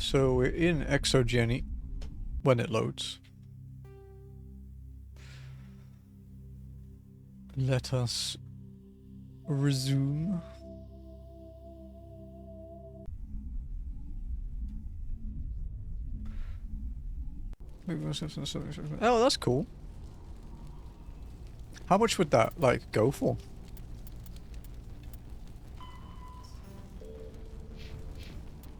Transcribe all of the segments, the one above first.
So we're in Exogeny when it loads. Let us resume. Oh, that's cool. How much would that, like, go for?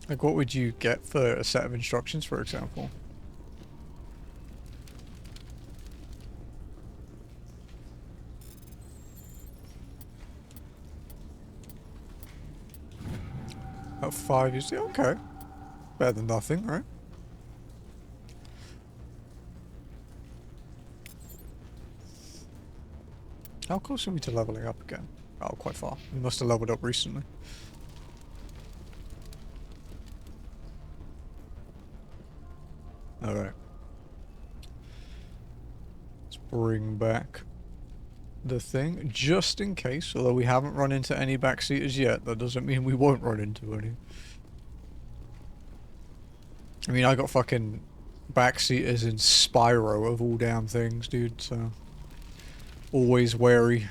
Like, what would you get for a set of instructions, for example? About 5 years? Yeah, okay. Better than nothing, right? How close are we to leveling up again? Oh, quite far. We must have leveled up recently. Alright. Let's bring back the thing, just in case. Although we haven't run into any backseaters yet, that doesn't mean we won't run into any. I mean, I got fucking backseaters in Spyro of all damn things, dude, so... Always wary.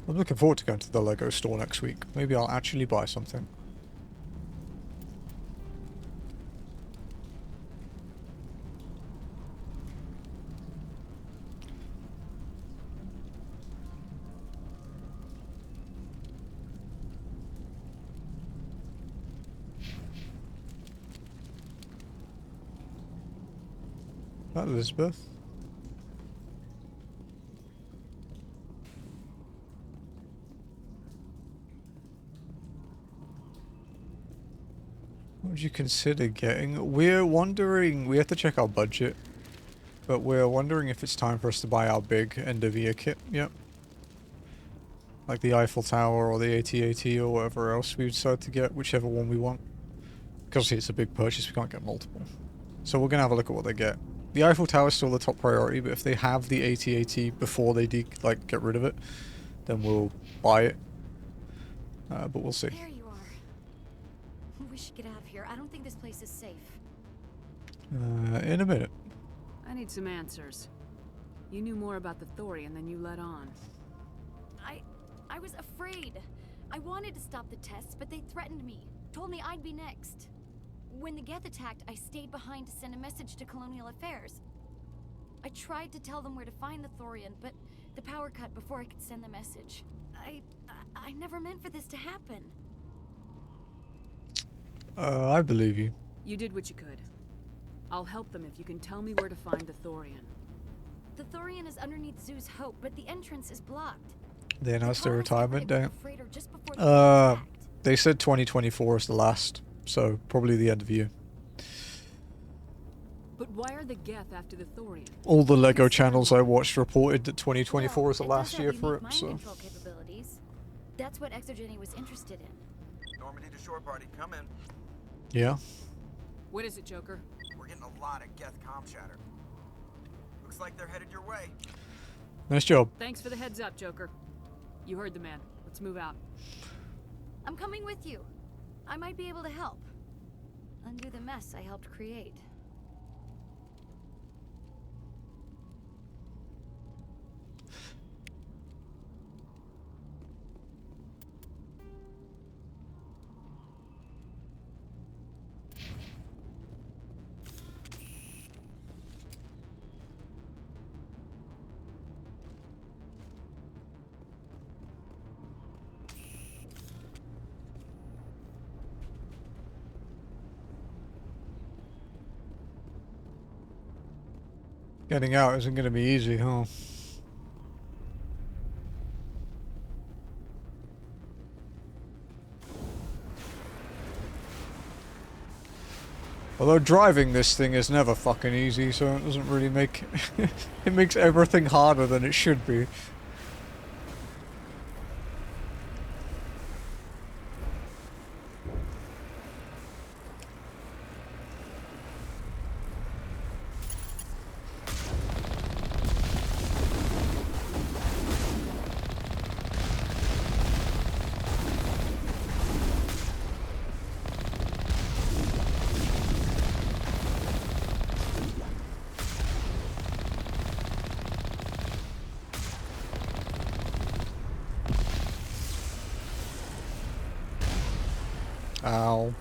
I'm looking forward to going to the Lego store next week. Maybe I'll actually buy something. That Elizabeth. What would you consider getting? We're wondering, we have to check our budget, but we're wondering if it's time for us to buy our big end of year kit. Yep. Like the Eiffel Tower or the AT-AT or whatever else we decide to get, whichever one we want. Because it's a big purchase, we can't get multiple. So we're going to have a look at what they get. The Eiffel Tower is still the top priority, but if they have the AT-AT before they get rid of it, then we'll buy it. But we'll see. There you are. We should get out of here. I don't think this place is safe. In a minute. I need some answers. You knew more about the Thorian than you let on. I was afraid. I wanted to stop the tests, but they threatened me. Told me I'd be next. When the Geth attacked, I stayed behind to send a message to Colonial Affairs. I tried to tell them where to find the Thorian, but the power cut before I could send the message. I never meant for this to happen. I believe you. You did what you could. I'll help them if you can tell me where to find the Thorian. The Thorian is underneath Zoo's Hope, but the entrance is blocked. They announced their retirement date. Just before the They said 2024 is the last, so probably the end of the year. But why are the Geth after the Thorian? All the Lego channels I watched reported that 2024 is the last turns out year we for need it, mind so... control capabilities. That's what Exogeny was interested in. Normandy to shore party, come in. Yeah. What is it, Joker? We're getting a lot of Geth comm chatter. Looks like they're headed your way. Nice job. Thanks for the heads up, Joker. You heard the man. Let's move out. I'm coming with you. I might be able to help. Undo the mess I helped create. Getting out isn't going to be easy, huh? Although driving this thing is never fucking easy, so it doesn't really make... it makes everything harder than it should be. Ow.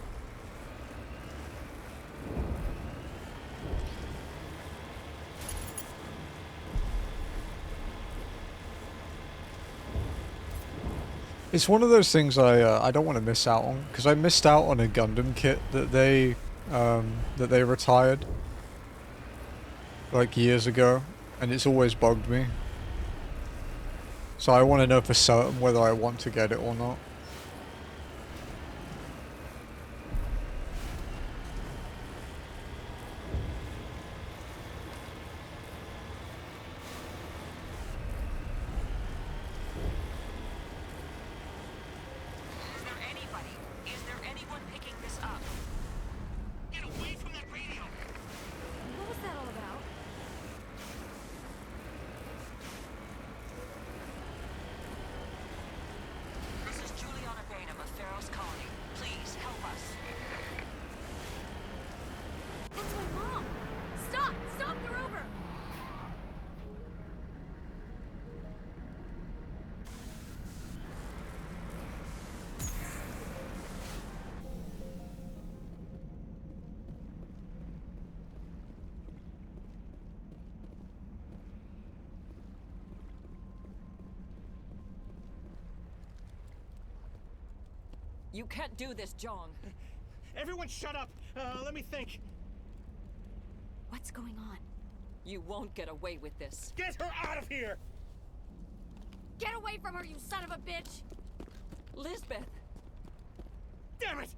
It's one of those things I don't want to miss out on, because I missed out on a Gundam kit that they retired like years ago, and it's always bugged me. So I want to know for certain whether I want to get it or not. Is there anyone picking this up? Get away from that radio! What was that all about? This is Juliana Bainham of Feros Colony. Please help us. That's my mom! Stop! Stop the rover! You can't do this, Jong. Everyone shut up! Let me think. What's going on? You won't get away with this. Get her out of here! Get away from her, you son of a bitch! Lisbeth! Damn it!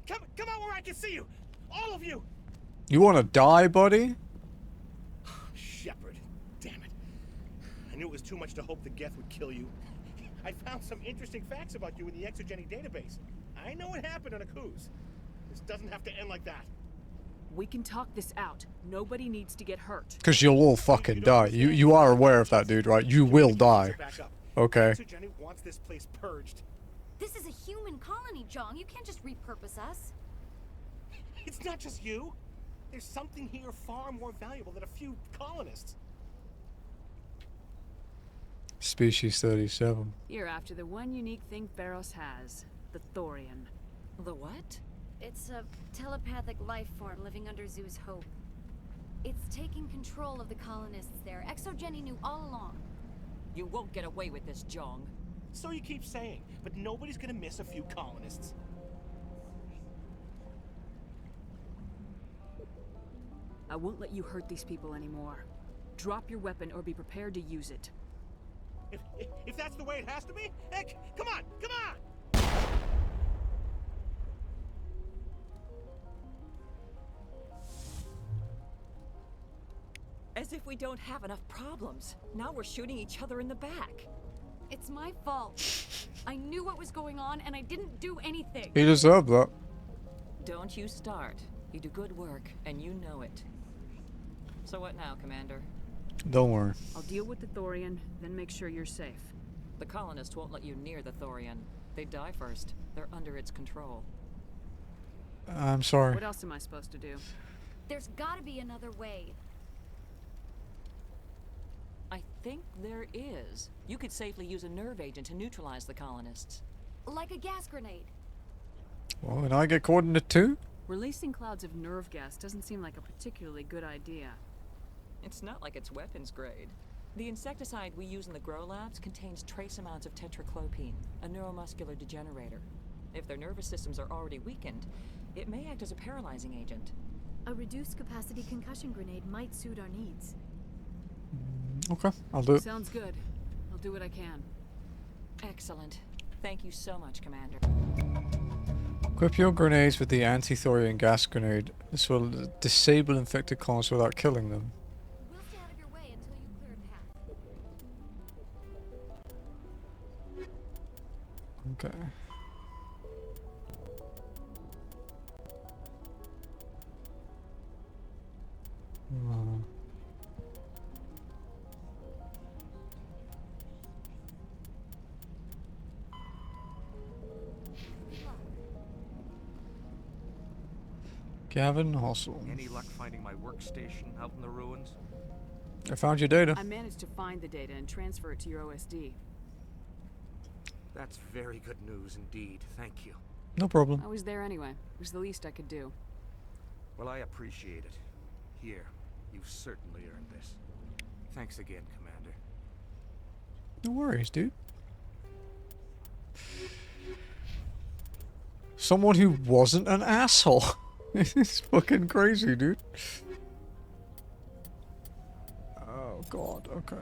Come out where I can see you! All of you! You want to die, buddy? Shepard. Damn it. I knew it was too much to hope that Geth would kill you. I found some interesting facts about you in the exogenic database. I know what happened on Akuz. This doesn't have to end like that. We can talk this out. Nobody needs to get hurt. Because you'll all fucking die. You are aware of that, dude, right? You will die. Okay. Exogenic wants this place purged. This is a human colony, Jong. You can't just repurpose us. It's not just you. There's something here far more valuable than a few colonists. Species 37. You're after the one unique thing Feros has. The Thorian. The what? It's a telepathic life form living under Zoo's hope. It's taking control of the colonists there. Exogeny knew all along. You won't get away with this, Jong. So you keep saying, but nobody's gonna miss a few colonists. I won't let you hurt these people anymore. Drop your weapon or be prepared to use it. If that's the way it has to be, heck, come on, come on! As if we don't have enough problems. Now we're shooting each other in the back. It's my fault. I knew what was going on and I didn't do anything. He deserved that. Don't you start. You do good work, and you know it. So what now, Commander? Don't worry. I'll deal with the Thorian, then make sure you're safe. The colonists won't let you near the Thorian. They die first. They're under its control. I'm sorry. What else am I supposed to do? There's gotta be another way. I think there is. You could safely use a nerve agent to neutralize the colonists. Like a gas grenade. Well, and I get coordinate too? Releasing clouds of nerve gas doesn't seem like a particularly good idea. It's not like it's weapons grade. The insecticide we use in the grow labs contains trace amounts of tetraclopine, a neuromuscular degenerator. If their nervous systems are already weakened, it may act as a paralyzing agent. A reduced capacity concussion grenade might suit our needs. Okay, I'll do it. Sounds good. I'll do what I can. Excellent. Thank you so much, Commander. Equip your grenades with the anti-thorium gas grenade. This will disable infected clones without killing them. We'll stay out of your way until you clear a path. Okay. Gavin Hossel. Any luck finding my workstation out in the ruins? I found your data. I managed to find the data and transfer it to your OSD. That's very good news indeed. Thank you. No problem. I was there anyway. It was the least I could do. Well, I appreciate it. Here, you've certainly earned this. Thanks again, Commander. No worries, dude. Someone who wasn't an asshole. It's fucking crazy, dude. Oh god, okay.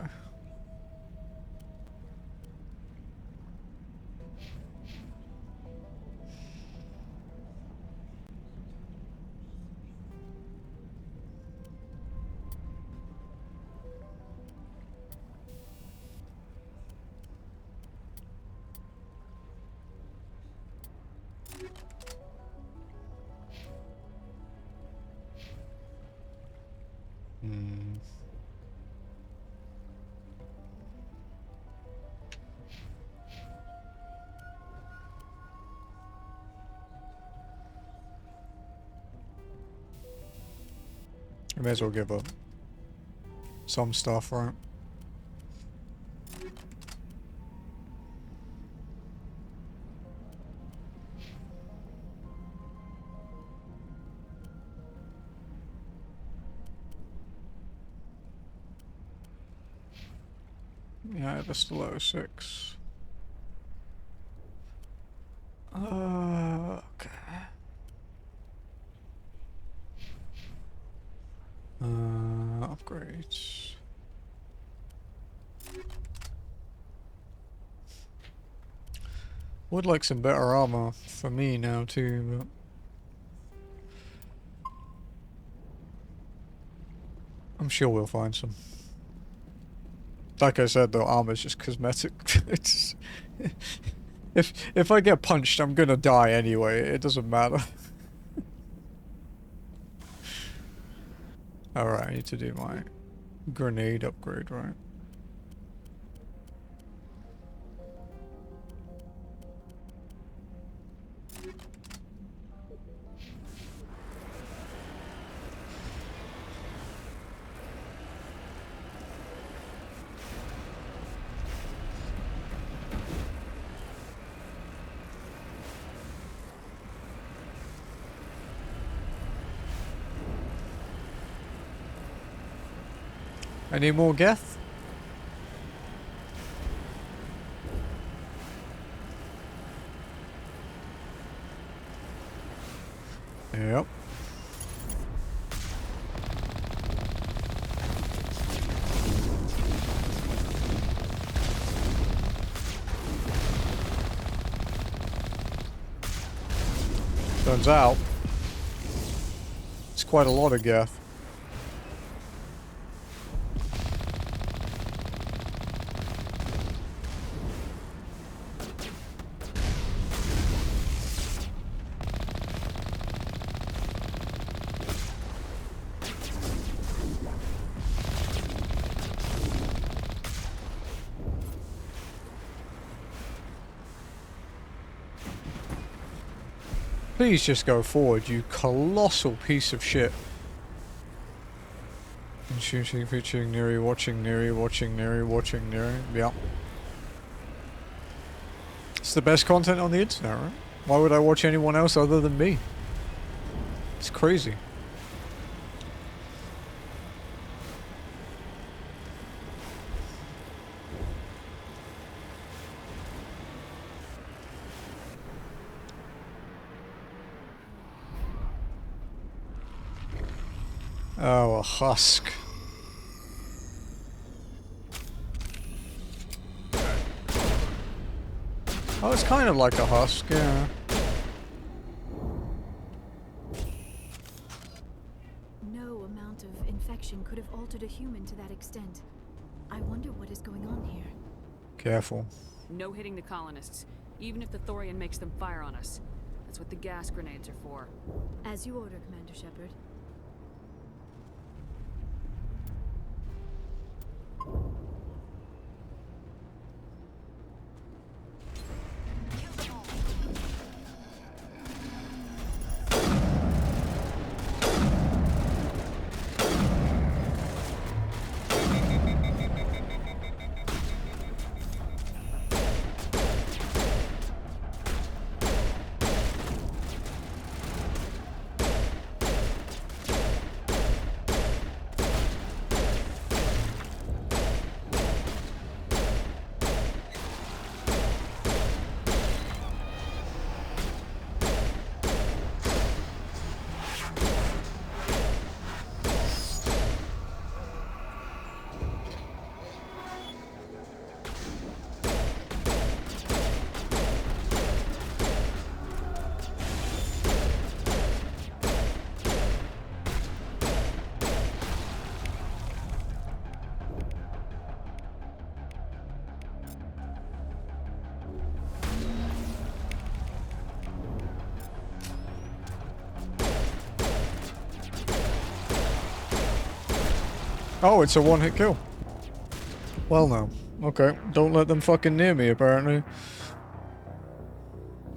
I may as well give up some stuff, right? Yeah, that's the low 6. Okay. Upgrades. Would like some better armor for me now too, but I'm sure we'll find some. Like I said, though, armor's just cosmetic. It's if I get punched, I'm gonna die anyway. It doesn't matter. Alright, I need to do my grenade upgrade, right? Any more Geth? Yep. Turns out, it's quite a lot of Geth. Please just go forward, you colossal piece of shit. And shooting, featuring Neri, watching Neri, watching Neri, watching Neri. Yeah. It's the best content on the internet, right? Why would I watch anyone else other than me? It's crazy. Oh, a husk. Oh, it's kind of like a husk, yeah. altered a human to that extent. I wonder what is going on here. Careful. No hitting the colonists, even if the Thorian makes them fire on us. That's what the gas grenades are for. As you order, Commander Shepard. Oh, it's a one-hit kill. Well, no. Okay, don't let them fucking near me, apparently.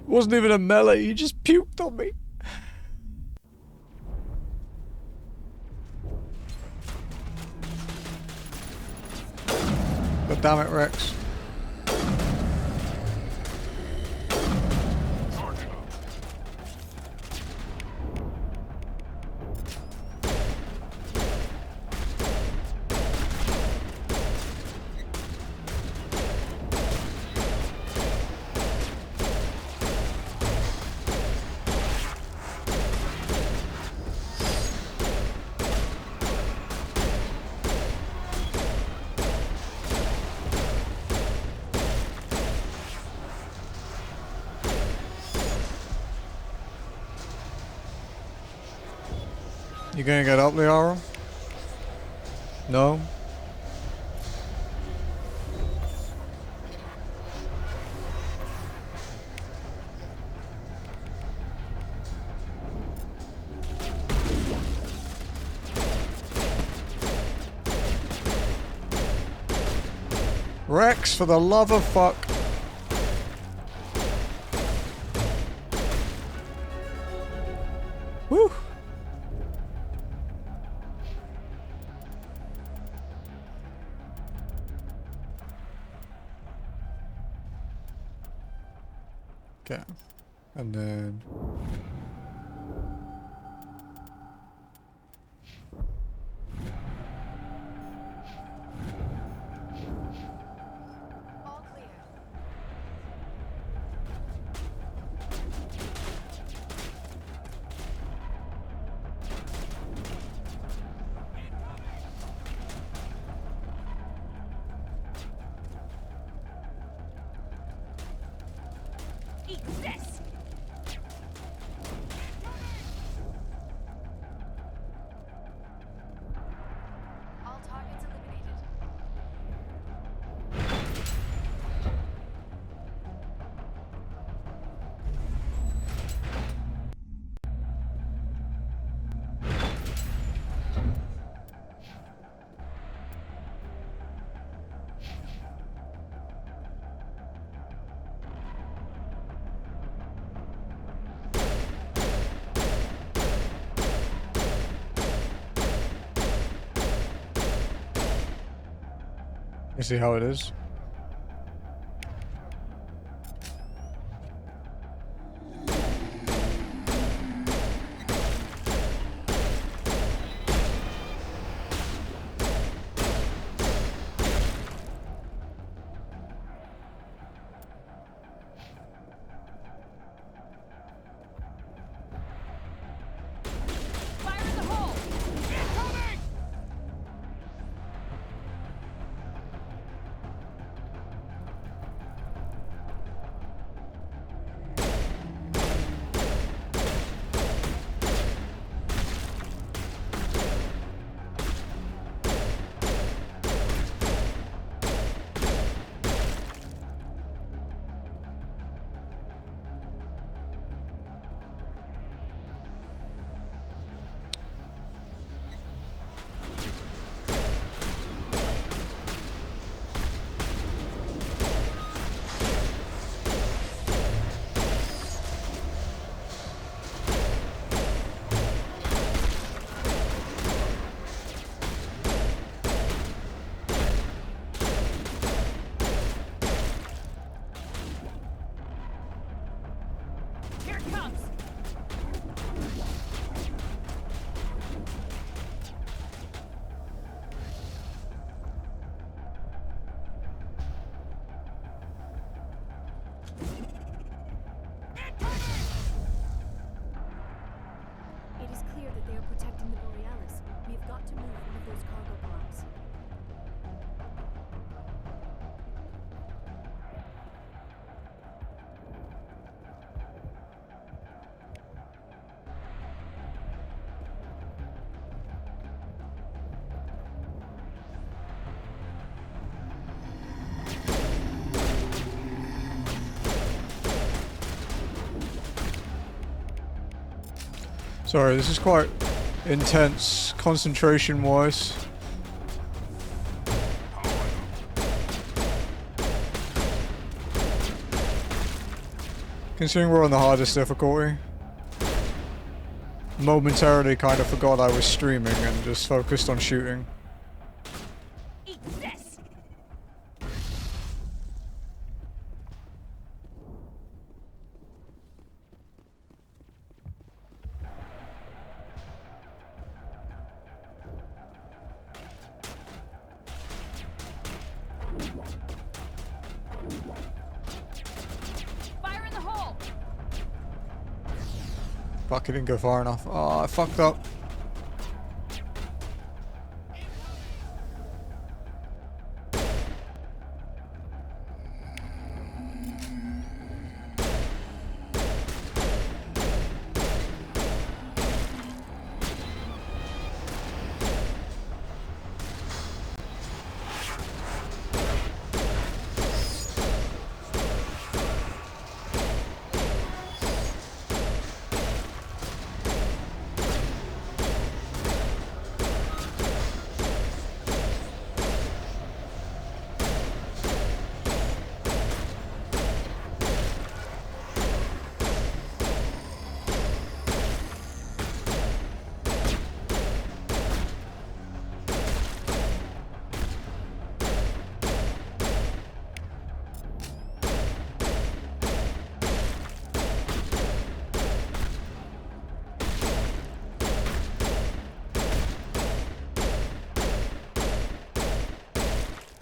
Wasn't even a melee, he just puked on me. God damn it, Rex. You gonna get up, Liara? No? Rex, for the love of fuck. Woo! Okay. And then... All clear. Eat this! All targets eliminated. You see how it is? Fire in the hole! Incoming! Sorry, this is quite intense concentration-wise. Considering we're on the hardest difficulty. Momentarily kind of forgot I was streaming and just focused on shooting. Eat this! Fire in the hole! Fuck, it didn't go far enough. Oh, I fucked up.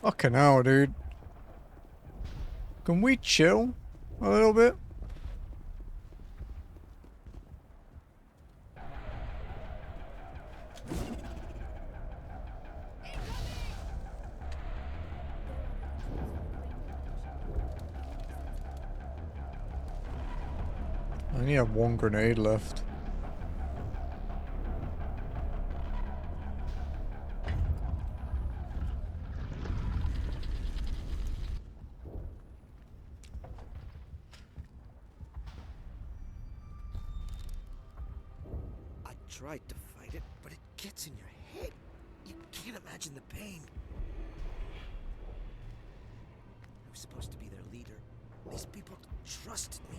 Fucking hell, dude. Can we chill a little bit? I only have one grenade left. I tried to fight it, but it gets in your head. You can't imagine the pain. I was supposed to be their leader. These people trusted me.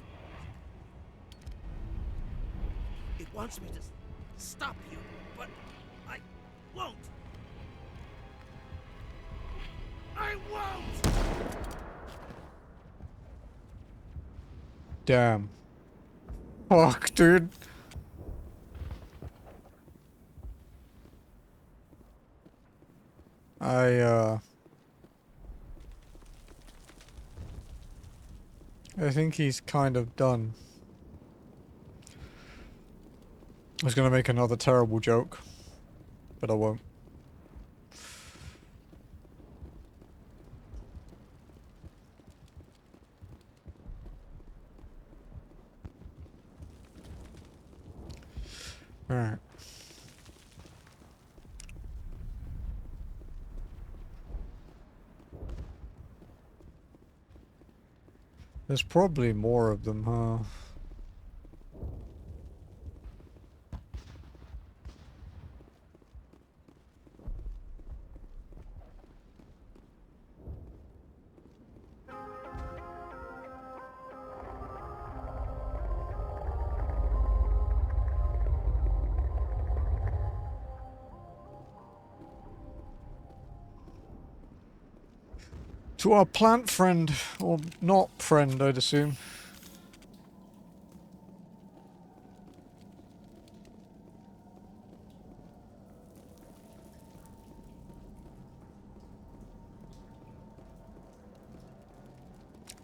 It wants me to stop you, but I won't. I won't! Damn. Fuck, dude. I think he's kind of done. I was gonna make another terrible joke, but I won't. Alright. There's probably more of them, huh? To our plant friend, or not friend, I'd assume.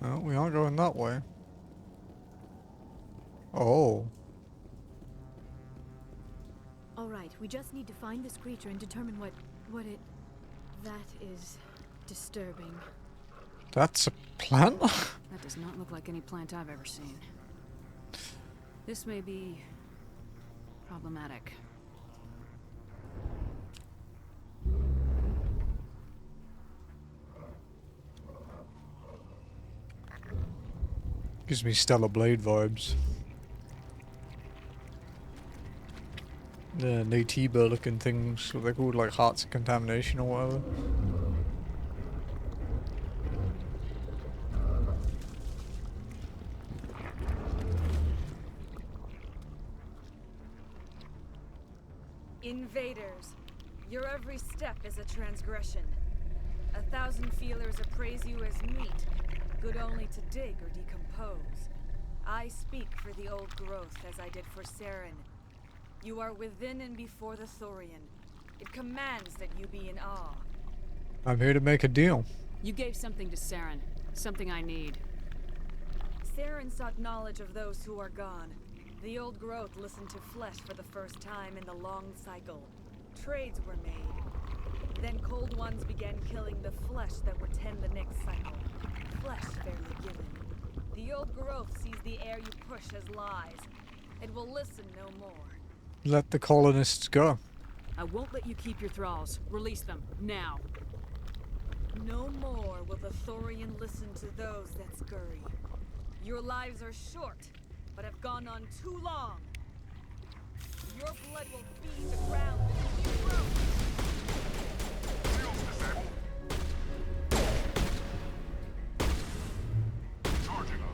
Well, we aren't going that way. Oh. Alright, we just need to find this creature and determine what it... That is disturbing. That's a plant? That does not look like any plant I've ever seen. This may be problematic. Gives me Stellar Blade vibes. The Natiba looking things, what they're called, like hearts of contamination or whatever. Invaders, your every step is a transgression. 1,000 feelers appraise you as meat, good only to dig or decompose. I speak for the old growth as I did for Saren. You are within and before the Thorian. It commands that you be in awe. I'm here to make a deal. You gave something to Saren, something I need. Saren sought knowledge of those who are gone. The old growth listened to flesh for the first time in the long cycle. Trades were made. Then cold ones began killing the flesh that would tend the next cycle. Flesh fairly given. The old growth sees the air you push as lies. It will listen no more. Let the colonists go. I won't let you keep your thralls. Release them, now. No more will the Thorian listen to those that scurry. Your lives are short, but have gone on too long. Your blood will feed the ground with new growth. Charging up.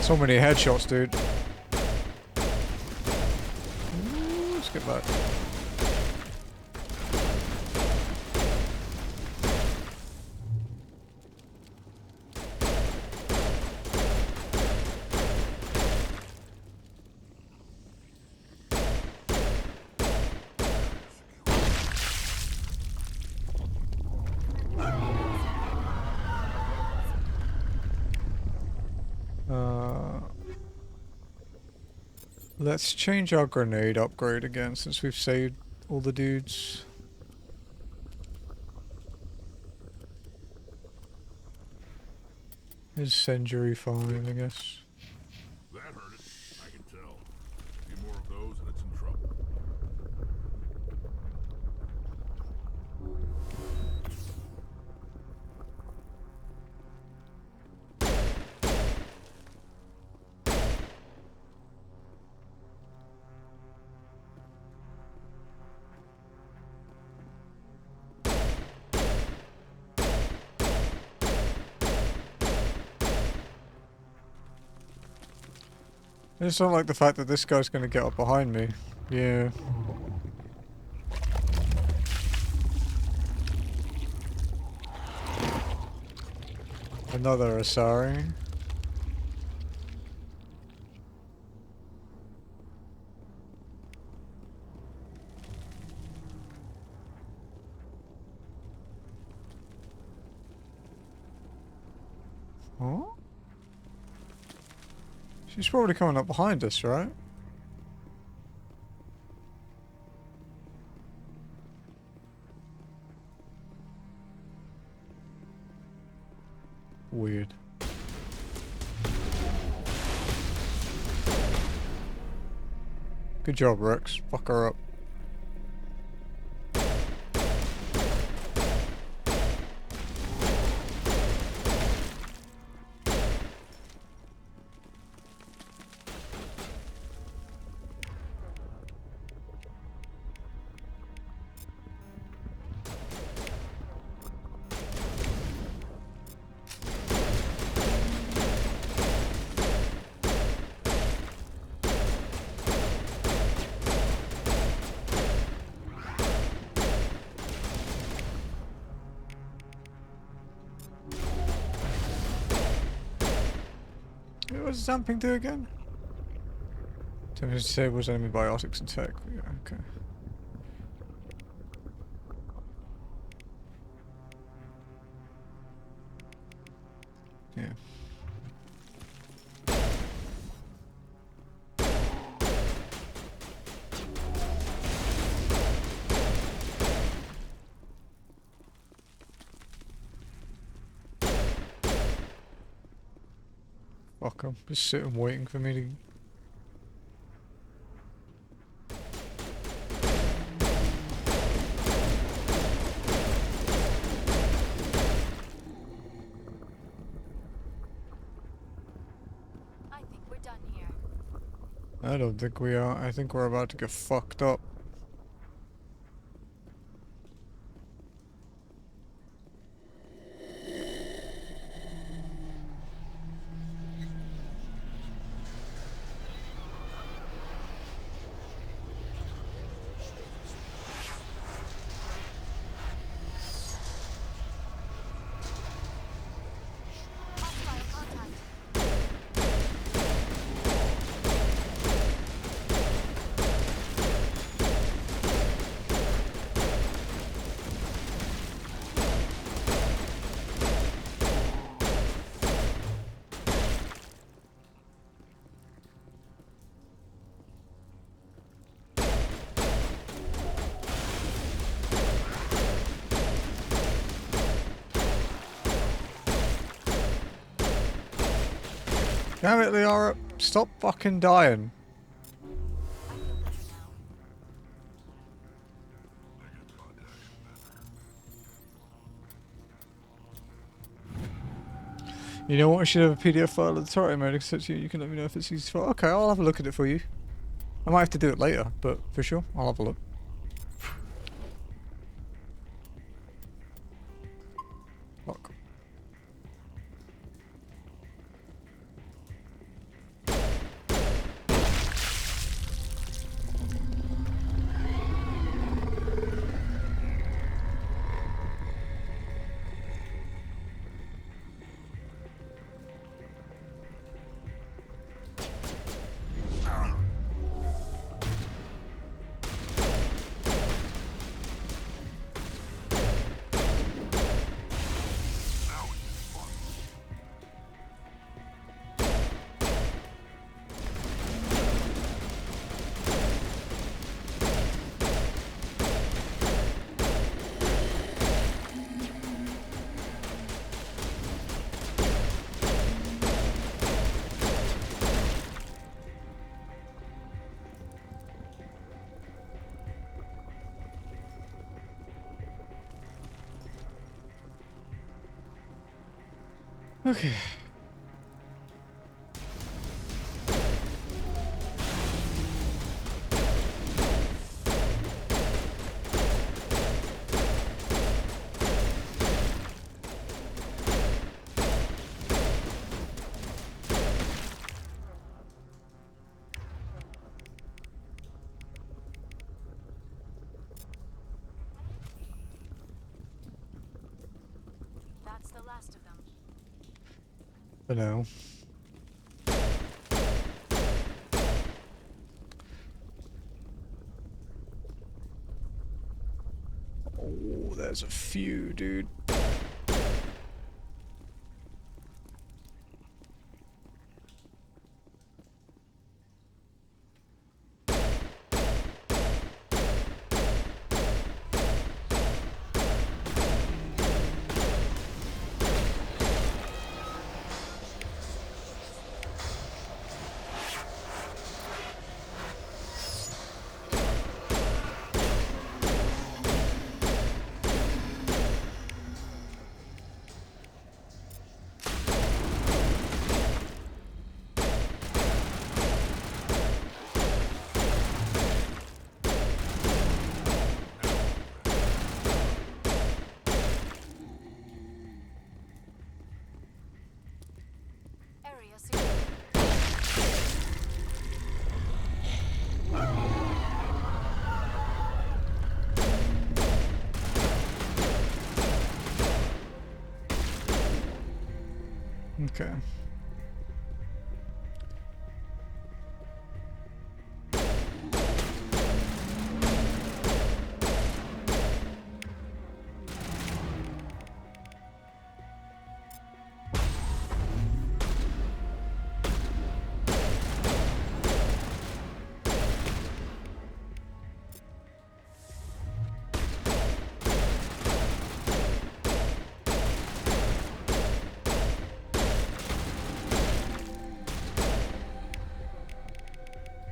So many headshots, dude. Ooh, let's get back. Let's change our grenade upgrade again since we've saved all the dudes. Is Century fine, I guess. That hurt it. I can tell. A few more of those and it's in trouble. I just don't like the fact that this guy's gonna get up behind me. Yeah. Another Asari. Huh? She's probably coming up behind us, right? Weird. Good job, Rex. Fuck her up. What does zamping do again? Temperature disables enemy biotics and tech. Yeah, okay. Yeah. Fuck, I'm just sitting waiting for me to... I think we're done here. I don't think we are. I think we're about to get fucked up. Hostile contact. Damn it, Liara! Stop fucking dying. I feel better now. You know what? I should have a PDF file of the turret mode, except you can let me know if it's useful. Okay, I'll have a look at it for you. I might have to do it later, but for sure, I'll have a look. Fuck. Okay. That's the last of them. For now. Oh, there's a few, dude. Area secure. Okay.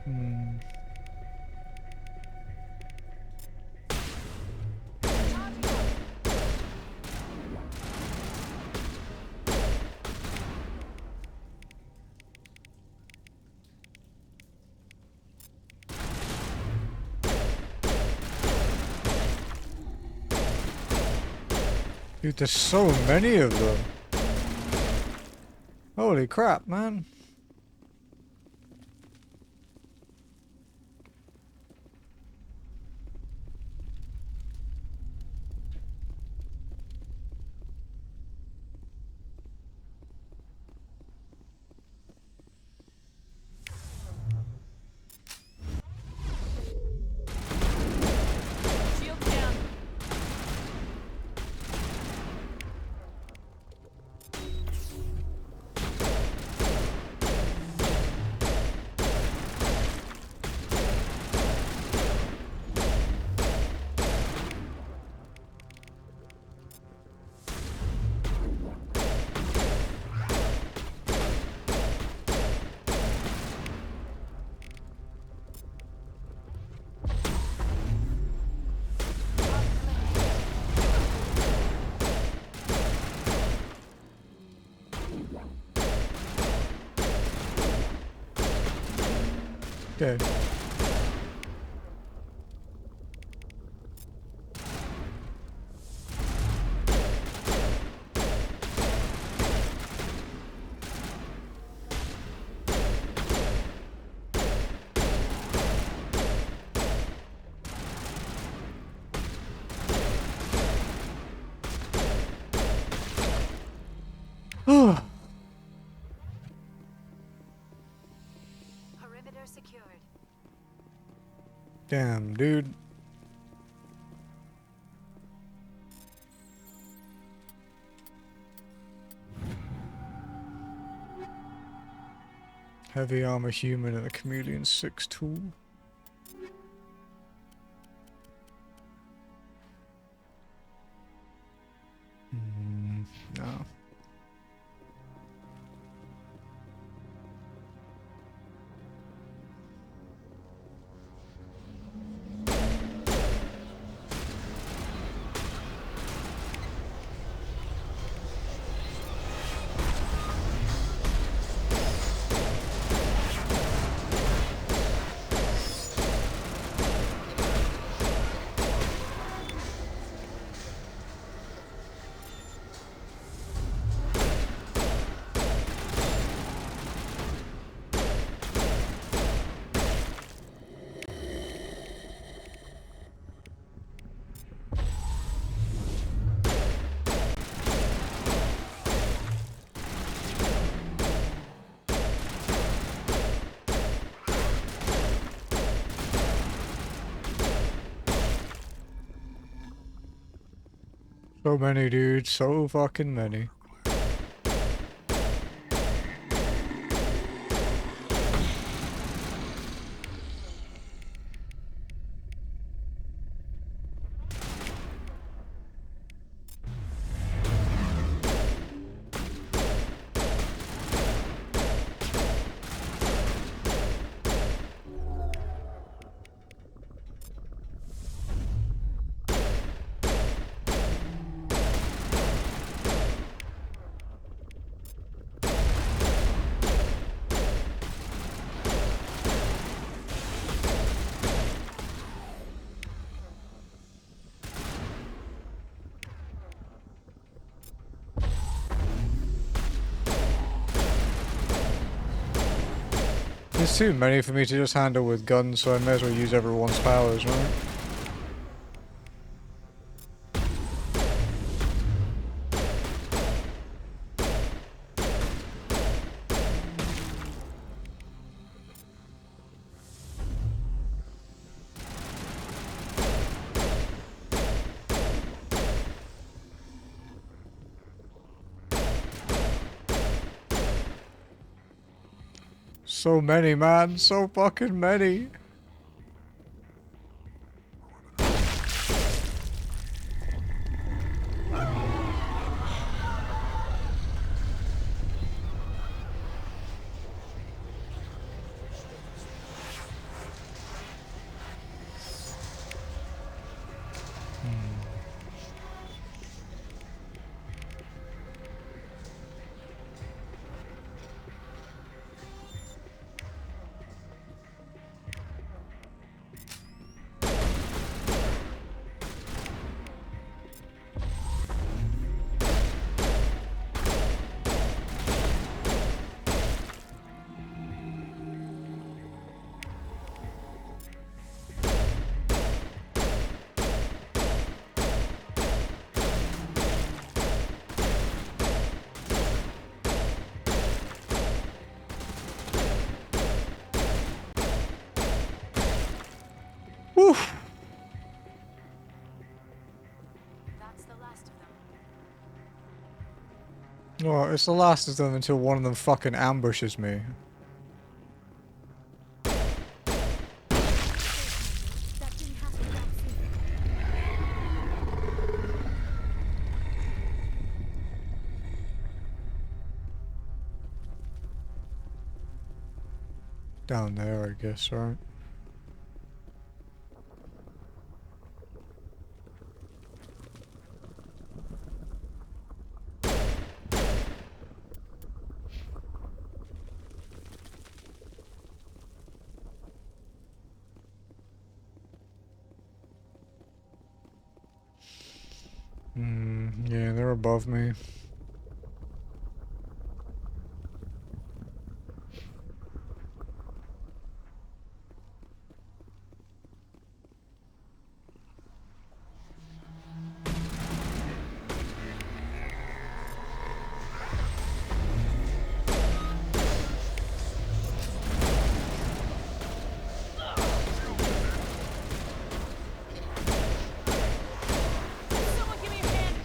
Hmm. Dude, there's so many of them. Holy crap, man. Shield down. Okay. Perimeter secured. Damn, dude. Heavy armor human and a chameleon 6 tool. No. So many, dude. So fucking many. There's too many for me to just handle with guns, so I may as well use everyone's powers, right? So many, man. So fucking many. Woo! That's the last of them. Oh, it's the last of them until one of them fucking ambushes me. That thing has to drop soon. Down there, I guess, right? Yeah, they're above me. Someone give me a hand!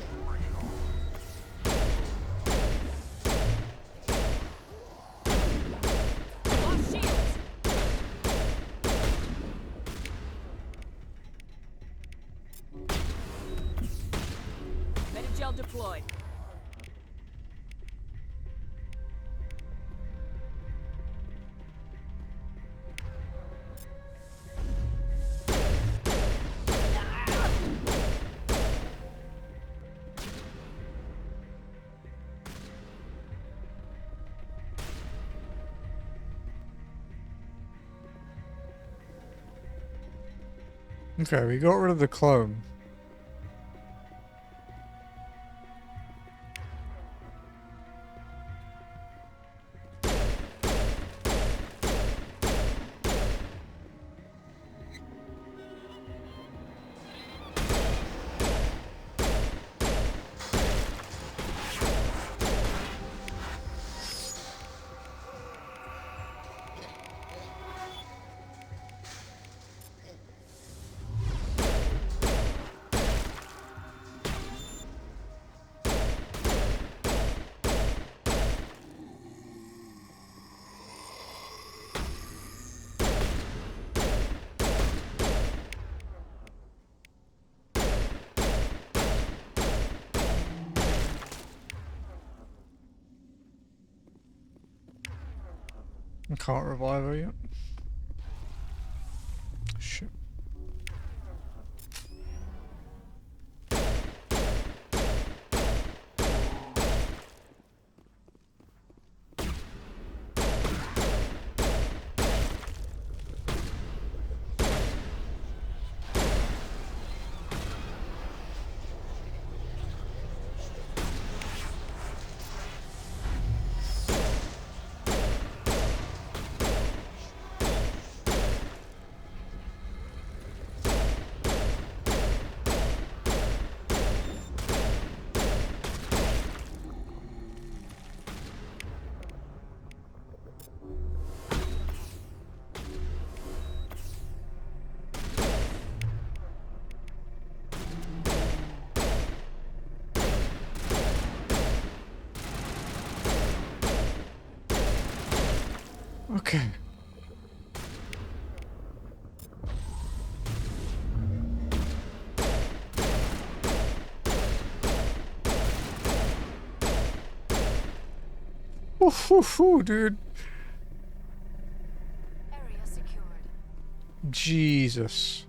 Lost shields! Metagel deployed. Okay, we got rid of the clone. I can't revive her yet. Shit. Okay. Ooh, dude. Area secured. Jesus.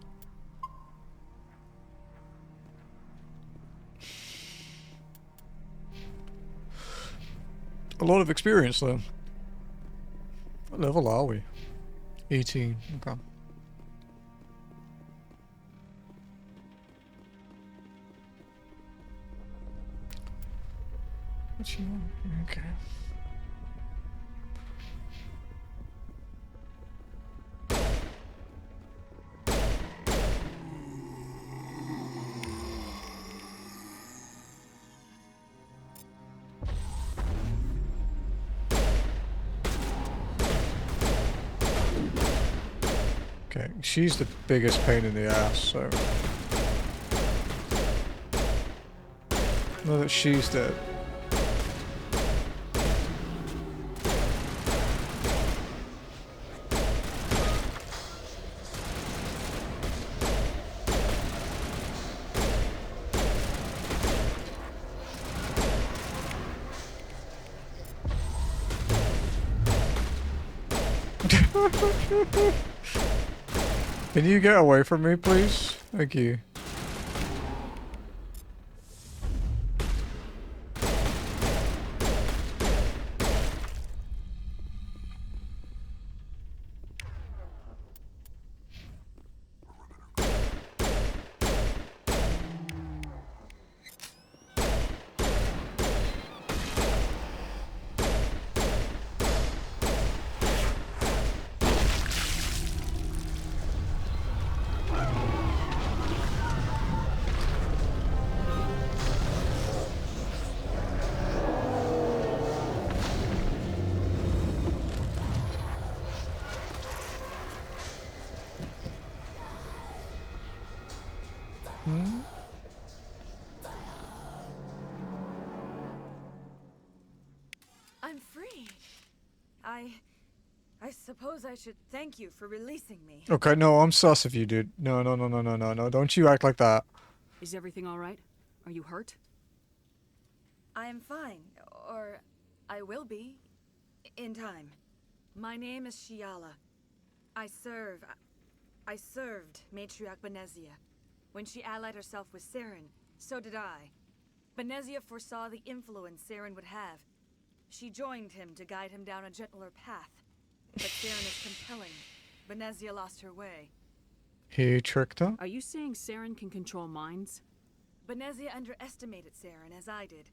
A lot of experience, though. What level are we? 18. Okay. What you want? Okay. Okay, she's the biggest pain in the ass, so... Now that she's dead. Can you get away from me, please? Thank you. I'm free. I suppose I should thank you for releasing me. Okay, no, I'm sus of you, dude. No, no, no, no, no, no, no. Don't you act like that. Is everything all right? Are you hurt? I am fine, or I will be in time. My name is Shiala. I served Matriarch Benezia. When she allied herself with Saren, so did I. Benezia foresaw the influence Saren would have. She joined him to guide him down a gentler path. But Saren is compelling. Benezia lost her way. He tricked her? Are you saying Saren can control minds? Benezia underestimated Saren, as I did.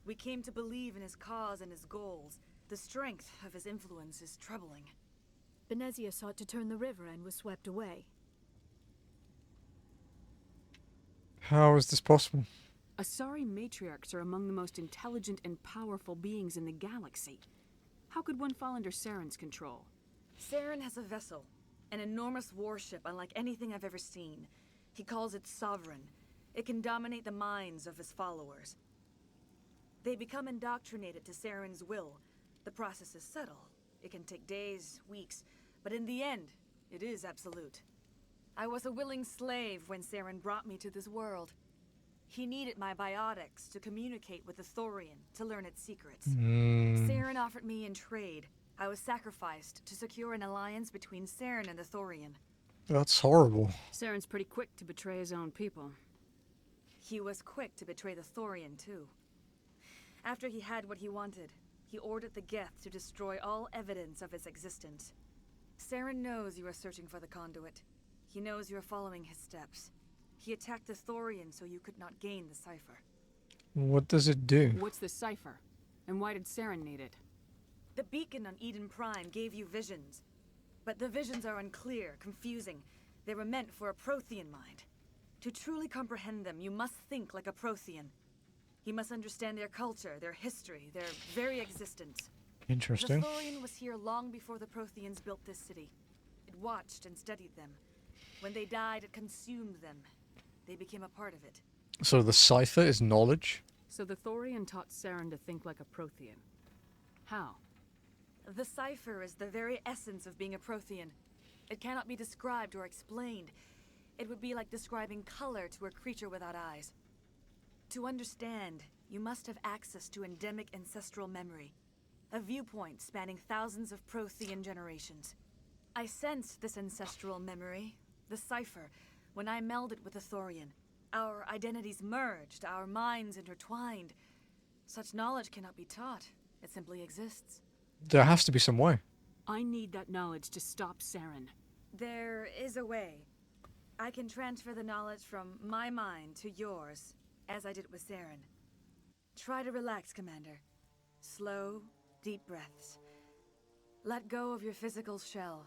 We came to believe in his cause and his goals. The strength of his influence is troubling. Benezia sought to turn the river and was swept away. How is this possible? Asari matriarchs are among the most intelligent and powerful beings in the galaxy. How could one fall under Saren's control? Saren has a vessel, an enormous warship unlike anything I've ever seen. He calls it Sovereign. It can dominate the minds of his followers. They become indoctrinated to Saren's will. The process is subtle. It can take days, weeks, but in the end, it is absolute. I was a willing slave when Saren brought me to this world. He needed my biotics to communicate with the Thorian, to learn its secrets. Saren offered me in trade. I was sacrificed to secure an alliance between Saren and the Thorian. That's horrible. Saren's pretty quick to betray his own people. He was quick to betray the Thorian, too. After he had what he wanted, he ordered the Geth to destroy all evidence of its existence. Saren knows you are searching for the conduit. He knows you are following his steps. He attacked the Thorian so you could not gain the cipher. What does it do? What's the cipher? And why did Saren need it? The beacon on Eden Prime gave you visions. But the visions are unclear, confusing. They were meant for a Prothean mind. To truly comprehend them, you must think like a Prothean. You must understand their culture, their history, their very existence. Interesting. The Thorian was here long before the Protheans built this city. It watched and studied them. When they died, it consumed them. They became a part of it. So the cipher is knowledge? So the Thorian taught Saren to think like a Prothean. How? The cipher is the very essence of being a Prothean. It cannot be described or explained. It would be like describing color to a creature without eyes. To understand, you must have access to endemic ancestral memory. A viewpoint spanning thousands of Prothean generations. I sensed this ancestral memory, the cipher, when I melded with the Thorian. Our identities merged, our minds intertwined. Such knowledge cannot be taught. It simply exists. There has to be some way. I need that knowledge to stop Saren. There is a way. I can transfer the knowledge from my mind to yours, as I did with Saren. Try to relax, Commander. Slow, deep breaths. Let go of your physical shell.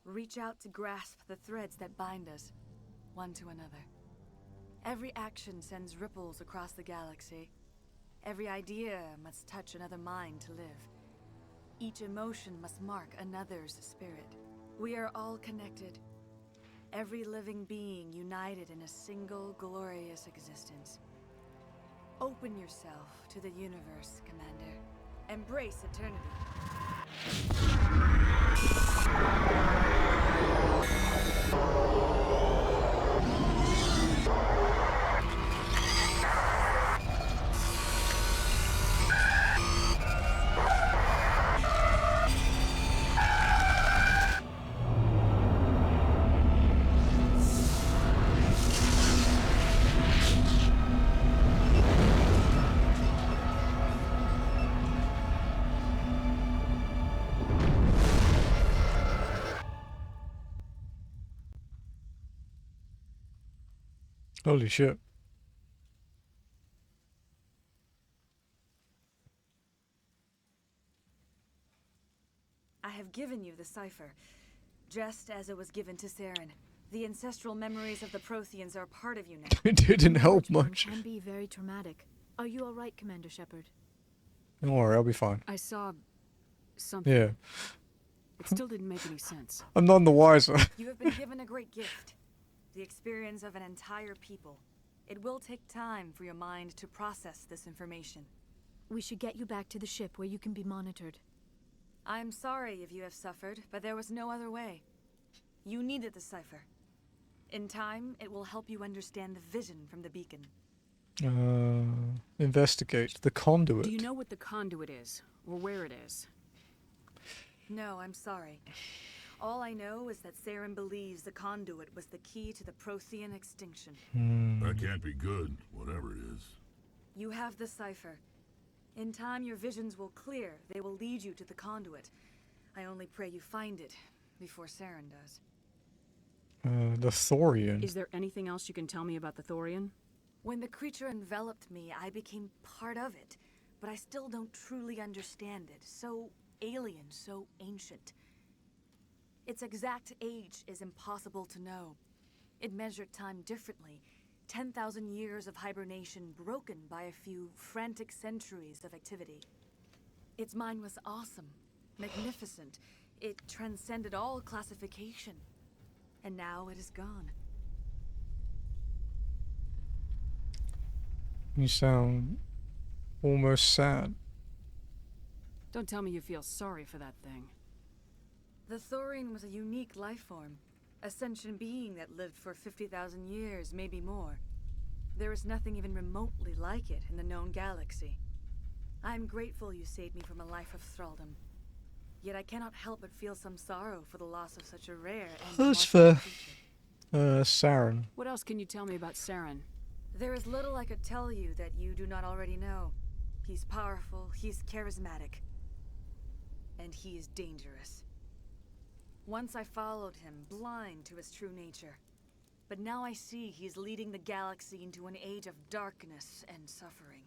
Reach out to grasp the threads that bind us, one to another. Every action sends ripples across the galaxy. Every idea must touch another mind to live. Each emotion must mark another's spirit. We are all connected. Every living being united in a single glorious existence. Open yourself to the universe, Commander. Embrace eternity. Holy shit. I have given you the cipher, just as it was given to Saren. The ancestral memories of the Protheans are part of you now. It didn't help Knowledge much. can be very traumatic. Are you all right, Commander Shepard? Don't worry, I'll be fine. I saw something. Yeah. It still didn't make any sense. I'm none the wiser. You have been given a great gift. The experience of an entire people. It will take time for your mind to process this information. We should get you back to the ship where you can be monitored. I'm sorry if you have suffered, but there was no other way. You needed the cipher. In time, it will help you understand the vision from the beacon. Investigate the conduit. Do you know what the conduit is, or where it is? No, I'm sorry. All I know is that Saren believes the conduit was the key to the Prothean extinction. That can't be good, whatever it is. You have the cipher. In time, your visions will clear. They will lead you to the conduit. I only pray you find it before Saren does. The Thorian. Is there anything else you can tell me about the Thorian? When the creature enveloped me, I became part of it. But I still don't truly understand it. So alien, so ancient. Its exact age is impossible to know. It measured time differently. 10,000 years of hibernation broken by a few frantic centuries of activity. Its mind was awesome, magnificent. It transcended all classification. And now it is gone. You sound almost sad. Don't tell me you feel sorry for that thing. The Thorian was a unique life form. A sentient being that lived for 50,000 years, maybe more. There is nothing even remotely like it in the known galaxy. I'm grateful you saved me from a life of thraldom. Yet I cannot help but feel some sorrow for the loss of such a rare and That's remarkable fair. creature. Saren. What else can you tell me about Saren? There is little I could tell you that you do not already know. He's powerful, he's charismatic. And he is dangerous. Once I followed him, blind to his true nature. But now I see he's leading the galaxy into an age of darkness and suffering.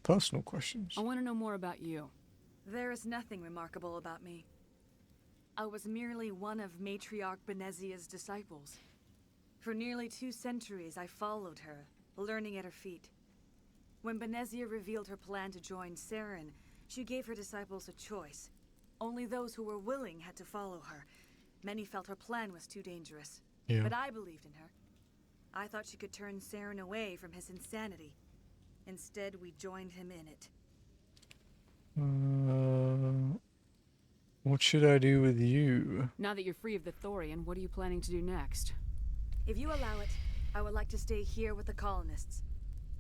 Personal questions. I want to know more about you. There is nothing remarkable about me. I was merely one of Matriarch Benezia's disciples. For nearly 2 centuries I followed her, learning at her feet. When Benezia revealed her plan to join Saren, she gave her disciples a choice. Only those who were willing had to follow her. Many felt her plan was too dangerous. Yeah. But I believed in her. I thought she could turn Saren away from his insanity. Instead, we joined him in it. What should I do with you? Now that you're free of the Thorian, what are you planning to do next? If you allow it, I would like to stay here with the colonists.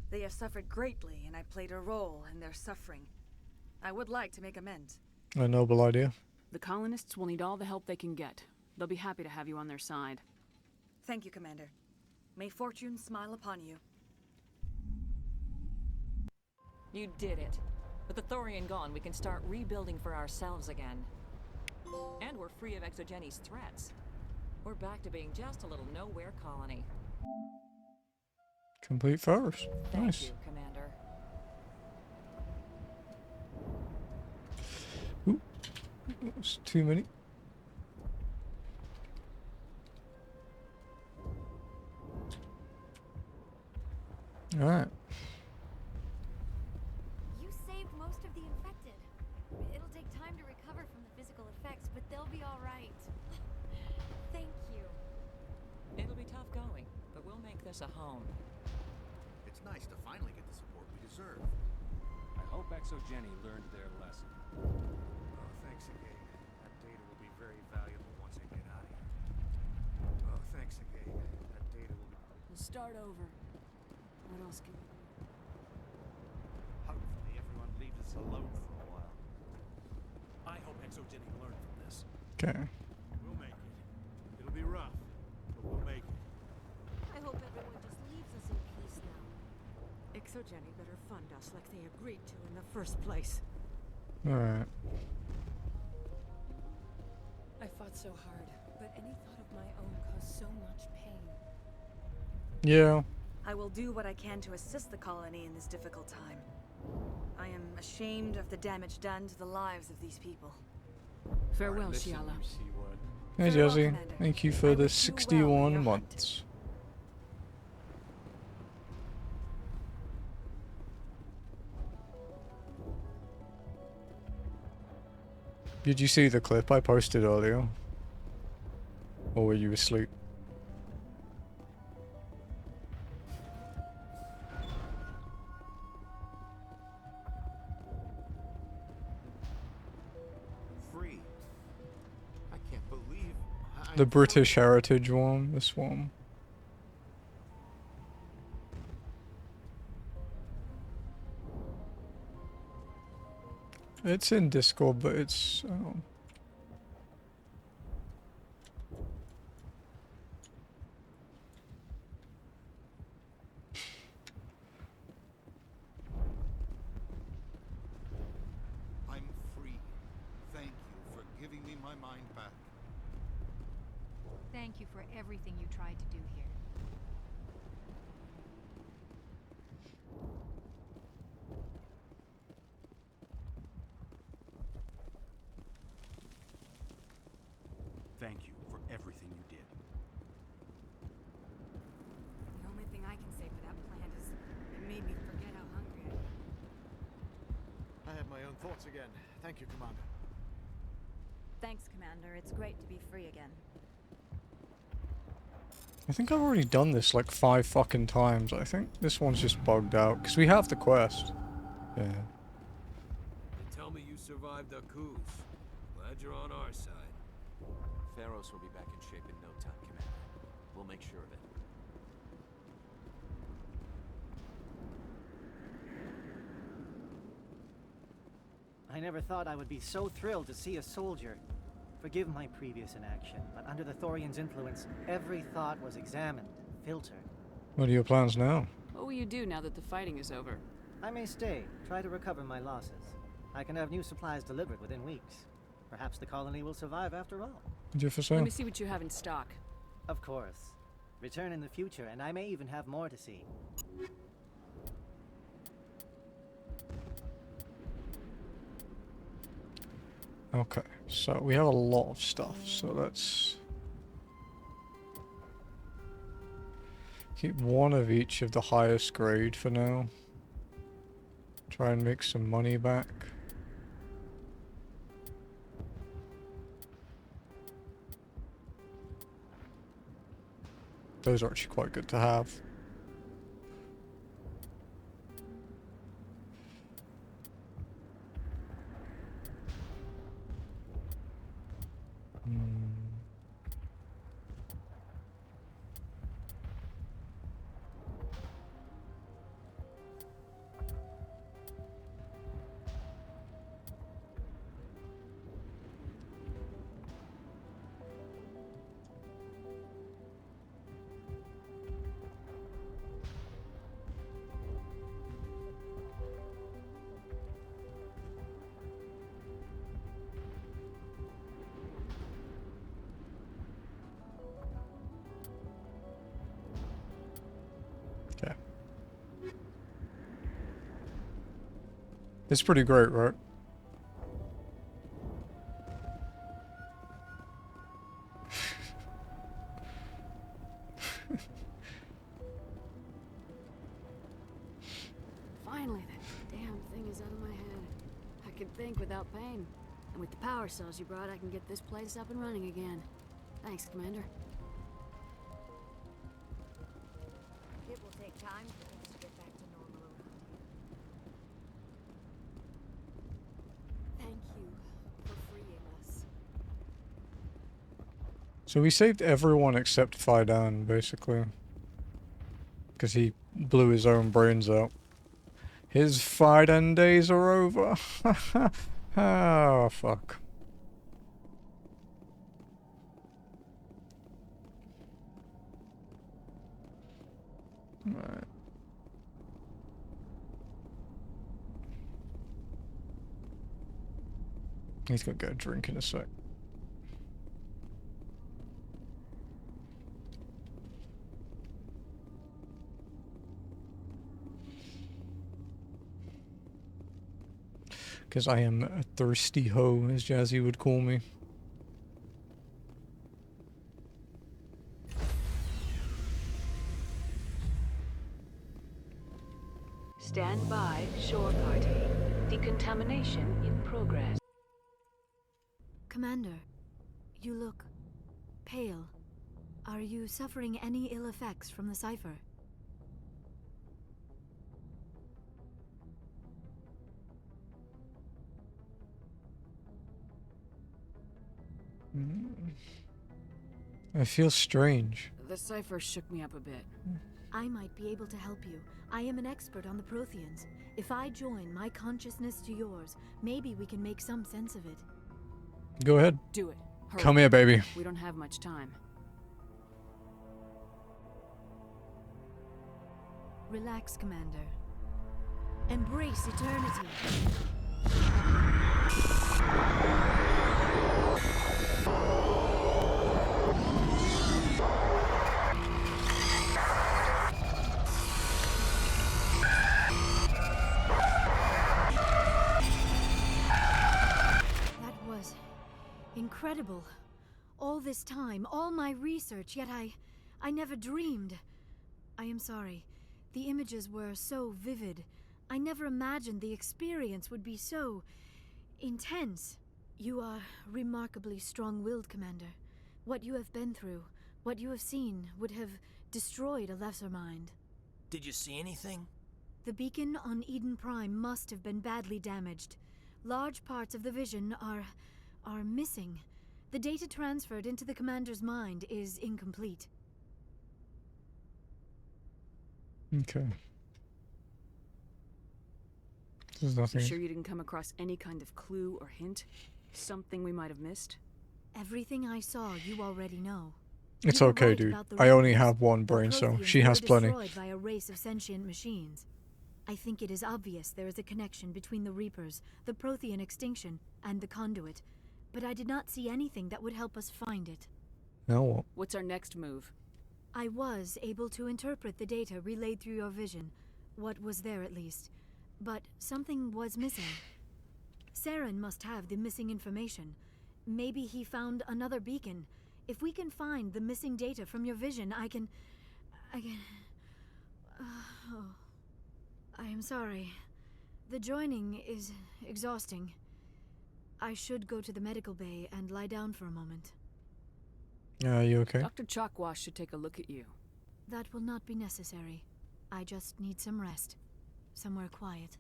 They have suffered greatly, and I played a role in their suffering. I would like to make amends. A noble idea. The colonists will need all the help they can get. They'll be happy to have you on their side. Thank you, Commander. May fortune smile upon you. You did it. With the Thorian gone, we can start rebuilding for ourselves again. And we're free of Exogeni's threats. We're back to being just a little nowhere colony. Complete Feros. Thank Nice. you, Commander. Ooh. That's too many. Alright. You saved most of the infected. It'll take time to recover from the physical effects, but they'll be all make this a home. It's nice to finally get the support we deserve. I hope Exogeny learned their lesson. Oh, thanks again. That data will be very valuable once I get out of here. Oh, thanks again. That data will be... We'll start over. What else can we do? Hopefully everyone leaves us alone for a while. I hope Exogeny learned from this. Okay. We'll make it. It'll be rough, but we'll make it. I hope everyone just leaves us in peace now. Exogeny better fund us like they agreed to in the first place. Alright. I fought so hard, but any thought of my own caused so much pain. Yeah. I will do what I can to assist the colony in this difficult time. I am ashamed of the damage done to the lives of these people. Farewell, Listen, Shiala. you see what? Hey Farewell, Jesse, Commander. thank you I for the wish you well in 61 your months. Did you see the clip I posted earlier? Or were you asleep? Free. I can't believe... The British Heritage one, this one. It's in Discord, but it's... I'm free. Thank you for giving me my mind back. Thank you for everything you tried to do here. Thank you for everything you did. The only thing I can say for that plant is it made me forget how hungry I am. I have my own thoughts again. Thank you, Commander. Thanks, Commander. It's great to be free again. I think I've already done this like 5 fucking times. I think this one's just bugged out, because we have the quest. Yeah. They tell me you survived the coups. Glad you're on our side. Feros will be back in shape in no time, Commander. We'll make sure of it. I never thought I would be so thrilled to see a soldier. Forgive my previous inaction, but under the Thorian's influence, every thought was examined, filtered. What are your plans now? What will you do now that the fighting is over? I may stay, try to recover my losses. I can have new supplies delivered within weeks. Perhaps the colony will survive after all. Let me see what you have in stock. Of course. Return in the future, and I may even have more to see. Okay, so we have a lot of stuff, so let's keep one of each of the highest grade for now. Try and make some money back. Those are actually quite good to have. It's pretty great, right? Finally, that damn thing is out of my head. I can think without pain. And with the power cells you brought, I can get this place up and running again. Thanks, Commander. It will take time for things to get back to normal around here. Thank you for freeing us. So we saved everyone except Fidan, basically. Because he blew his own brains out. His Fidan days are over. Oh, fuck. Alright. He's gonna get a drink in a sec. Because I am a thirsty hoe, as Jazzy would call me. Stand by, shore party. Decontamination in progress. Commander, you look pale. Are you suffering any ill effects from the cipher? I feel strange. The cipher shook me up a bit. I might be able to help you. I am an expert on the Protheans. If I join my consciousness to yours, maybe we can make some sense of it. Go ahead. Do it. Hurry. Come here, baby. We don't have much time. Relax, Commander. Embrace eternity. That was incredible. All this time, all my research, yet I never dreamed. I am sorry. The images were so vivid. I never imagined the experience would be so intense. You are remarkably strong-willed, Commander. What you have been through, what you have seen, would have destroyed a lesser mind. Did you see anything? The beacon on Eden Prime must have been badly damaged. Large parts of the vision are missing. The data transferred into the Commander's mind is incomplete. Okay. There's nothing. You sure you didn't come across any kind of clue or hint? Something we might have missed? Everything I saw, you already know. It's You were okay, right dude. about the I only Reapers. have one The brain, so Protheans she has were plenty. destroyed by a race of sentient machines. I think it is obvious there is a connection between the Reapers, the Prothean extinction, and the conduit, but I did not see anything that would help us find it. Now what? What's our next move? I was able to interpret the data relayed through your vision, what was there at least, but something was missing. Saren must have the missing information. Maybe he found another beacon. If we can find the missing data from your vision, I can... oh. I am sorry. The joining is exhausting. I should go to the medical bay and lie down for a moment. Are you okay? Dr. Chalkwash should take a look at you. That will not be necessary. I just need some rest. Somewhere quiet.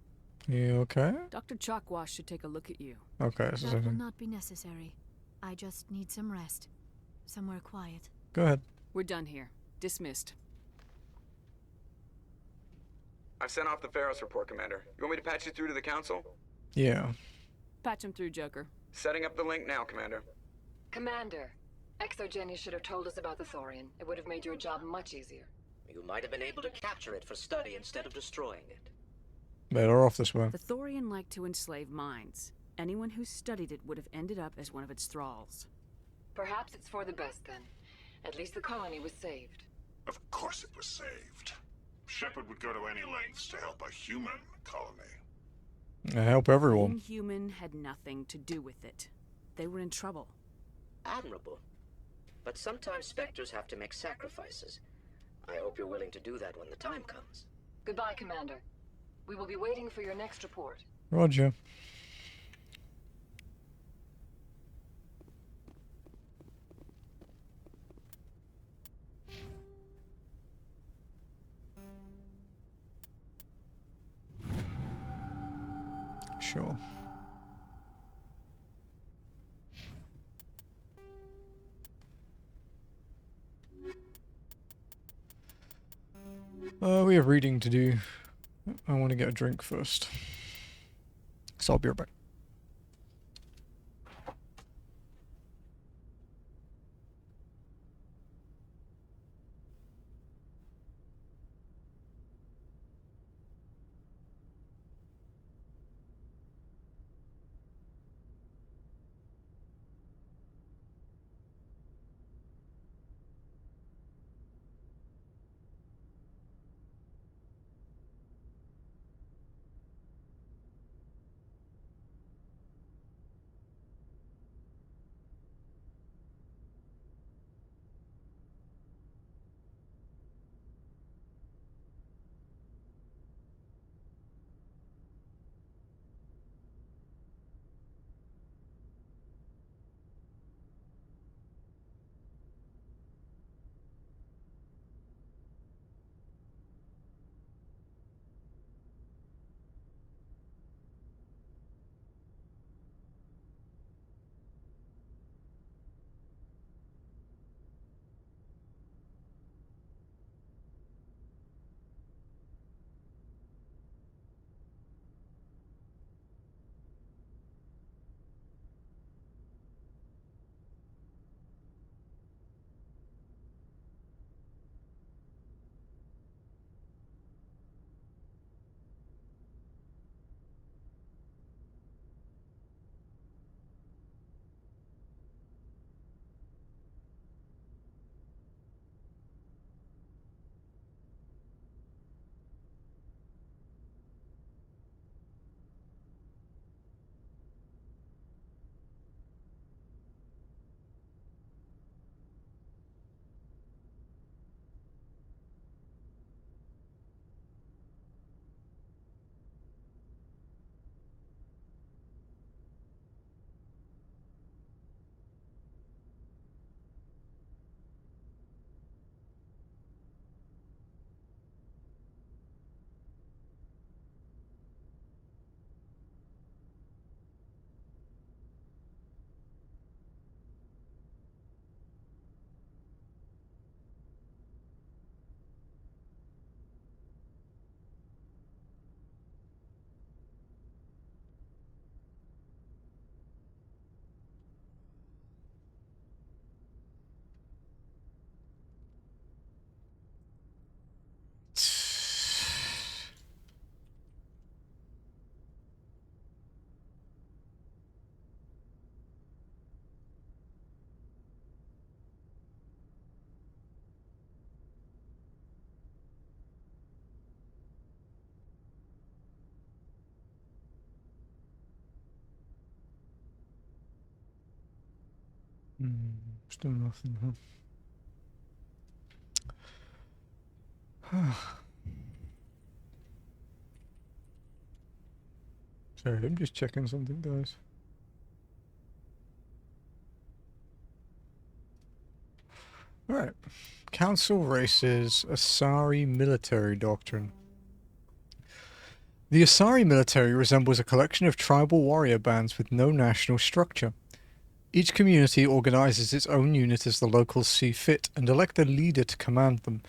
You okay? Dr. Chalkwash should take a look at you. Okay, this is That will okay. not be necessary. I just need some rest. Somewhere quiet. Go ahead. We're done here. Dismissed. I've sent off the Feros report, Commander. You want me to patch you through to the Council? Yeah. Patch him through, Joker. Setting up the link now, Commander. Commander, Exogeny should have told us about the Thorian. It would have made your job much easier. You might have been able to capture it for study instead of destroying it. Better off this way. The Thorian liked to enslave minds. Anyone who studied it would have ended up as one of its thralls. Perhaps it's for the best then. At least the colony was saved. Of course it was saved. Shepard would go to any lengths to help a human colony. I help everyone. Inhuman had nothing to do with it. They were in trouble. Admirable. But sometimes Spectres have to make sacrifices. I hope you're willing to do that when the time comes. Goodbye, Commander. We will be waiting for your next report. Roger. sure. We have reading to do. I want to get a drink first. So I'll be right back. Still nothing, huh? Sorry, I'm just checking something, guys. Alright. Council races Asari military doctrine. The Asari military resembles a collection of tribal warrior bands with no national structure. Each community organizes its own unit as the locals see fit and elect a leader to command them.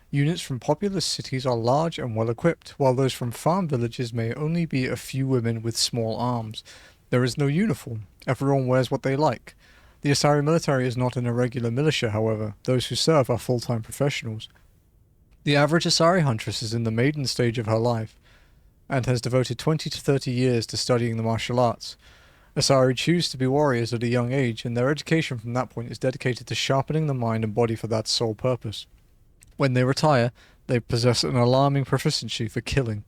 Units from populous cities are large and well equipped, while those from farm villages may only be a few women with small arms. There is no uniform. Everyone wears what they like. The Asari military is not an irregular militia, however. Those who serve are full-time professionals. The average Asari huntress is in the maiden stage of her life, and has devoted 20 to 30 years to studying the martial arts. Asari choose to be warriors at a young age, and their education from that point is dedicated to sharpening the mind and body for that sole purpose. When they retire, they possess an alarming proficiency for killing.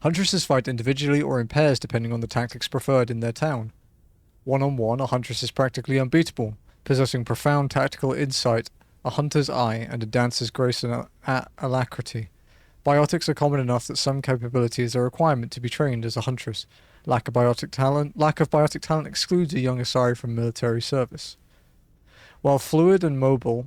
Huntresses fight individually or in pairs depending on the tactics preferred in their town. One-on-one, a huntress is practically unbeatable, possessing profound tactical insight, a hunter's eye, and a dancer's grace and alacrity. Biotics are common enough that some capability is a requirement to be trained as a huntress. Lack of biotic talent excludes a young Asari from military service. While fluid and mobile,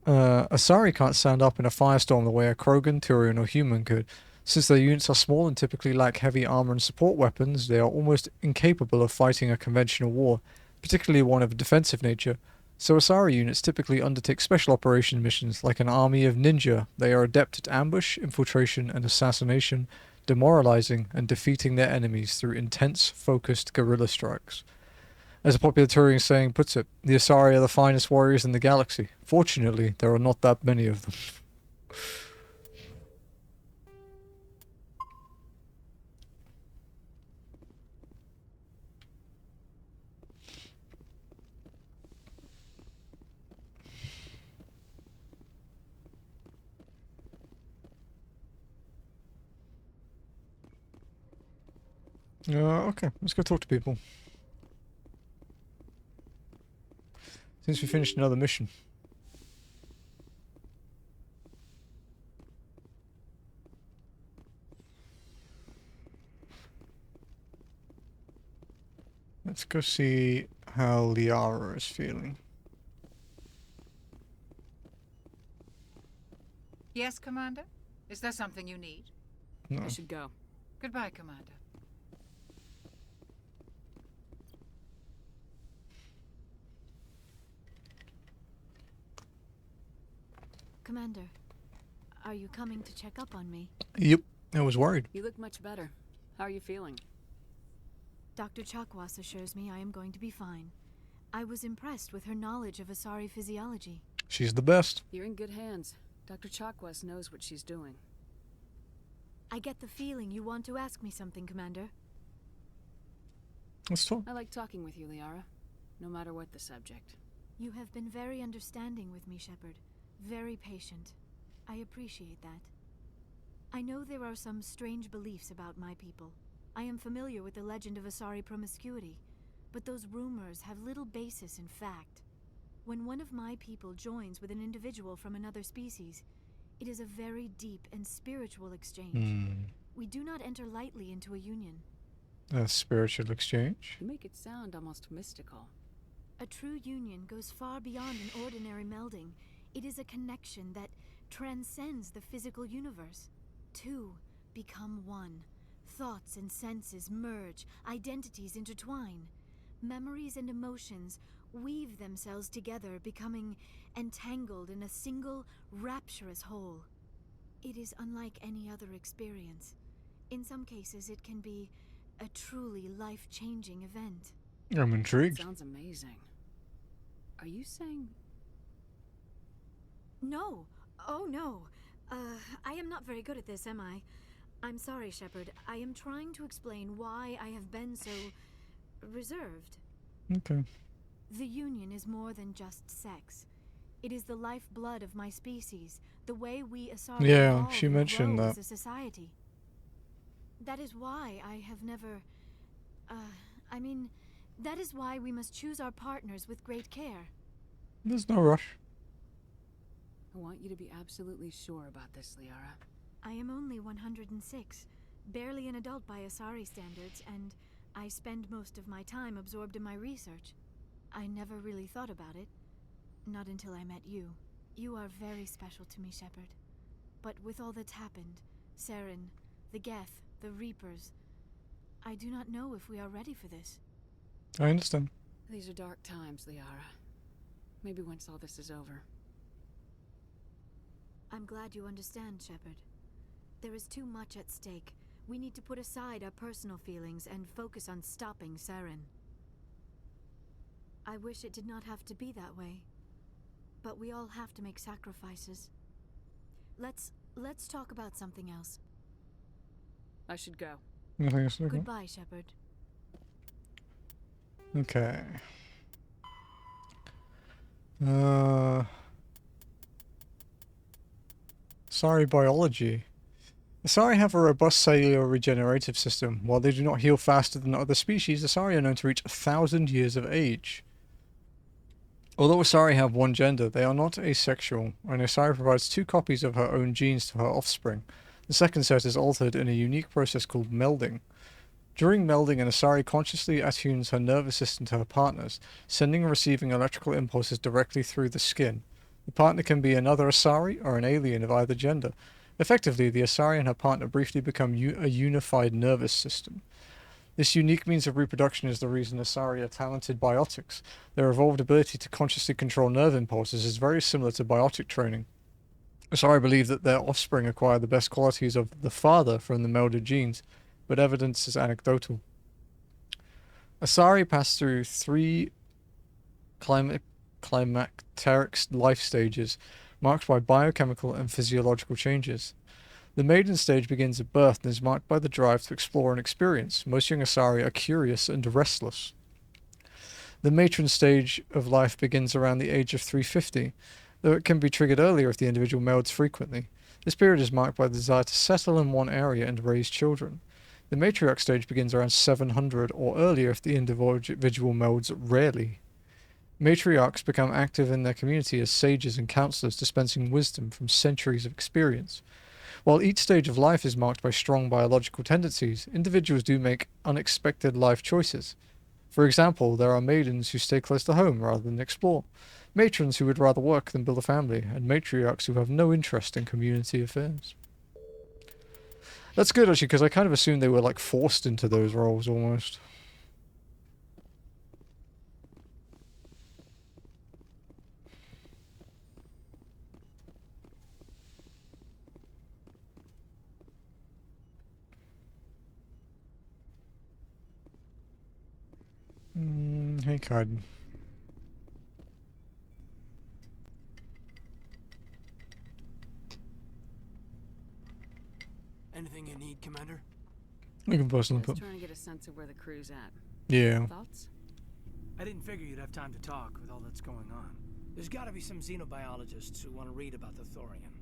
Asari can't stand up in a firestorm the way a Krogan, Turian, or human could. Since their units are small and typically lack heavy armor and support weapons, they are almost incapable of fighting a conventional war, particularly one of a defensive nature. So Asari units typically undertake special operation missions like an army of ninja. They are adept at ambush, infiltration, and assassination, demoralizing and defeating their enemies through intense, focused guerrilla strikes. As a popular Turian saying puts it, the Asari are the finest warriors in the galaxy. Fortunately, there are not that many of them. Okay, let's go talk to people. Since we finished another mission. Let's go see how Liara is feeling. Yes, Commander? Is there something you need? No. I should go. Goodbye, Commander. Commander, are you coming to check up on me? Yep, I was worried. You look much better. How are you feeling? Dr. Chakwas assures me I am going to be fine. I was impressed with her knowledge of Asari physiology. She's the best. You're in good hands. Dr. Chakwas knows what she's doing. I get the feeling you want to ask me something, Commander. Let's talk. I like talking with you, Liara. No matter what the subject. You have been very understanding with me, Shepard. Very patient. I appreciate that. I know there are some strange beliefs about my people. I am familiar with the legend of Asari promiscuity, but those rumors have little basis in fact. When one of my people joins with an individual from another species, it is a very deep and spiritual exchange. We do not enter lightly into a union. A spiritual exchange? You make it sound almost mystical. A true union goes far beyond an ordinary melding. It is a connection that transcends the physical universe. Two become one. Thoughts and senses merge, identities intertwine. Memories and emotions weave themselves together, becoming entangled in a single, rapturous whole. It is unlike any other experience. In some cases, it can be a truly life-changing event. I'm intrigued. Sounds amazing. Are you saying... No. Oh, no. I am not very good at this, am I? I'm sorry, Shepard. I am trying to explain why I have been so... reserved. Okay. The Union is more than just sex. It is the lifeblood of my species, the way we Asari Yeah, she mentioned grow that. as a society. That is why I have never... that is why we must choose our partners with great care. There's no rush. I want you to be absolutely sure about this, Liara. I am only 106, barely an adult by Asari standards, and I spend most of my time absorbed in my research. I never really thought about it. Not until I met you. You are very special to me, Shepard. But with all that's happened, Saren, the Geth, the Reapers, I do not know if we are ready for this. I understand. These are dark times, Liara. Maybe once all this is over. I'm glad you understand, Shepard. There is too much at stake. We need to put aside our personal feelings and focus on stopping Saren. I wish it did not have to be that way. But we all have to make sacrifices. Let's talk about something else. I should go. Nothing else to do? Goodbye, Shepard. Okay. Asari biology. Asari have a robust cellular regenerative system. While they do not heal faster than other species, Asari are known to reach 1,000 years of age. Although Asari have one gender, they are not asexual, and Asari provides 2 copies of her own genes to her offspring. The second set is altered in a unique process called melding. During melding, an Asari consciously attunes her nervous system to her partner's, sending and receiving electrical impulses directly through the skin. The partner can be another Asari or an alien of either gender. Effectively, the Asari and her partner briefly become a unified nervous system. This unique means of reproduction is the reason Asari are talented biotics. Their evolved ability to consciously control nerve impulses is very similar to biotic training. Asari believe that their offspring acquire the best qualities of the father from the melded genes, but evidence is anecdotal. Asari pass through 3 climacteric life stages, marked by biochemical and physiological changes. The maiden stage begins at birth and is marked by the drive to explore and experience. Most young Asari are curious and restless. The matron stage of life begins around the age of 350, though it can be triggered earlier if the individual melds frequently. This period is marked by the desire to settle in one area and raise children. The matriarch stage begins around 700 or earlier if the individual melds rarely. Matriarchs become active in their community as sages and counselors, dispensing wisdom from centuries of experience. While each stage of life is marked by strong biological tendencies, individuals do make unexpected life choices. For example, there are maidens who stay close to home rather than explore, matrons who would rather work than build a family, and matriarchs who have no interest in community affairs. That's good, actually, because I kind of assumed they were, like, forced into those roles, almost. Hey, Kaiden. Anything you need, Commander? You can post on the Just trying to get a sense of where the crew's at. Yeah. Thoughts? I didn't figure you'd have time to talk with all that's going on. There's gotta be some xenobiologists who want to read about the Thorian.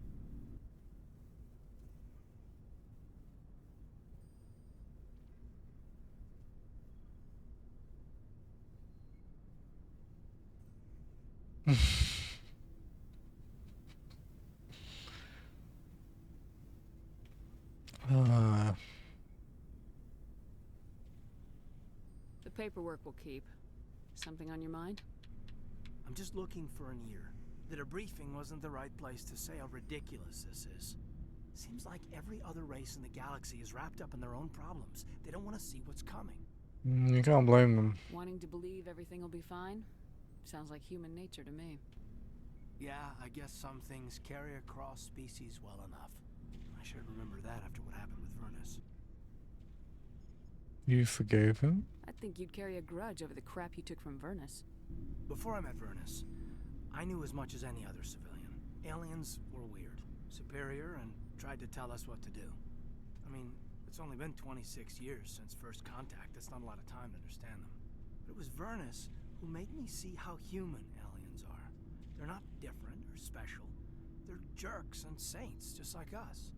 The paperwork will keep. Something on your mind? I'm just looking for an ear. The debriefing wasn't the right place to say how ridiculous this is. Seems like every other race in the galaxy is wrapped up in their own problems. They don't want to see what's coming. You can't blame them. Wanting to believe everything will be fine? Sounds like human nature to me. Yeah, I guess some things carry across species well enough. I should remember that after what happened with Vernus. You forgave him? I think you'd carry a grudge over the crap you took from Vernus. Before I met Vernus, I knew as much as any other civilian. Aliens were weird, superior, and tried to tell us what to do. I mean, it's only been 26 years since first contact. That's not a lot of time to understand them. But it was Vernus who made me see how human aliens are. They're not different or special. They're jerks and saints, just like us.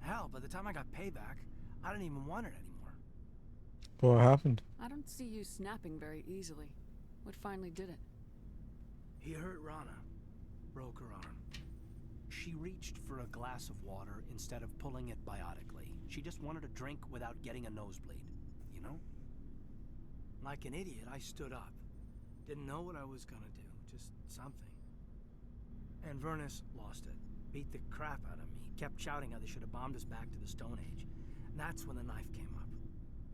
Hell, by the time I got payback, I didn't even want it anymore. What happened? I don't see you snapping very easily. What finally did it? He hurt Rana. Broke her arm. She reached for a glass of water instead of pulling it biotically. She just wanted a drink without getting a nosebleed, you know? Like an idiot, I stood up. Didn't know what I was gonna do, just something. And Vernus lost it. Beat the crap out of me. Kept shouting how they should have bombed us back to the Stone Age. And that's when the knife came up.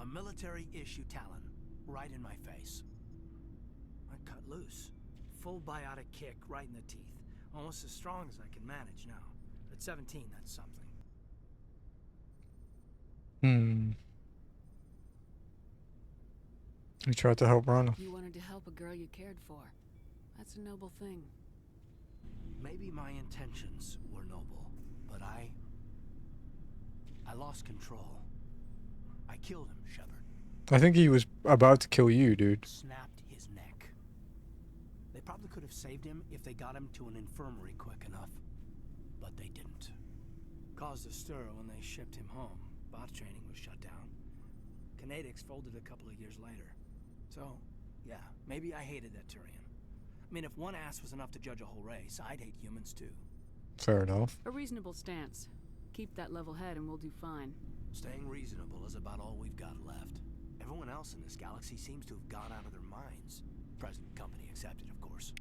A military-issue talon, right in my face. I cut loose. Full biotic kick right in the teeth. Almost as strong as I can manage now. At 17, that's something. You tried to help Rana. You wanted to help a girl you cared for. That's a noble thing. Maybe my intentions were noble, but I lost control. I killed him, Shepard. I think he was about to kill you, dude. Snapped his neck. They probably could have saved him if they got him to an infirmary quick enough. But they didn't. Caused a stir when they shipped him home. Bot training was shut down. Kinetics folded a couple of years later. So, yeah, maybe I hated that Turian. I mean, if one ass was enough to judge a whole race, I'd hate humans too. Fair enough. A reasonable stance. Keep that level head and we'll do fine. Staying reasonable is about all we've got left. Everyone else in this galaxy seems to have gone out of their minds. Present company accepted, of course.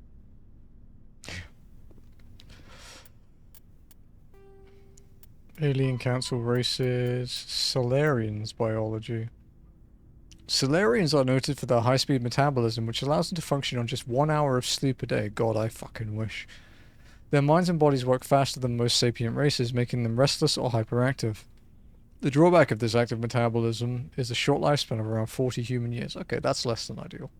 Alien Council races. Solarians biology. Solarians are noted for their high-speed metabolism, which allows them to function on just 1 hour of sleep a day. God, I fucking wish. Their minds and bodies work faster than most sapient races, making them restless or hyperactive. The drawback of this active metabolism is a short lifespan of around 40 human years. Okay, that's less than ideal.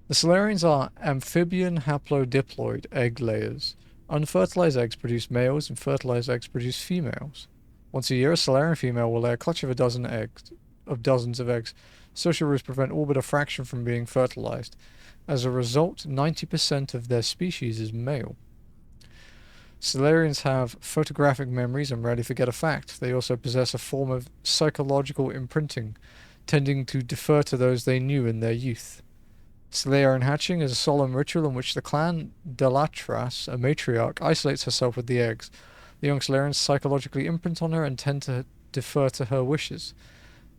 The Solarians are amphibian haplodiploid egg layers. Unfertilized eggs produce males and fertilized eggs produce females. Once a year, a Solarian female will lay a clutch of dozens of eggs. Social rules prevent all but a fraction from being fertilized. As a result, 90% of their species is male. Solarians have photographic memories and rarely forget a fact. They also possess a form of psychological imprinting, tending to defer to those they knew in their youth. Solarian hatching is a solemn ritual in which the clan Delatras, a matriarch, isolates herself with the eggs. The young Solarians psychologically imprint on her and tend to defer to her wishes.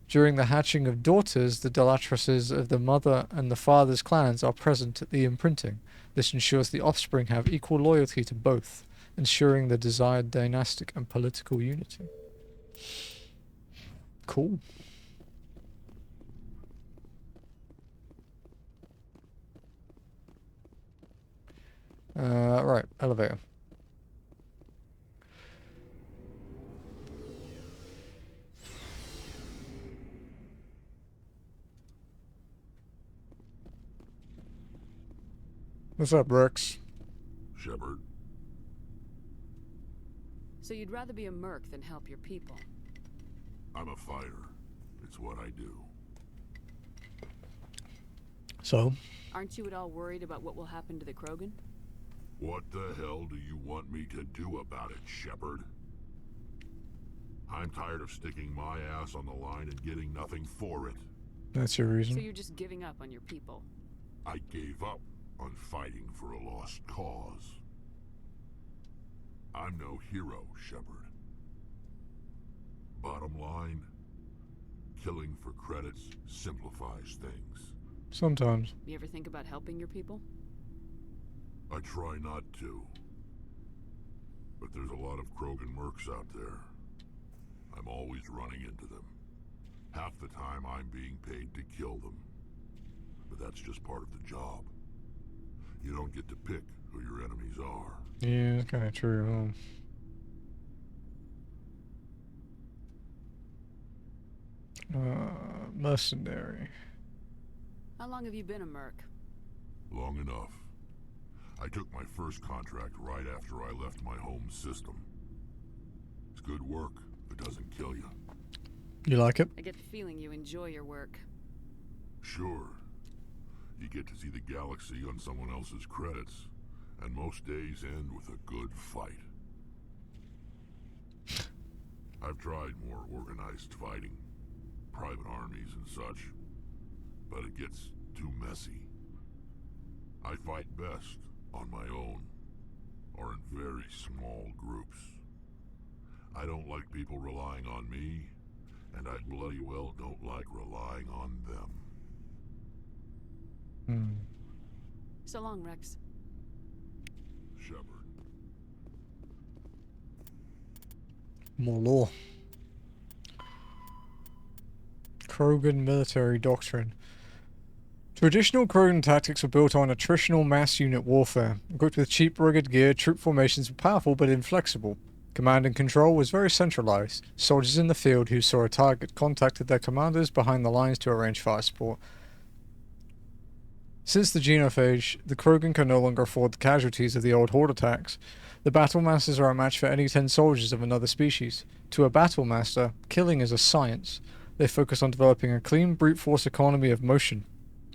During the hatching of daughters, the Delatrases of the mother and the father's clans are present at the imprinting. This ensures the offspring have equal loyalty to both, ensuring the desired dynastic and political unity. Cool. Right, elevator. What's up, Rex? Shepard. So you'd rather be a merc than help your people? I'm a fighter. It's what I do. So? Aren't you at all worried about what will happen to the Krogan? What the hell do you want me to do about it, Shepard? I'm tired of sticking my ass on the line and getting nothing for it. That's your reason? So you're just giving up on your people? I gave up on fighting for a lost cause. I'm no hero, Shepard. Bottom line, killing for credits simplifies things. Sometimes. You ever think about helping your people? I try not to. But there's a lot of Krogan mercs out there. I'm always running into them. Half the time I'm being paid to kill them. But that's just part of the job. You don't get to pick who your enemies are. Yeah, it's kind of true, huh? Mercenary. How long have you been a merc? Long enough. I took my first contract right after I left my home system. It's good work if it doesn't kill you. You like it? I get the feeling you enjoy your work. Sure. You get to see the galaxy on someone else's credits, and most days end with a good fight. I've tried more organized fighting, private armies and such, but it gets too messy. I fight best on my own, or in very small groups. I don't like people relying on me, and I bloody well don't like relying on them. So long, Rex. Shepard. More law. Krogan military doctrine. Traditional Krogan tactics were built on attritional mass unit warfare. Equipped with cheap, rugged gear, troop formations were powerful but inflexible. Command and control was very centralized. Soldiers in the field who saw a target contacted their commanders behind the lines to arrange fire support. Since the Genophage, the Krogan can no longer afford the casualties of the old Horde attacks. The Battlemasters are a match for any 10 soldiers of another species. To a Battlemaster, killing is a science. They focus on developing a clean brute force economy of motion.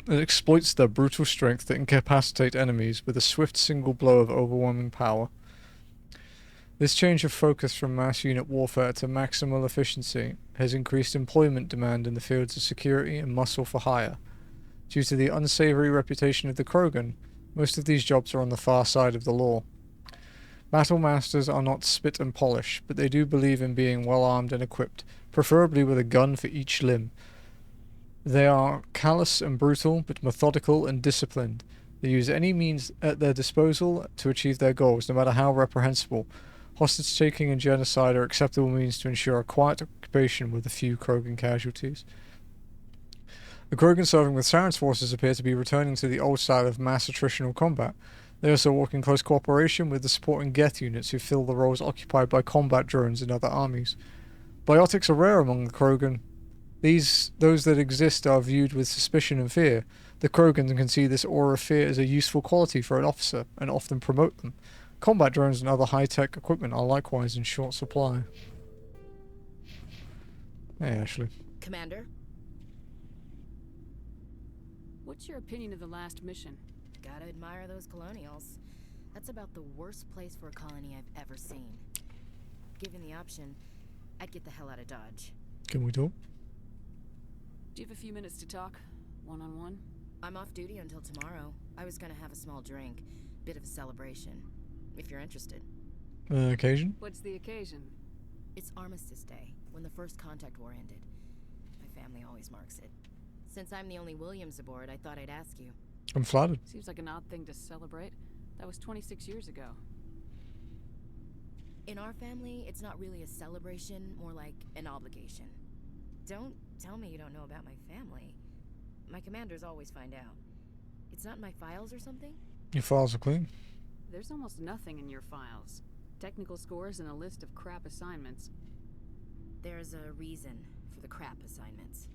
It exploits their brutal strength to incapacitate enemies with a swift single blow of overwhelming power. This change of focus from mass unit warfare to maximal efficiency has increased employment demand in the fields of security and muscle for hire. Due to the unsavory reputation of the Krogan, most of these jobs are on the far side of the law. Battlemasters are not spit and polish, but they do believe in being well armed and equipped, preferably with a gun for each limb. They are callous and brutal, but methodical and disciplined. They use any means at their disposal to achieve their goals, no matter how reprehensible. Hostage taking and genocide are acceptable means to ensure a quiet occupation with a few Krogan casualties. The Krogan serving with Saren's forces appear to be returning to the old style of mass attritional combat. They also work in close cooperation with the supporting Geth units who fill the roles occupied by combat drones in other armies. Biotics are rare among the Krogan. Those that exist are viewed with suspicion and fear. The Krogan can see this aura of fear as a useful quality for an officer and often promote them. Combat drones and other high-tech equipment are likewise in short supply. Hey, Ashley. Commander? What's your opinion of the last mission? Gotta admire those colonials. That's about the worst place for a colony I've ever seen. Given the option, I'd get the hell out of Dodge. Can we talk? Do you have a few minutes to talk? One-on-one? I'm off duty until tomorrow. I was gonna have a small drink. Bit of a celebration. If you're interested. Occasion? What's the occasion? It's Armistice Day, when the first contact war ended. My family always marks it. Since I'm the only Williams aboard, I thought I'd ask you. I'm flattered. Seems like an odd thing to celebrate. That was 26 years ago. In our family, it's not really a celebration, more like an obligation. Don't tell me you don't know about my family. My commanders always find out. It's not in my files or something? Your files are clean. There's almost nothing in your files. Technical scores and a list of crap assignments. There's a reason for the crap assignments.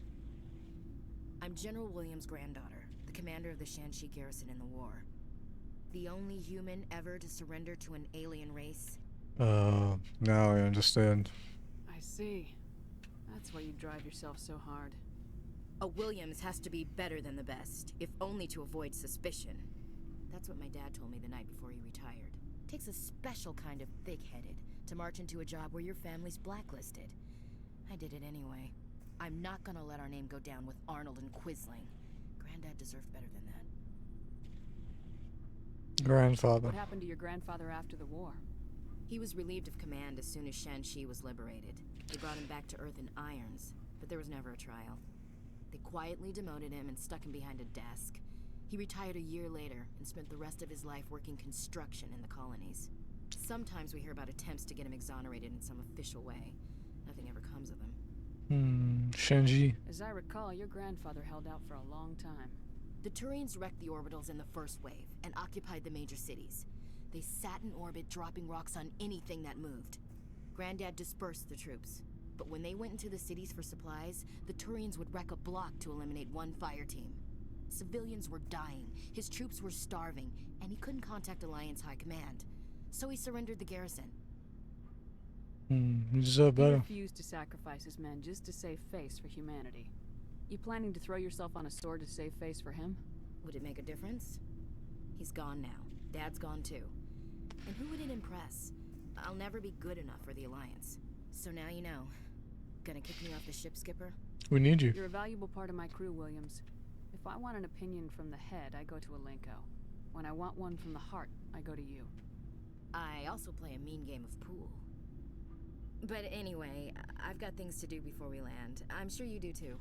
I'm General Williams' granddaughter, the commander of the Shanxi garrison in the war. The only human ever to surrender to an alien race. Now I understand. I see. That's why you drive yourself so hard. A Williams has to be better than the best, if only to avoid suspicion. That's what my dad told me the night before he retired. Takes a special kind of thick-headed to march into a job where your family's blacklisted. I did it anyway. I'm not gonna let our name go down with Arnold and Quisling. Granddad deserved better than that. Grandfather. What happened to your grandfather after the war? He was relieved of command as soon as Shanxi was liberated. They brought him back to Earth in irons, but there was never a trial. They quietly demoted him and stuck him behind a desk. He retired a year later and spent the rest of his life working construction in the colonies. Sometimes we hear about attempts to get him exonerated in some official way. Nothing ever comes of them. Shanxi. As I recall, your grandfather held out for a long time. The Turians wrecked the orbitals in the first wave and occupied the major cities. They sat in orbit, dropping rocks on anything that moved. Granddad dispersed the troops, but when they went into the cities for supplies, the Turians would wreck a block to eliminate one fire team. Civilians were dying, his troops were starving, and he couldn't contact Alliance High Command. So he surrendered the garrison. You deserve better. He refused to sacrifice his men just to save face for humanity. You planning to throw yourself on a sword to save face for him? Would it make a difference? He's gone now. Dad's gone too. And who would it impress? I'll never be good enough for the Alliance. So now you know. Gonna kick me off the ship, Skipper? We need you. You're a valuable part of my crew, Williams. If I want an opinion from the head, I go to Elenko. When I want one from the heart, I go to you. I also play a mean game of pool. But anyway, I've got things to do before we land. I'm sure you do too.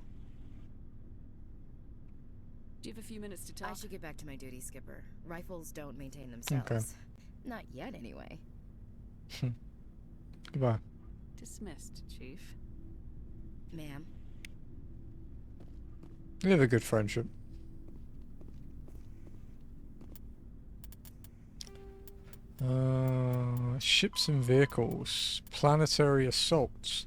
Do you have a few minutes to talk? I should get back to my duty, Skipper. Rifles don't maintain themselves. Okay. Not yet, anyway. Goodbye. Dismissed, Chief. Ma'am. We have a good friendship. Ships and vehicles. Planetary assaults.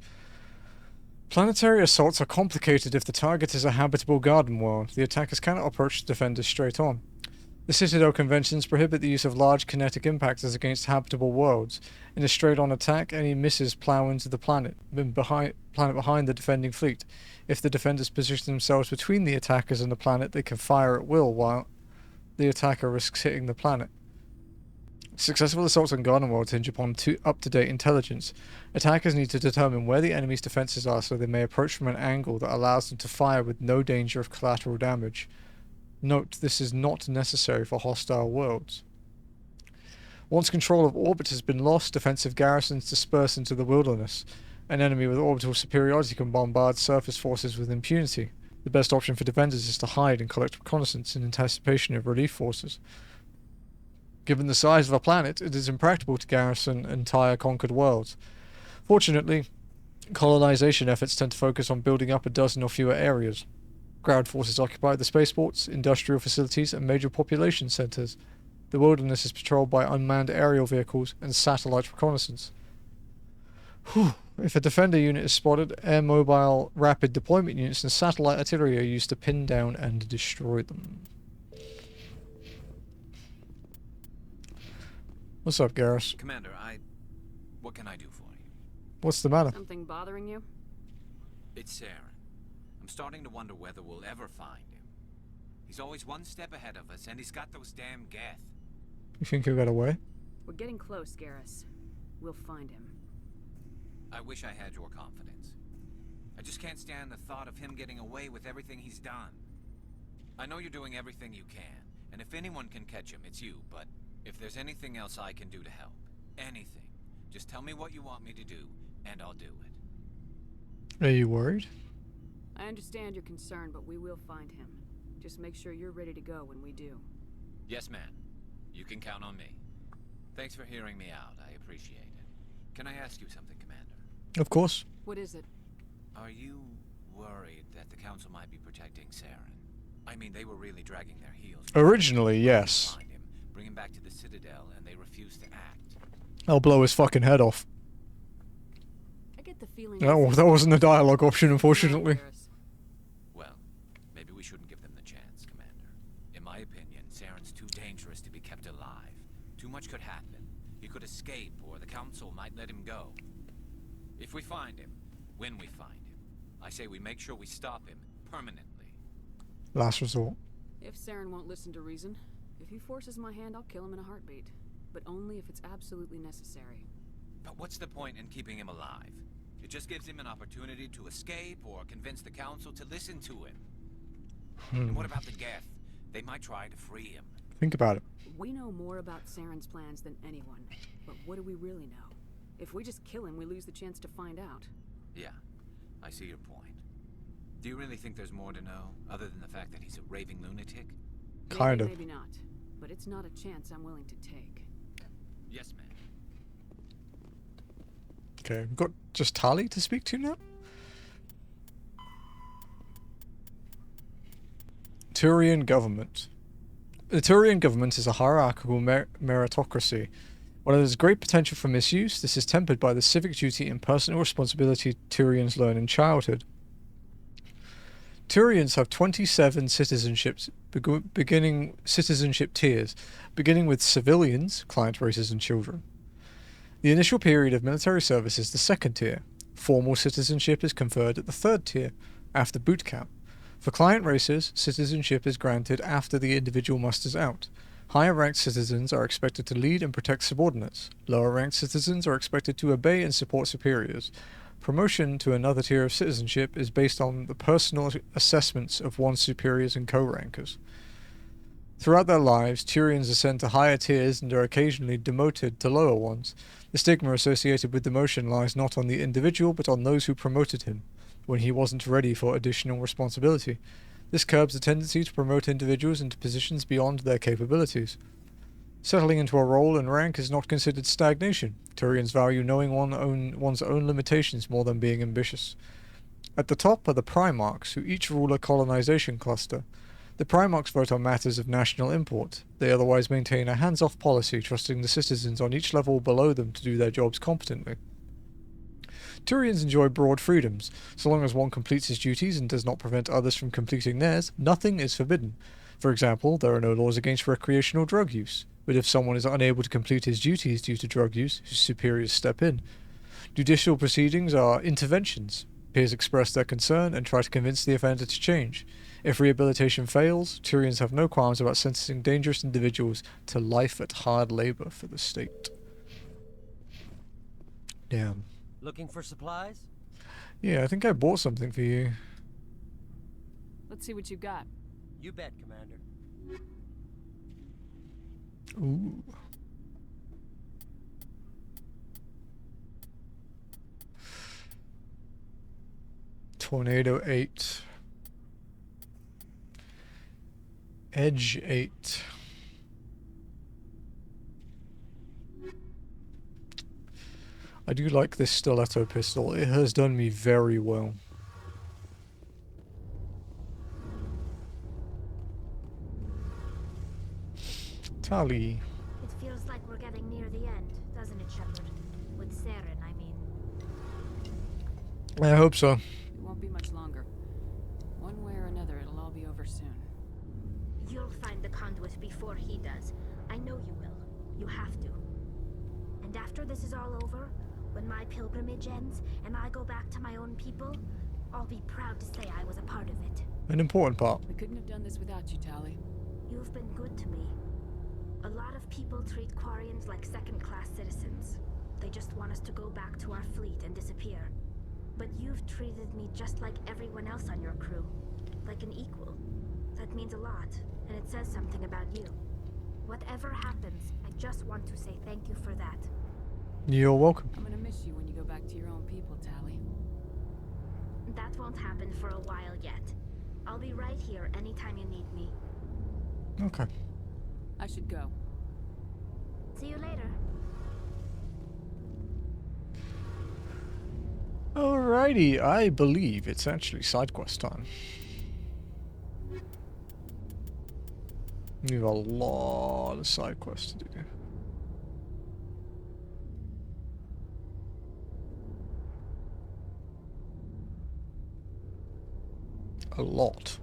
Planetary assaults are complicated if the target is a habitable garden world. The attackers cannot approach the defenders straight on. The Citadel Conventions prohibit the use of large kinetic impactors against habitable worlds. In a straight-on attack, any misses plow into the planet behind the defending fleet. If the defenders position themselves between the attackers and the planet, they can fire at will while the attacker risks hitting the planet. Successful assaults on garden worlds hinge upon up-to-date intelligence. Attackers need to determine where the enemy's defenses are so they may approach from an angle that allows them to fire with no danger of collateral damage. Note, this is not necessary for hostile worlds. Once control of orbit has been lost, defensive garrisons disperse into the wilderness. An enemy with orbital superiority can bombard surface forces with impunity. The best option for defenders is to hide and collect reconnaissance in anticipation of relief forces. Given the size of our planet, it is impractical to garrison entire conquered worlds. Fortunately, colonization efforts tend to focus on building up a dozen or fewer areas. Ground forces occupy the spaceports, industrial facilities, and major population centers. The wilderness is patrolled by unmanned aerial vehicles and satellite reconnaissance. Whew. If a defender unit is spotted, air mobile rapid deployment units and satellite artillery are used to pin down and destroy them. What's up, Garrus? Commander, what can I do for you? What's the matter? Something bothering you? It's Saren. I'm starting to wonder whether we'll ever find him. He's always one step ahead of us, and he's got those damn Geth. You think he'll get away? We're getting close, Garrus. We'll find him. I wish I had your confidence. I just can't stand the thought of him getting away with everything he's done. I know you're doing everything you can, and if anyone can catch him, it's you, but if there's anything else I can do to help, anything, just tell me what you want me to do, and I'll do it. Are you worried? I understand your concern, but we will find him. Just make sure you're ready to go when we do. Yes, ma'am. You can count on me. Thanks for hearing me out. I appreciate it. Can I ask you something, Commander? Of course. What is it? Are you worried that the Council might be protecting Saren? I mean, they were really dragging their heels. Originally, yes. Find him, bring him back to the Citadel, and they refuse to act. I'll blow his fucking head off. I get the feeling No, that wasn't a dialogue option, unfortunately. Well, maybe we shouldn't give them the chance, Commander. In my opinion, Saren's too dangerous to be kept alive. Too much could happen. He could escape, or the Council might let him go. If we find him, when we find him, I say we make sure we stop him permanently. Last resort. If Saren won't listen to reason, if he forces my hand, I'll kill him in a heartbeat. But only if it's absolutely necessary. But what's the point in keeping him alive? It just gives him an opportunity to escape or convince the Council to listen to him. And what about the Geth? They might try to free him. Think about it. We know more about Saren's plans than anyone. But what do we really know? If we just kill him, we lose the chance to find out. Yeah, I see your point. Do you really think there's more to know, other than the fact that he's a raving lunatic? Kind of. Maybe not. But it's not a chance I'm willing to take. Yes, ma'am. Okay, we've got just Tali to speak to now? Turian government. The Turian government is a hierarchical meritocracy. While there is great potential for misuse, this is tempered by the civic duty and personal responsibility Turians learn in childhood. Turians have 27 citizenship tiers, beginning with civilians, client races and children. The initial period of military service is the second tier. Formal citizenship is conferred at the third tier, after boot camp. For client races, citizenship is granted after the individual musters out. Higher-ranked citizens are expected to lead and protect subordinates. Lower-ranked citizens are expected to obey and support superiors. Promotion to another tier of citizenship is based on the personal assessments of one's superiors and co-rankers. Throughout their lives, Turians ascend to higher tiers and are occasionally demoted to lower ones. The stigma associated with demotion lies not on the individual but on those who promoted him, when he wasn't ready for additional responsibility. This curbs the tendency to promote individuals into positions beyond their capabilities. Settling into a role and rank is not considered stagnation. Turians value knowing one's own limitations more than being ambitious. At the top are the Primarchs, who each rule a colonization cluster. The Primarchs vote on matters of national import. They otherwise maintain a hands-off policy, trusting the citizens on each level below them to do their jobs competently. Turians enjoy broad freedoms. So long as one completes his duties and does not prevent others from completing theirs, nothing is forbidden. For example, there are no laws against recreational drug use, but if someone is unable to complete his duties due to drug use, his superiors step in. Judicial proceedings are interventions. Peers express their concern and try to convince the offender to change. If rehabilitation fails, Turians have no qualms about sentencing dangerous individuals to life at hard labor for the state. Damn. Looking for supplies? Yeah, I think I bought something for you. Let's see what you got. You bet, Commander. Ooh. Tornado 8. Edge 8. I do like this stiletto pistol. It has done me very well. Tali. It feels like we're getting near the end, doesn't it, Shepard? With Saren, I mean. I hope so. It won't be much longer. One way or another, it'll all be over soon. You'll find the conduit before he does. I know you will. You have to. And after this is all over, when my pilgrimage ends and I go back to my own people, I'll be proud to say I was a part of it. An important part. We couldn't have done this without you, Tali. You've been good to me. A lot of people treat Quarians like second-class citizens. They just want us to go back to our fleet and disappear. But you've treated me just like everyone else on your crew. Like an equal. That means a lot, and it says something about you. Whatever happens, I just want to say thank you for that. You're welcome. I'm gonna miss you when you go back to your own people, Tali. That won't happen for a while yet. I'll be right here anytime you need me. Okay. I should go. See you later. Alrighty, I believe it's actually side quest time. We have a lot of side quests to do. A lot.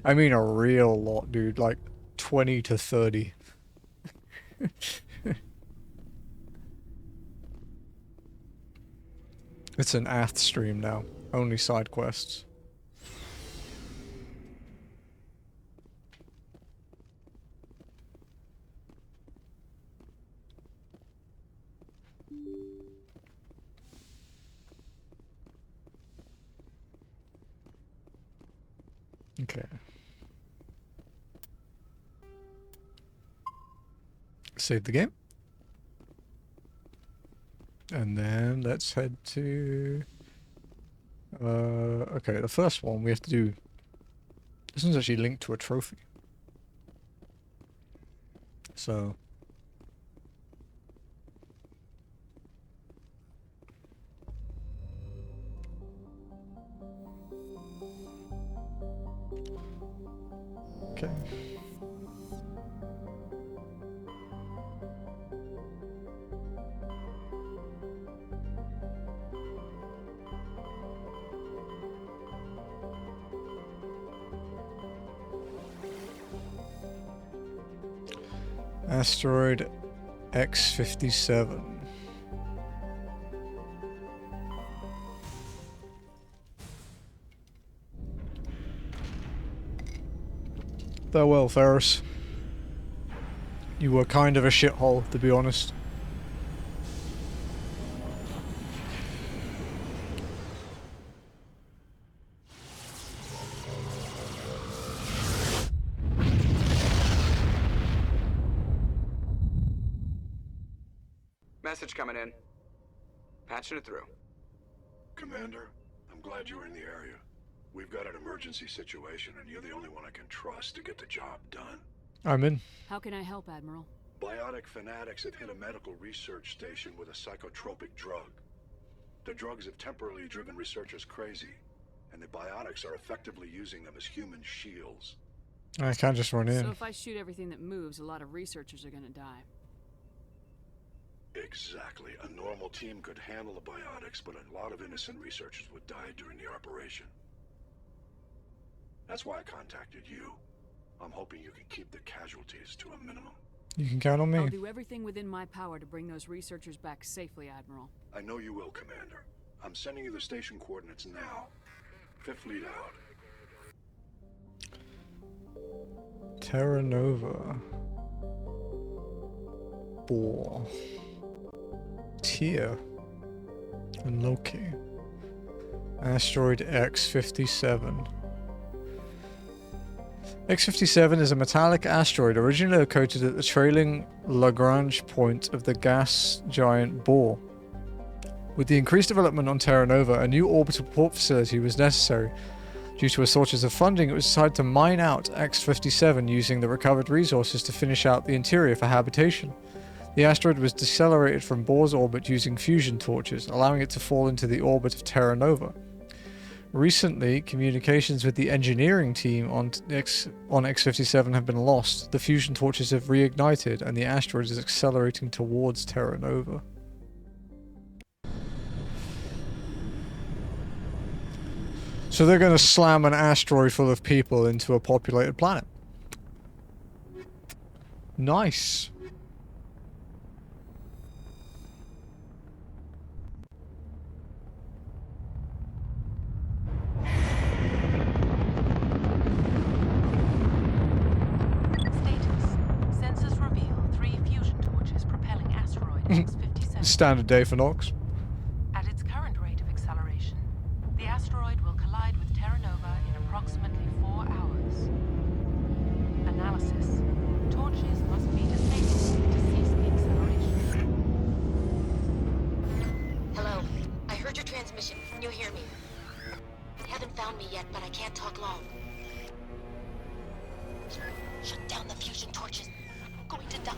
I mean a real lot, dude. Like 20 to 30. It's an Ath stream now. Only side quests. Okay. Save the game. And then let's head to... okay, the first one we have to do... This one's actually linked to a trophy. So... Okay. Asteroid X-57. Farewell, Feros. You were kind of a shithole, to be honest. Message coming in. Patching it through. Commander, I'm glad you were in the area. We've got an emergency situation, and you're the only one I can trust to get the job done. I'm in. How can I help, Admiral? Biotic fanatics have hit a medical research station with a psychotropic drug. The drugs have temporarily driven researchers crazy, and the biotics are effectively using them as human shields. I can't just run in. So if I shoot everything that moves, a lot of researchers are gonna die. Exactly. A normal team could handle the biotics, but a lot of innocent researchers would die during the operation. That's why I contacted you. I'm hoping you can keep the casualties to a minimum. You can count on me. I'll do everything within my power to bring those researchers back safely, Admiral. I know you will, Commander. I'm sending you the station coordinates now. Fifth lead out. Terra Nova. Boar. Tyr. And Loki. Asteroid X-57. X-57 is a metallic asteroid originally located at the trailing Lagrange point of the gas giant Boar. With the increased development on Terra Nova, a new orbital port facility was necessary. Due to a shortage of funding, it was decided to mine out X-57 using the recovered resources to finish out the interior for habitation. The asteroid was decelerated from Bohr's orbit using fusion torches, allowing it to fall into the orbit of Terra Nova. Recently, communications with the engineering team on X-57 have been lost. The fusion torches have reignited, and the asteroid is accelerating towards Terra Nova. So they're going to slam an asteroid full of people into a populated planet. Nice. Sensors reveal 3 fusion torches propelling asteroid X-57. Standard day for Nox. At its current rate of acceleration, the asteroid will collide with Terra Nova in approximately 4 hours. Analysis. Torches must be disabled to cease the acceleration. Hello. I heard your transmission. Can you hear me? You haven't found me yet, but I can't talk long. Shut down the fusion torches. I'm going to die.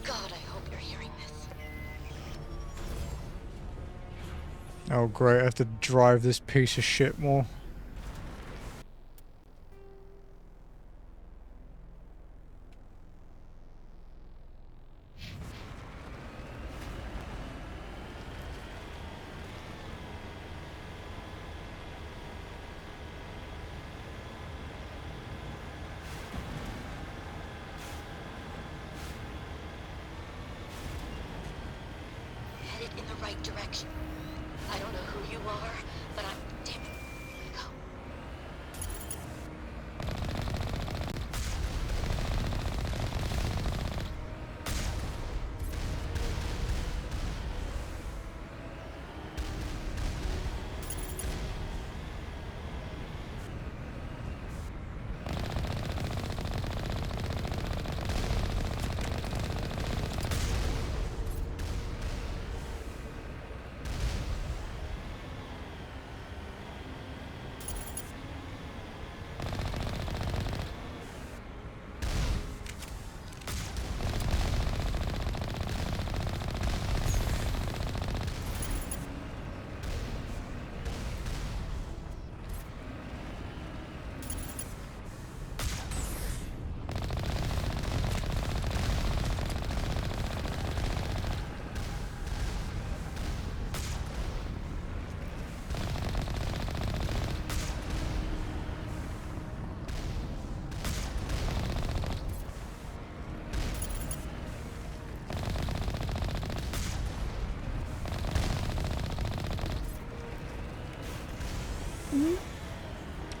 God, I hope you're hearing this. Oh great, I have to drive this piece of shit more. Headed in the right direction. I don't know who you are, but I'm... Damn it. Here we go.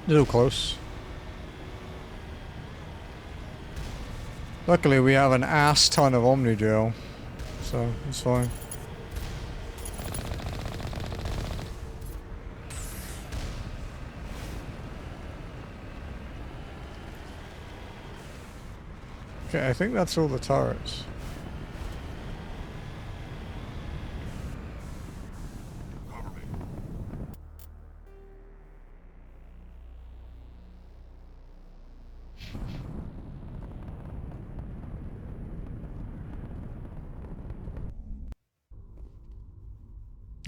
A little close. Luckily we have an ass ton of Omnigel, so it's fine. Okay, I think that's all the turrets.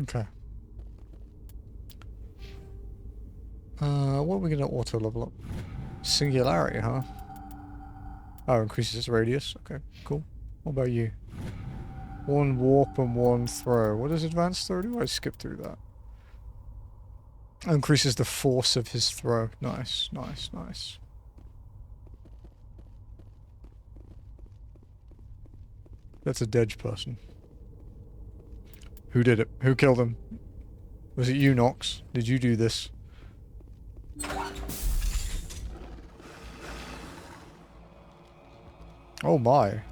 Okay. What are we gonna auto level up? Singularity, huh? Oh, increases its radius. Okay, cool. What about you? 1 warp and 1 throw. What does advanced throw do? I skip through that. Increases the force of his throw. Nice, nice, nice. That's a dead person. Who did it? Who killed him? Was it you, Nox? Did you do this? Oh my.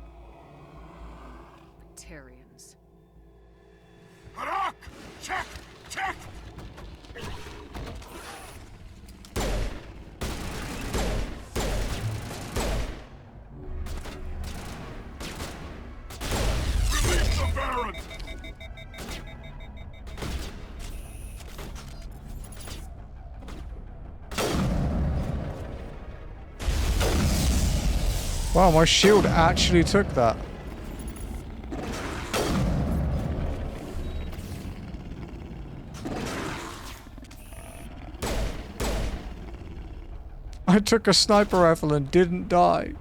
Batarians. Harak! Check! Check! Release the Baron! Wow, my shield actually took that. I took a sniper rifle and didn't die.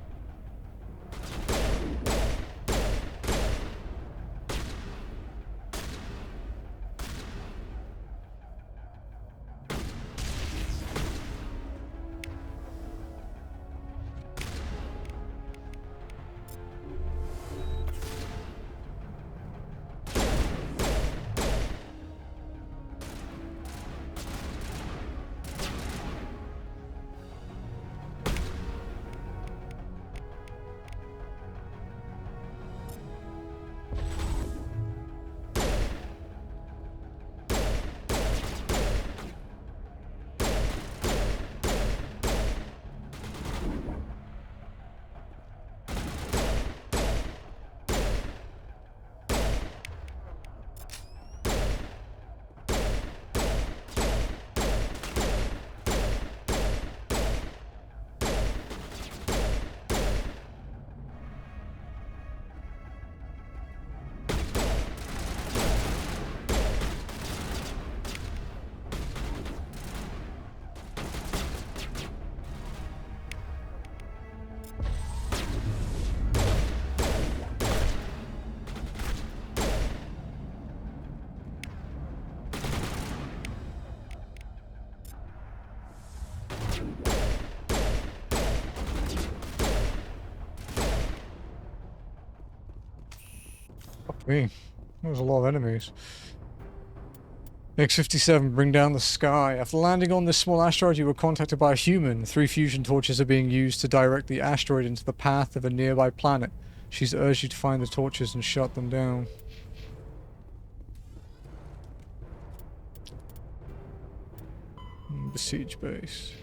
Fuck me. There was a lot of enemies. X-57, bring down the sky. After landing on this small asteroid, you were contacted by a human. 3 fusion torches are being used to direct the asteroid into the path of a nearby planet. She's urged you to find the torches and shut them down. Besiege base.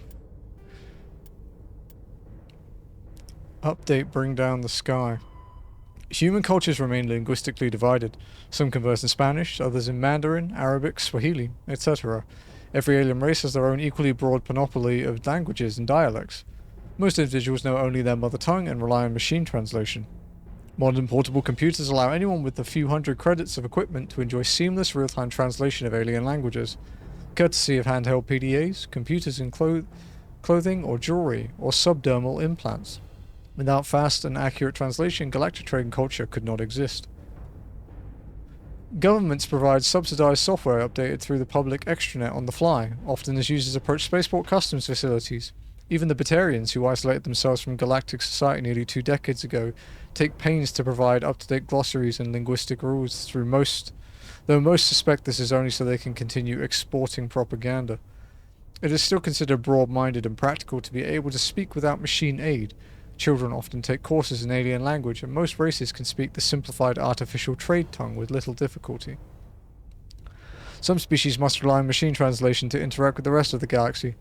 Update, bring down the sky. Human cultures remain linguistically divided. Some converse in Spanish, others in Mandarin, Arabic, Swahili, etc. Every alien race has their own equally broad panoply of languages and dialects. Most individuals know only their mother tongue and rely on machine translation. Modern portable computers allow anyone with a few hundred credits of equipment to enjoy seamless real-time translation of alien languages, courtesy of handheld PDAs, computers in clothing or jewelry, or subdermal implants. Without fast and accurate translation, galactic trade and culture could not exist. Governments provide subsidized software updated through the public extranet on the fly, often as users approach spaceport customs facilities. Even the Batarians, who isolated themselves from galactic society nearly 2 decades ago, take pains to provide up-to-date glossaries and linguistic rules though most suspect this is only so they can continue exporting propaganda. It is still considered broad-minded and practical to be able to speak without machine aid. Children often take courses in alien language, and most races can speak the simplified artificial trade tongue with little difficulty. Some species must rely on machine translation to interact with the rest of the galaxy.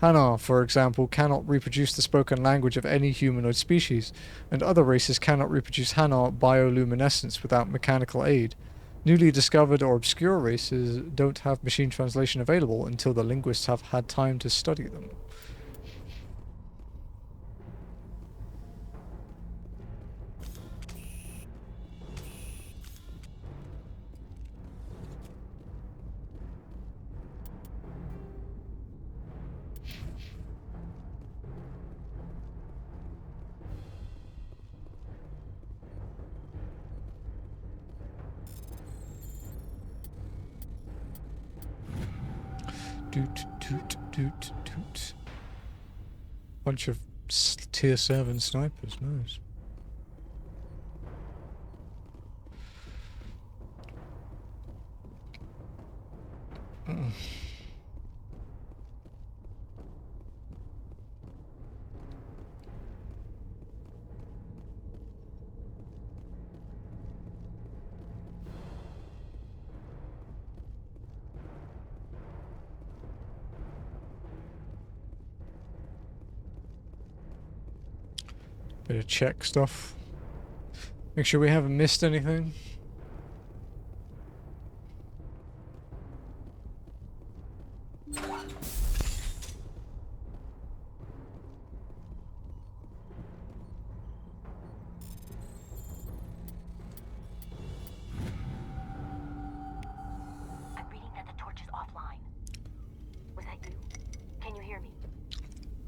Hanar, for example, cannot reproduce the spoken language of any humanoid species, and other races cannot reproduce Hanar bioluminescence without mechanical aid. Newly discovered or obscure races don't have machine translation available until the linguists have had time to study them. Doot. Bunch of tier 7 snipers, nice. Bit of check stuff. Make sure we haven't missed anything.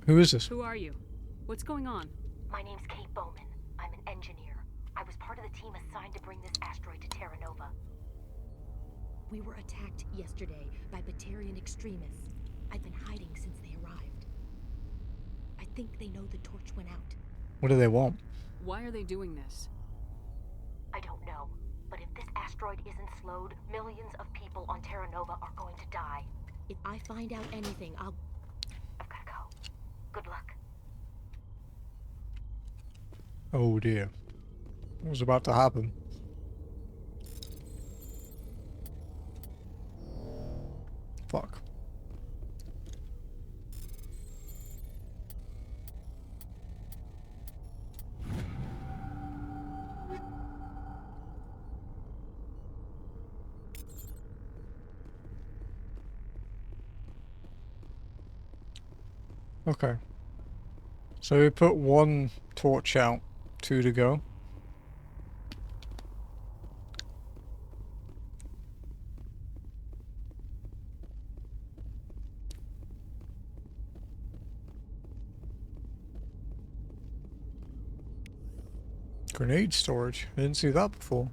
Who is this? Who are you? What's going on? My name's Kate Bowman. I'm an engineer. I was part of the team assigned to bring this asteroid to Terra Nova. We were attacked yesterday by Batarian extremists. I've been hiding since they arrived. I think they know the torch went out. What do they want? Why are they doing this? I don't know, but if this asteroid isn't slowed, millions of people on Terra Nova are going to die. If I find out anything, I've gotta go. Good luck. Oh dear. What was about to happen? Fuck. Okay. So we put one torch out, 2 to go. Grenade storage. I didn't see that before.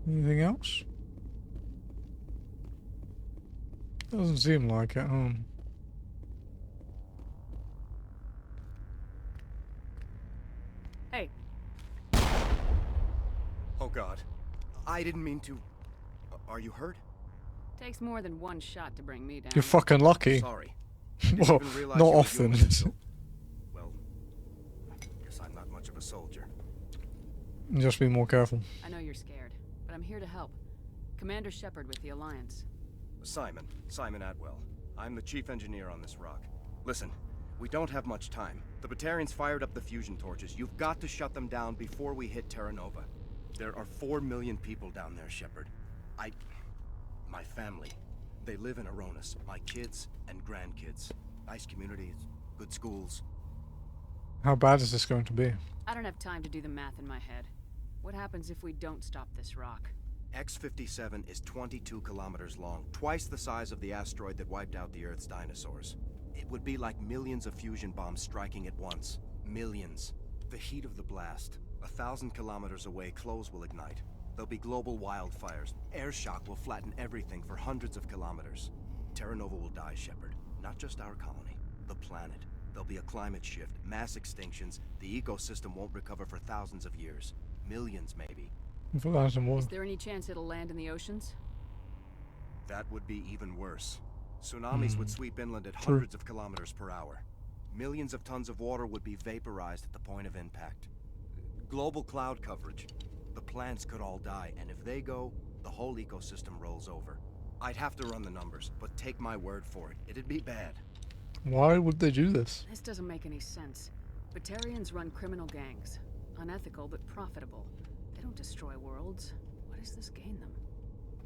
Anything else? Doesn't seem like it, Hey. Oh God. I didn't mean to... Are you hurt? Takes more than one shot to bring me down. You're fucking lucky. Sorry. Well, not often. Well, guess I'm not much of a soldier. Just be more careful. I know you're scared, but I'm here to help. Commander Shepard with the Alliance. Simon Atwell. I'm the chief engineer on this rock. Listen, we don't have much time. The Batarians fired up the fusion torches. You've got to shut them down before we hit Terra Nova. There are 4 million people down there, Shepard. My family. They live in Aronis. My kids and grandkids. Nice communities, good schools. How bad is this going to be? I don't have time to do the math in my head. What happens if we don't stop this rock? X-57 is 22 kilometers long, twice the size of the asteroid that wiped out the Earth's dinosaurs. It would be like millions of fusion bombs striking at once. Millions. The heat of the blast. 1,000 kilometers away, clothes will ignite. There'll be global wildfires. Air shock will flatten everything for hundreds of kilometers. Terra Nova will die, Shepard. Not just our colony. The planet. There'll be a climate shift, mass extinctions. The ecosystem won't recover for thousands of years. Millions, maybe. Is there any chance it'll land in the oceans? That would be even worse. Tsunamis would sweep inland at hundreds of kilometers per hour. Millions of tons of water would be vaporized at the point of impact. Global cloud coverage. The plants could all die, and if they go, the whole ecosystem rolls over. I'd have to run the numbers, but take my word for it. It'd be bad. Why would they do this? This doesn't make any sense. Batarians run criminal gangs. Unethical, but profitable. They don't destroy worlds. What does this gain them?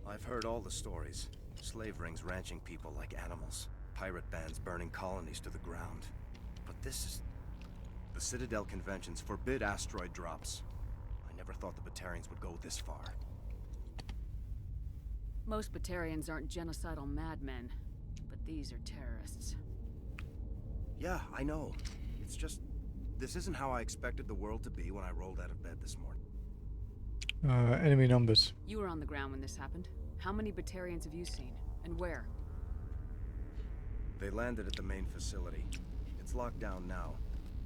I've heard all the stories. Slave rings ranching people like animals. Pirate bands burning colonies to the ground. But this is... The Citadel conventions forbid asteroid drops. I never thought the Batarians would go this far. Most Batarians aren't genocidal madmen, but these are terrorists. Yeah, I know. It's just... This isn't how I expected the world to be when I rolled out of bed this morning. Enemy numbers. You were on the ground when this happened. How many Batarians have you seen? And where? They landed at the main facility. It's locked down now.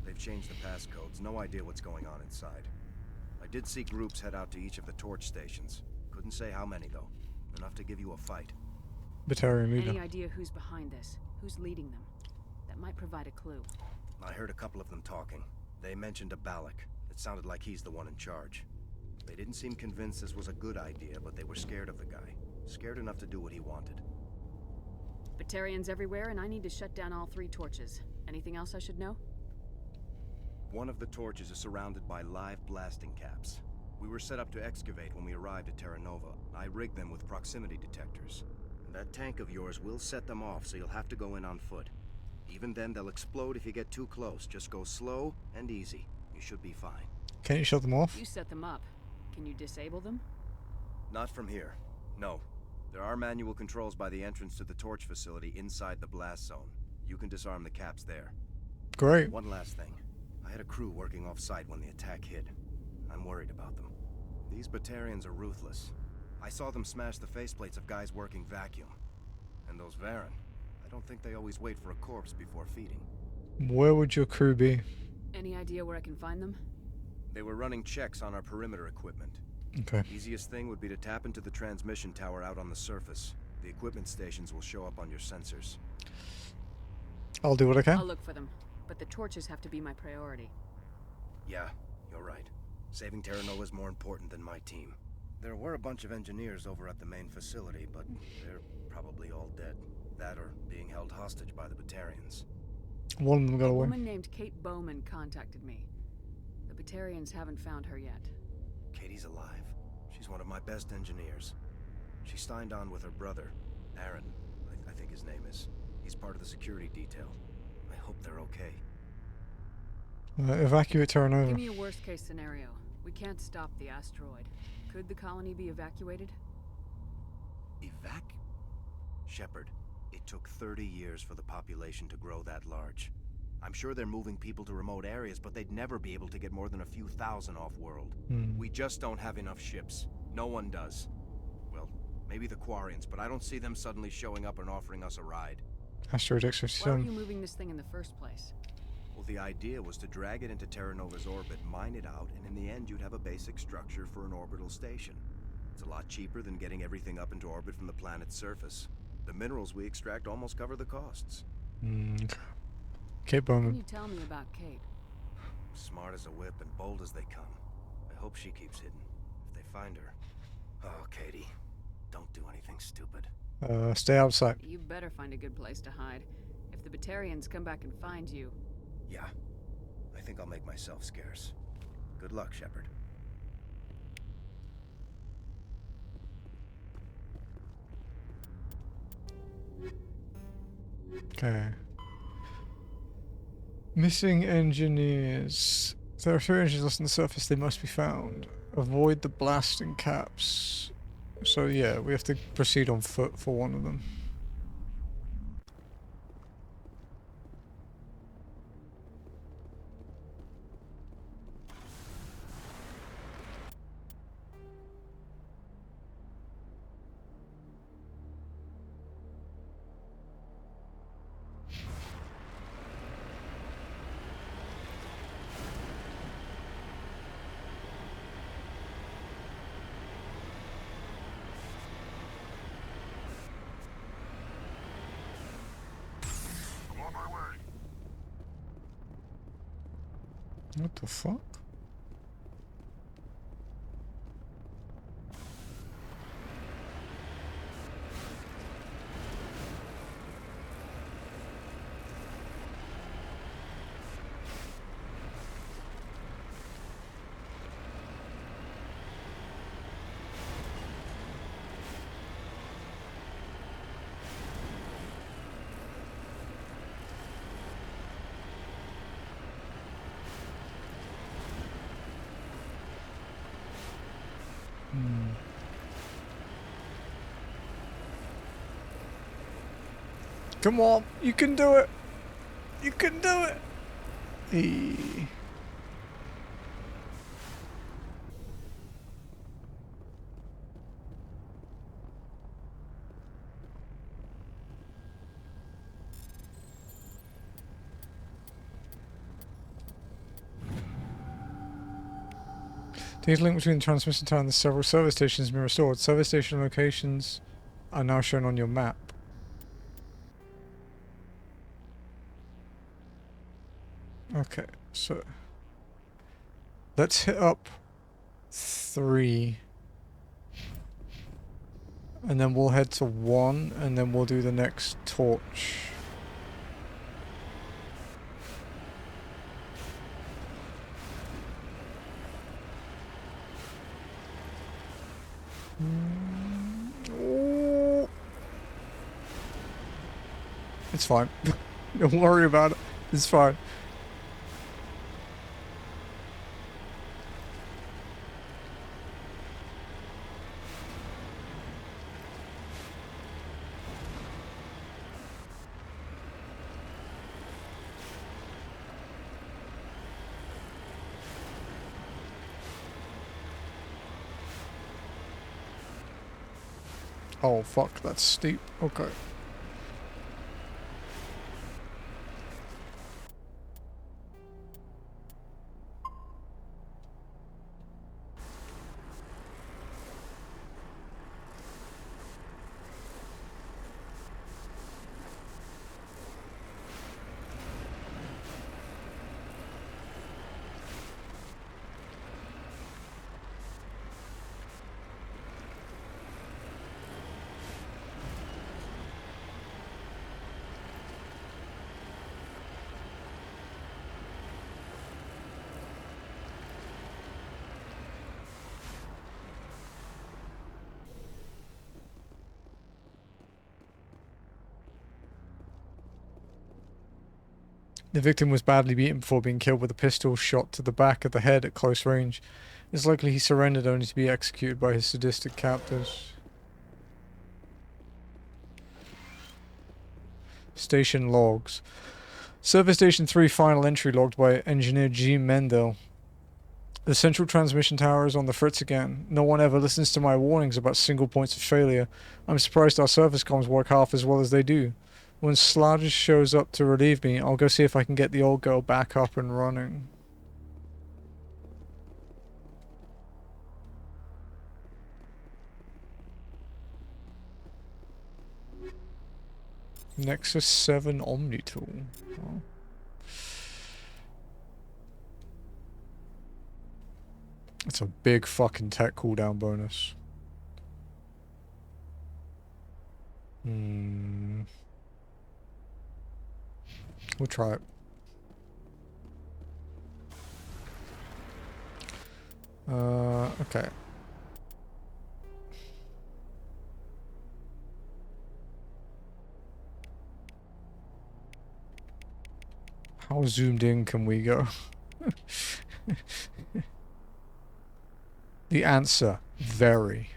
They've changed the passcodes. No idea what's going on inside. I did see groups head out to each of the torch stations. Couldn't say how many, though. Enough to give you a fight. Batarian leader. Any idea who's behind this? Who's leading them? That might provide a clue. I heard a couple of them talking. They mentioned a Balak. It sounded like he's the one in charge. They didn't seem convinced this was a good idea, but they were scared of the guy. Scared enough to do what he wanted. Batarians everywhere, and I need to shut down all 3 torches. Anything else I should know? One of the torches is surrounded by live blasting caps. We were set up to excavate when we arrived at Terra Nova. I rigged them with proximity detectors. That tank of yours will set them off, so you'll have to go in on foot. Even then, they'll explode if you get too close. Just go slow and easy. You should be fine. Can you shut them off? You set them up. Can you disable them? Not from here. No. There are manual controls by the entrance to the torch facility inside the blast zone. You can disarm the caps there. Great. One last thing. I had a crew working off-site when the attack hit. I'm worried about them. These Batarians are ruthless. I saw them smash the faceplates of guys working vacuum. And those Varen, I don't think they always wait for a corpse before feeding. Where would your crew be? Any idea where I can find them? They were running checks on our perimeter equipment. Okay. Easiest thing would be to tap into the transmission tower out on the surface. The equipment stations will show up on your sensors. I'll do what I can. I'll look for them, but the torches have to be my priority. Yeah, you're right. Saving Terra Nova is more important than my team. There were a bunch of engineers over at the main facility, but they're probably all dead. That or being held hostage by the Batarians. One of them got A away. woman named Kate Bowman contacted me. The Batarians haven't found her yet. Katie's alive. She's one of my best engineers. She signed on with her brother, Aaron, I think his name is. He's part of the security detail. I hope they're okay. Evacuate Terra Nova. Give me a worst-case scenario. We can't stop the asteroid. Could the colony be evacuated? Shepard, it took 30 years for the population to grow that large. I'm sure they're moving people to remote areas, but they'd never be able to get more than a few thousand off-world. We just don't have enough ships. No one does. Well, maybe the Quarians, but I don't see them suddenly showing up and offering us a ride. Asteroid Why X-57. are you moving this thing in the first place? Well, the idea was to drag it into Terra Nova's orbit, mine it out, and in the end you'd have a basic structure for an orbital station. It's a lot cheaper than getting everything up into orbit from the planet's surface. The minerals we extract almost cover the costs. Kate What Bowman. can you tell me about Kate? Smart as a whip and bold as they come. I hope she keeps hidden. If they find her... Oh, Katie. Don't do anything stupid. Stay outside. You better find a good place to hide. If the Batarians come back and find you... Yeah. I think I'll make myself scarce. Good luck, Shepard. Okay. Missing engineers. If there are 3 engineers lost on the surface, they must be found. Avoid the blasting caps. So yeah, we have to proceed on foot for one of them. What the fuck? Come on, you can do it. You can do it. Hey. The link between the transmission tower and the several service stations has been restored. Service station locations are now shown on your map. Okay, so let's hit up 3 and then we'll head to 1 and then we'll do the next torch. Oh. It's fine. Don't worry about it. It's fine. Oh fuck, that's steep. Okay. The victim was badly beaten before being killed with a pistol shot to the back of the head at close range. It's likely he surrendered only to be executed by his sadistic captors. Station logs. Service Station 3 final entry logged by Engineer G. Mendel. The central transmission tower is on the fritz again. No one ever listens to my warnings about single points of failure. I'm surprised our service comms work half as well as they do. When Sludge shows up to relieve me, I'll go see if I can get the old girl back up and running. Nexus 7 Omni tool. Oh. It's a big fucking tech cooldown bonus. We'll try it. Okay. How zoomed in can we go? The answer, very.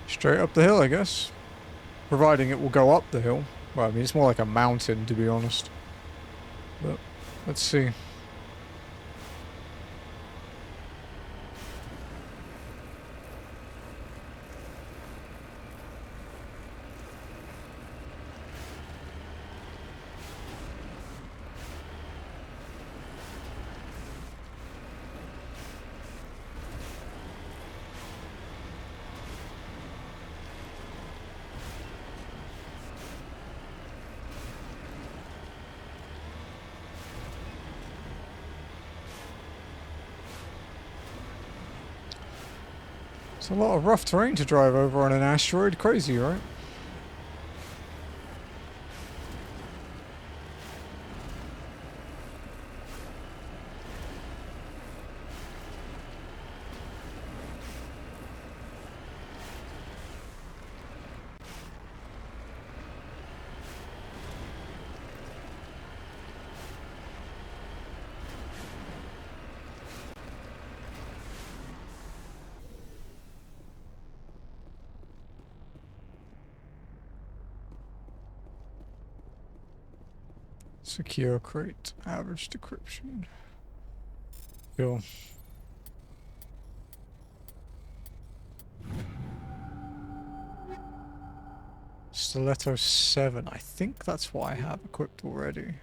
Straight up the hill, I guess. Providing it will go up the hill. Well, I mean, it's more like a mountain, to be honest. But, let's see. It's a lot of rough terrain to drive over on an asteroid. Crazy, right? Secure crate, average decryption. Cool. Stiletto 7. I think that's what I have equipped already.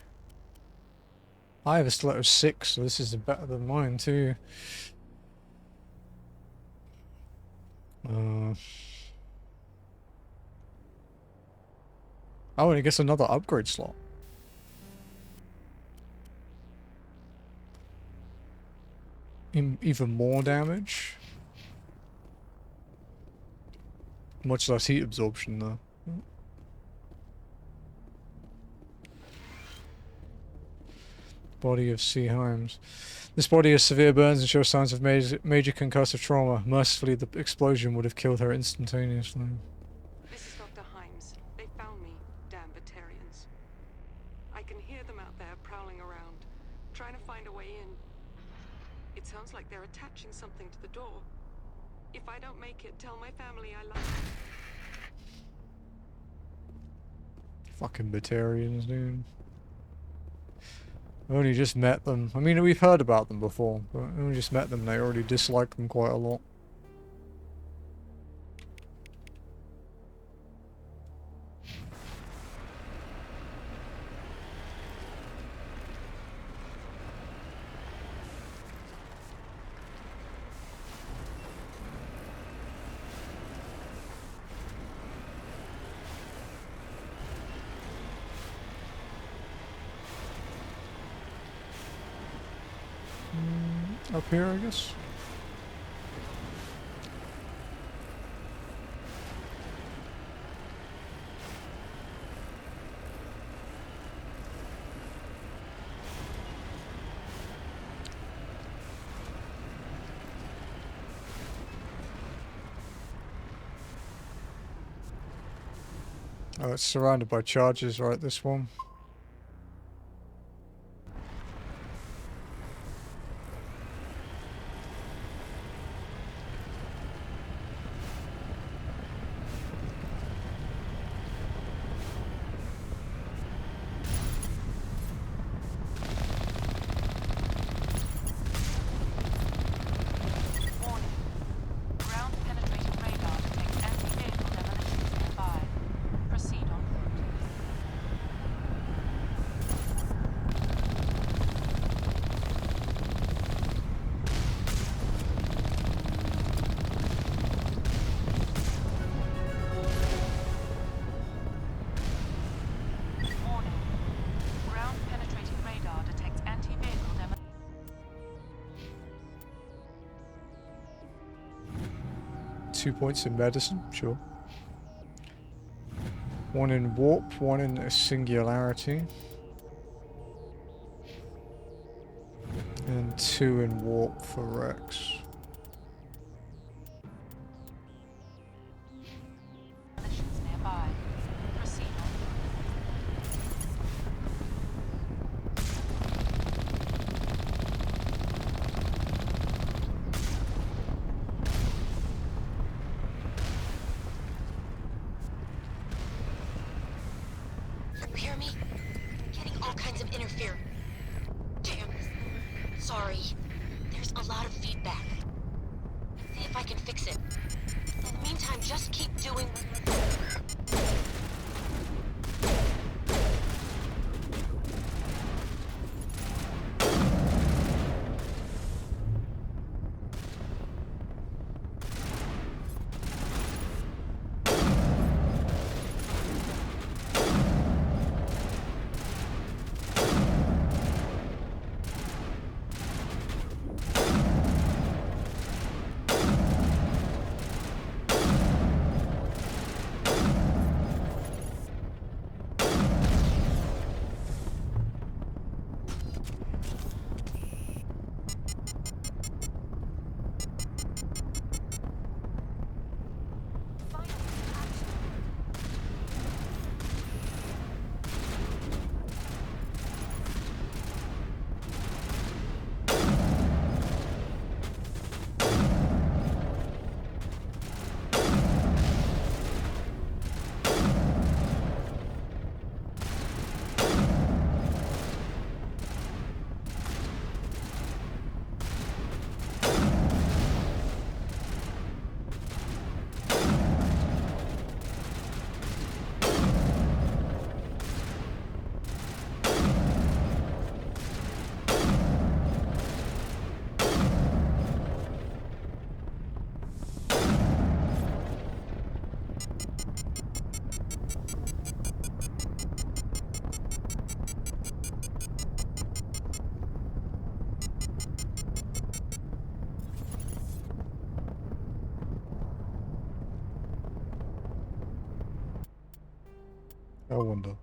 I have a Stiletto 6, so this is better than mine too. Oh, and I guess another upgrade slot. Even more damage. Much less heat absorption though. Body of C. Himes. This body has severe burns and shows signs of major concussive trauma. Mercifully, the explosion would have killed her instantaneously. This is Dr. Himes. They found me, damn Batarians. I can hear them out there prowling around, trying to find a way in. It sounds like they're attaching something to the door. If I don't make it, tell my family I love them. Fucking Batarians, dude. I only just met them. I mean, we've heard about them before, but I only just met them and I already dislike them quite a lot. Up here, I guess. Oh, it's surrounded by charges, right, this one? Warning. Ground penetrating radar detects anti-vehicle demolition. 2 points in medicine, sure. 1 in warp, 1 in a singularity. And 2 in warp for Rex. Demolitions nearby. Proceed on. You hear me? I'm getting all kinds of interference. Damn. Sorry. There's a lot of feedback. See if I can fix it. In the meantime, just keep doing... I wonder.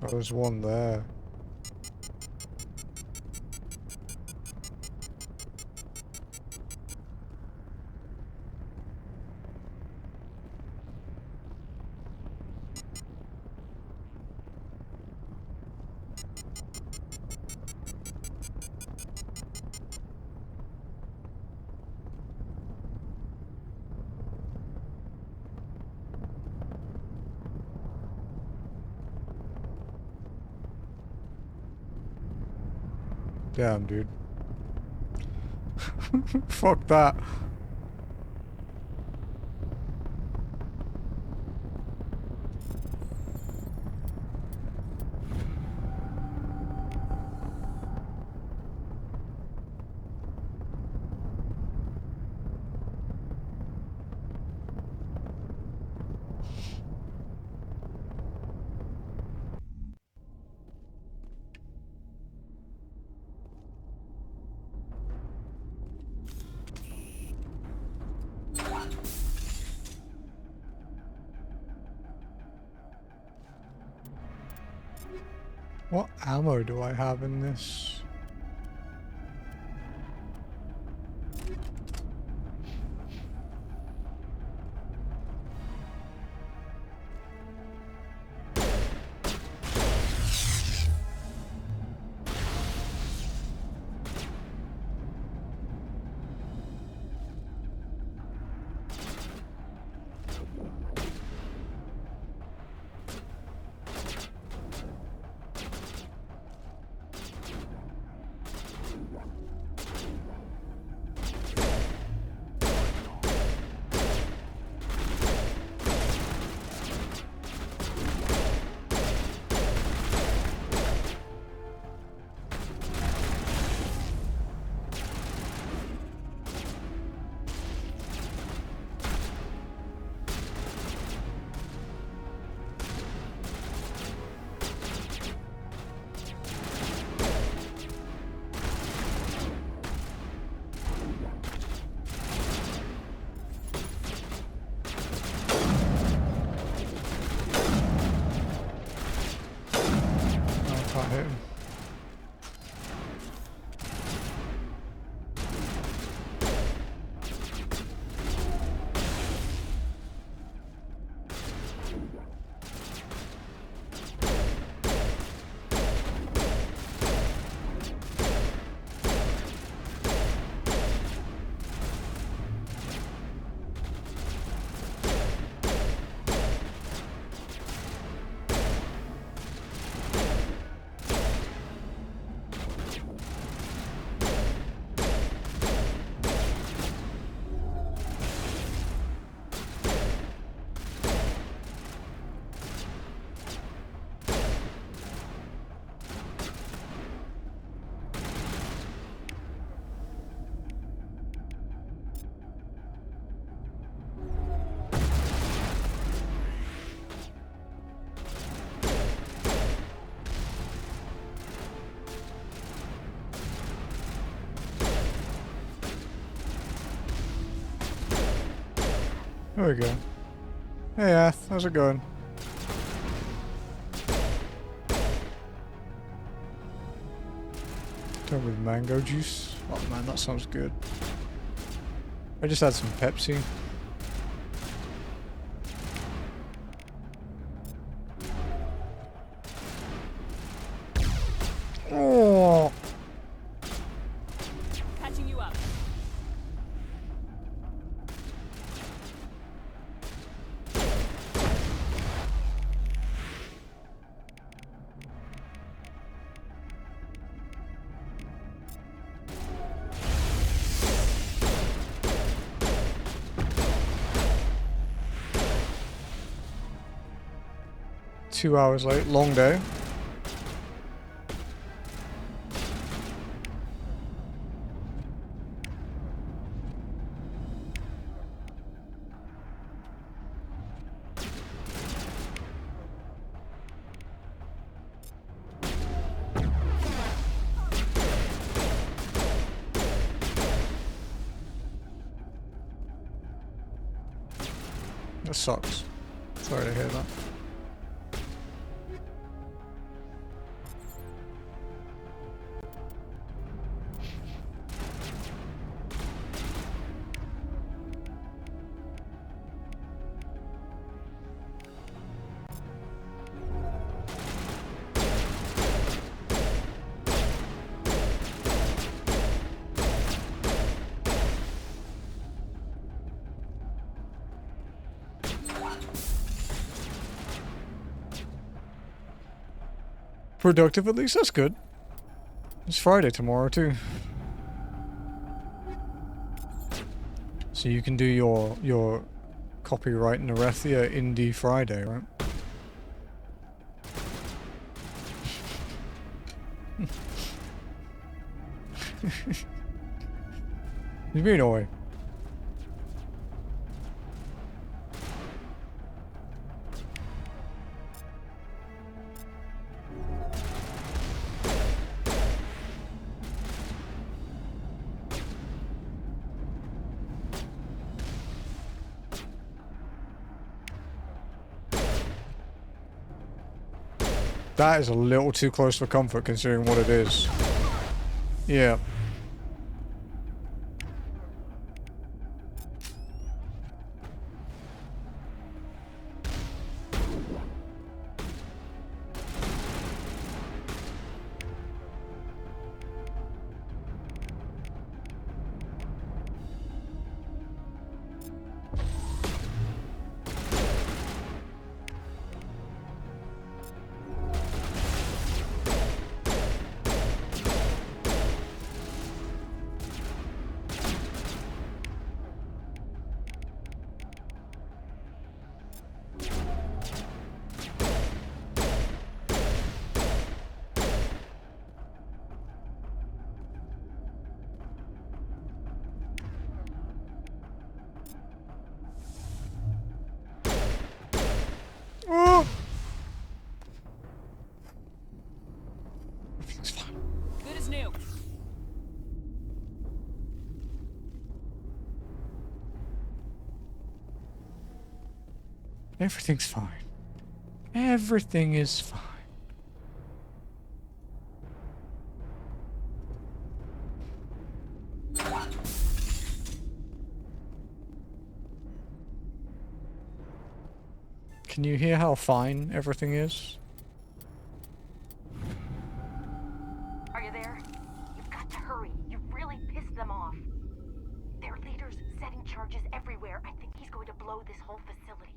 Oh, there's one there. Damn, dude. Fuck that. What ammo do I have in this? There we go. Hey Ath, how's it going? Done with mango juice. Oh man, that sounds good. I just had some Pepsi. Oh. Catching you up. Two hours late, long day. That sucks. Sorry to hear that. Productive at least, that's good. It's Friday tomorrow too. So you can do your copyright Nirethia indie Friday, right? You've been away. That is a little too close for comfort considering what it is. Yeah. Oh! Everything's fine. Good as new. Everything's fine. Everything is fine. Can you hear how fine everything is? Are you there? You've got to hurry. You've really pissed them off. Their leader's setting charges everywhere. I think he's going to blow this whole facility.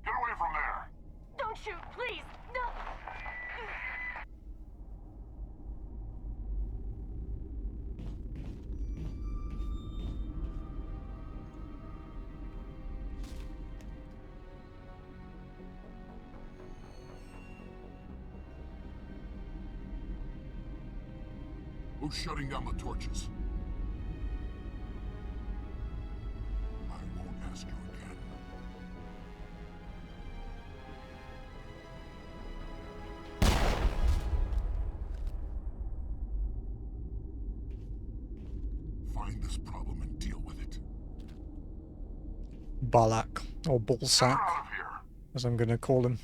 Get away from there! Don't shoot, please! No! Who's shutting down the torches? I won't ask you again. Find this problem and deal with it. Balak, or Ballsack, as I'm gonna call him.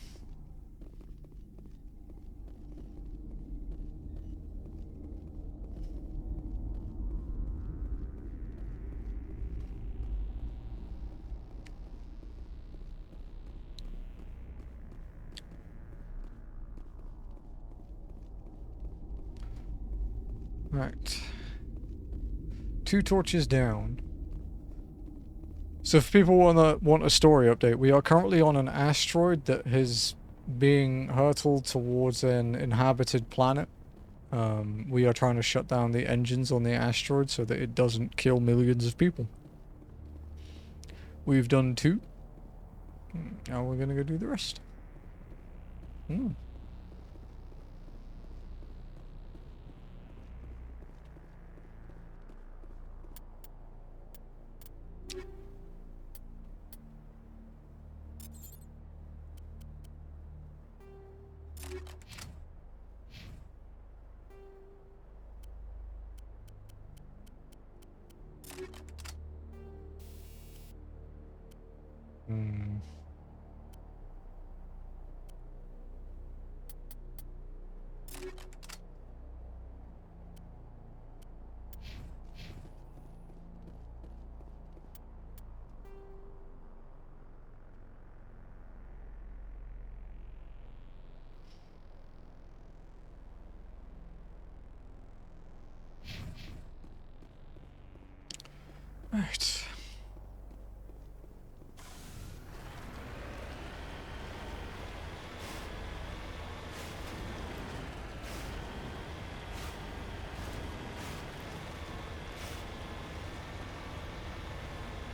Right. 2 torches down. So if people want a story update, we are currently on an asteroid that is being hurtled towards an inhabited planet. We are trying to shut down the engines on the asteroid so that it doesn't kill millions of people. We've done 2. Now we're gonna go do the rest. Right.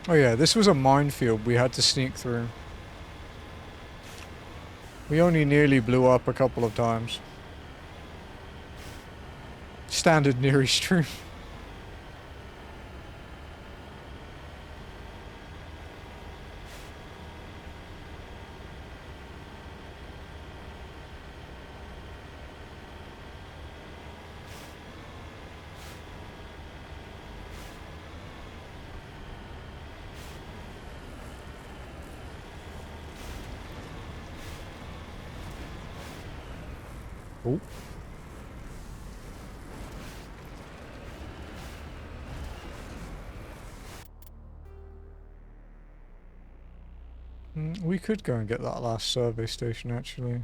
Oh yeah, this was a minefield we had to sneak through. We only nearly blew up a couple of times. Standard Neri stream. Oh. We could go and get that last survey station, actually.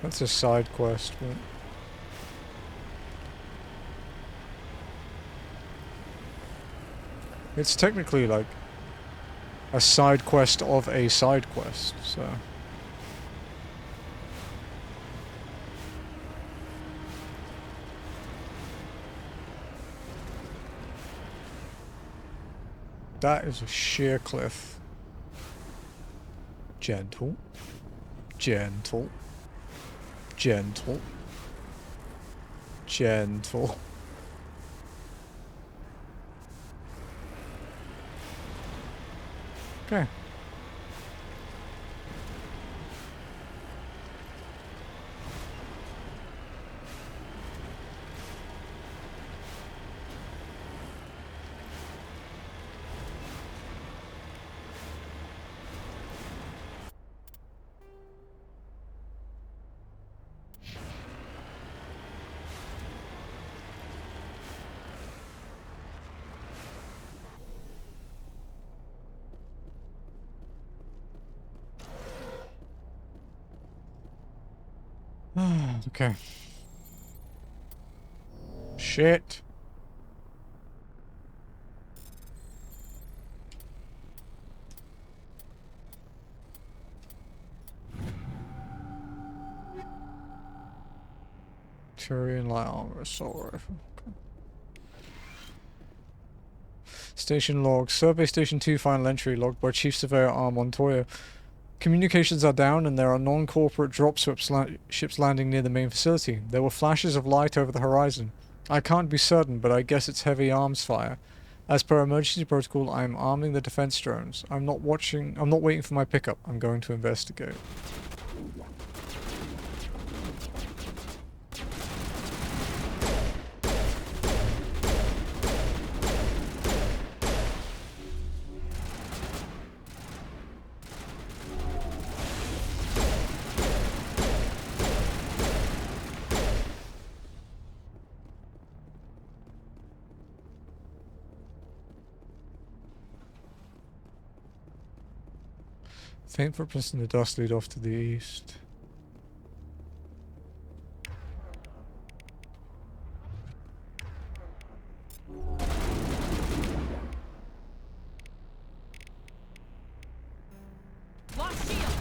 That's a side quest, but... It's technically like a side quest of a side quest, so... That is a sheer cliff. Gentle. Gentle. Gentle. Gentle. Okay. Okay. Shit. Turian light armor, assault rifle. Okay. Station log. Survey Station 2 final entry logged by Chief Surveyor R. Montoya. Communications are down and there are non-corporate drop ships landing near the main facility. There were flashes of light over the horizon. I can't be certain, but I guess it's heavy arms fire. As per emergency protocol, I am arming the defense drones. I'm not waiting for my pickup. I'm going to investigate. Faint footprints in the dust lead off to the east. Lost shields!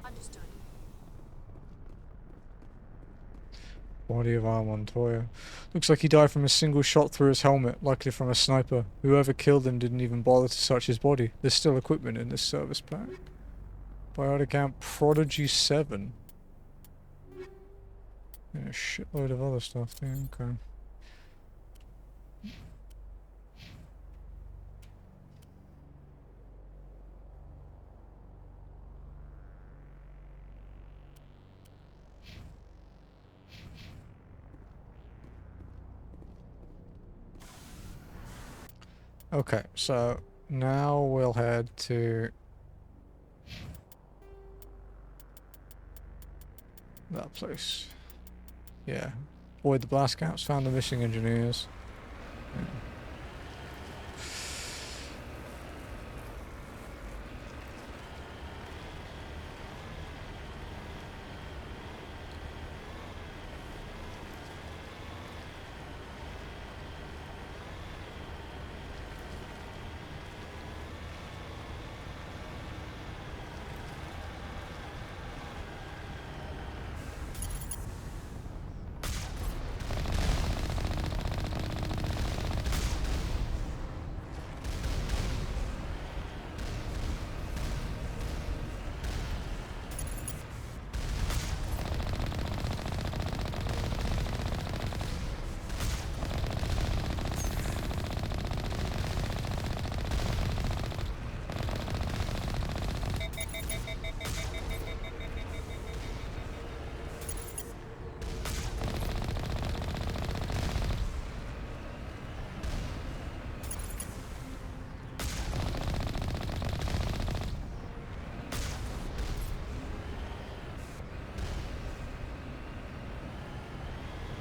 Understood. Body of R. Montoya. Looks like he died from a single shot through his helmet, likely from a sniper. Whoever killed him didn't even bother to search his body. There's still equipment in this service pack. Biotic Amp Prodigy 7. And a shitload of other stuff too, okay. Okay, so now we'll head to that place. Yeah. Avoid the blast caps, found the missing engineers. Yeah.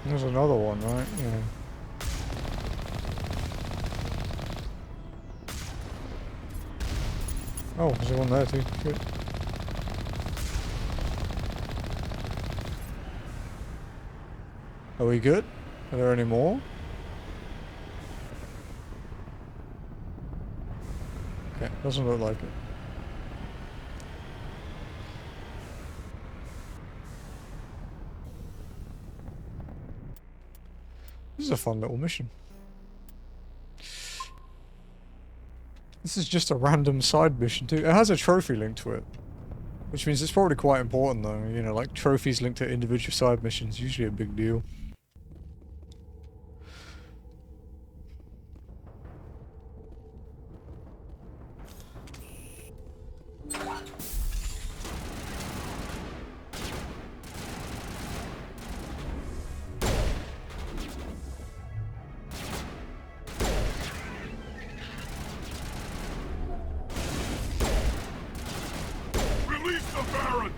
There's another one, right? Yeah. Oh, there's one there too. Shit. Are we good? Are there any more? Okay, doesn't look like it. This is a fun little mission. This is just a random side mission too. It has a trophy linked to it. Which means it's probably quite important though. You know, like trophies linked to individual side missions, usually a big deal. Release the Baron!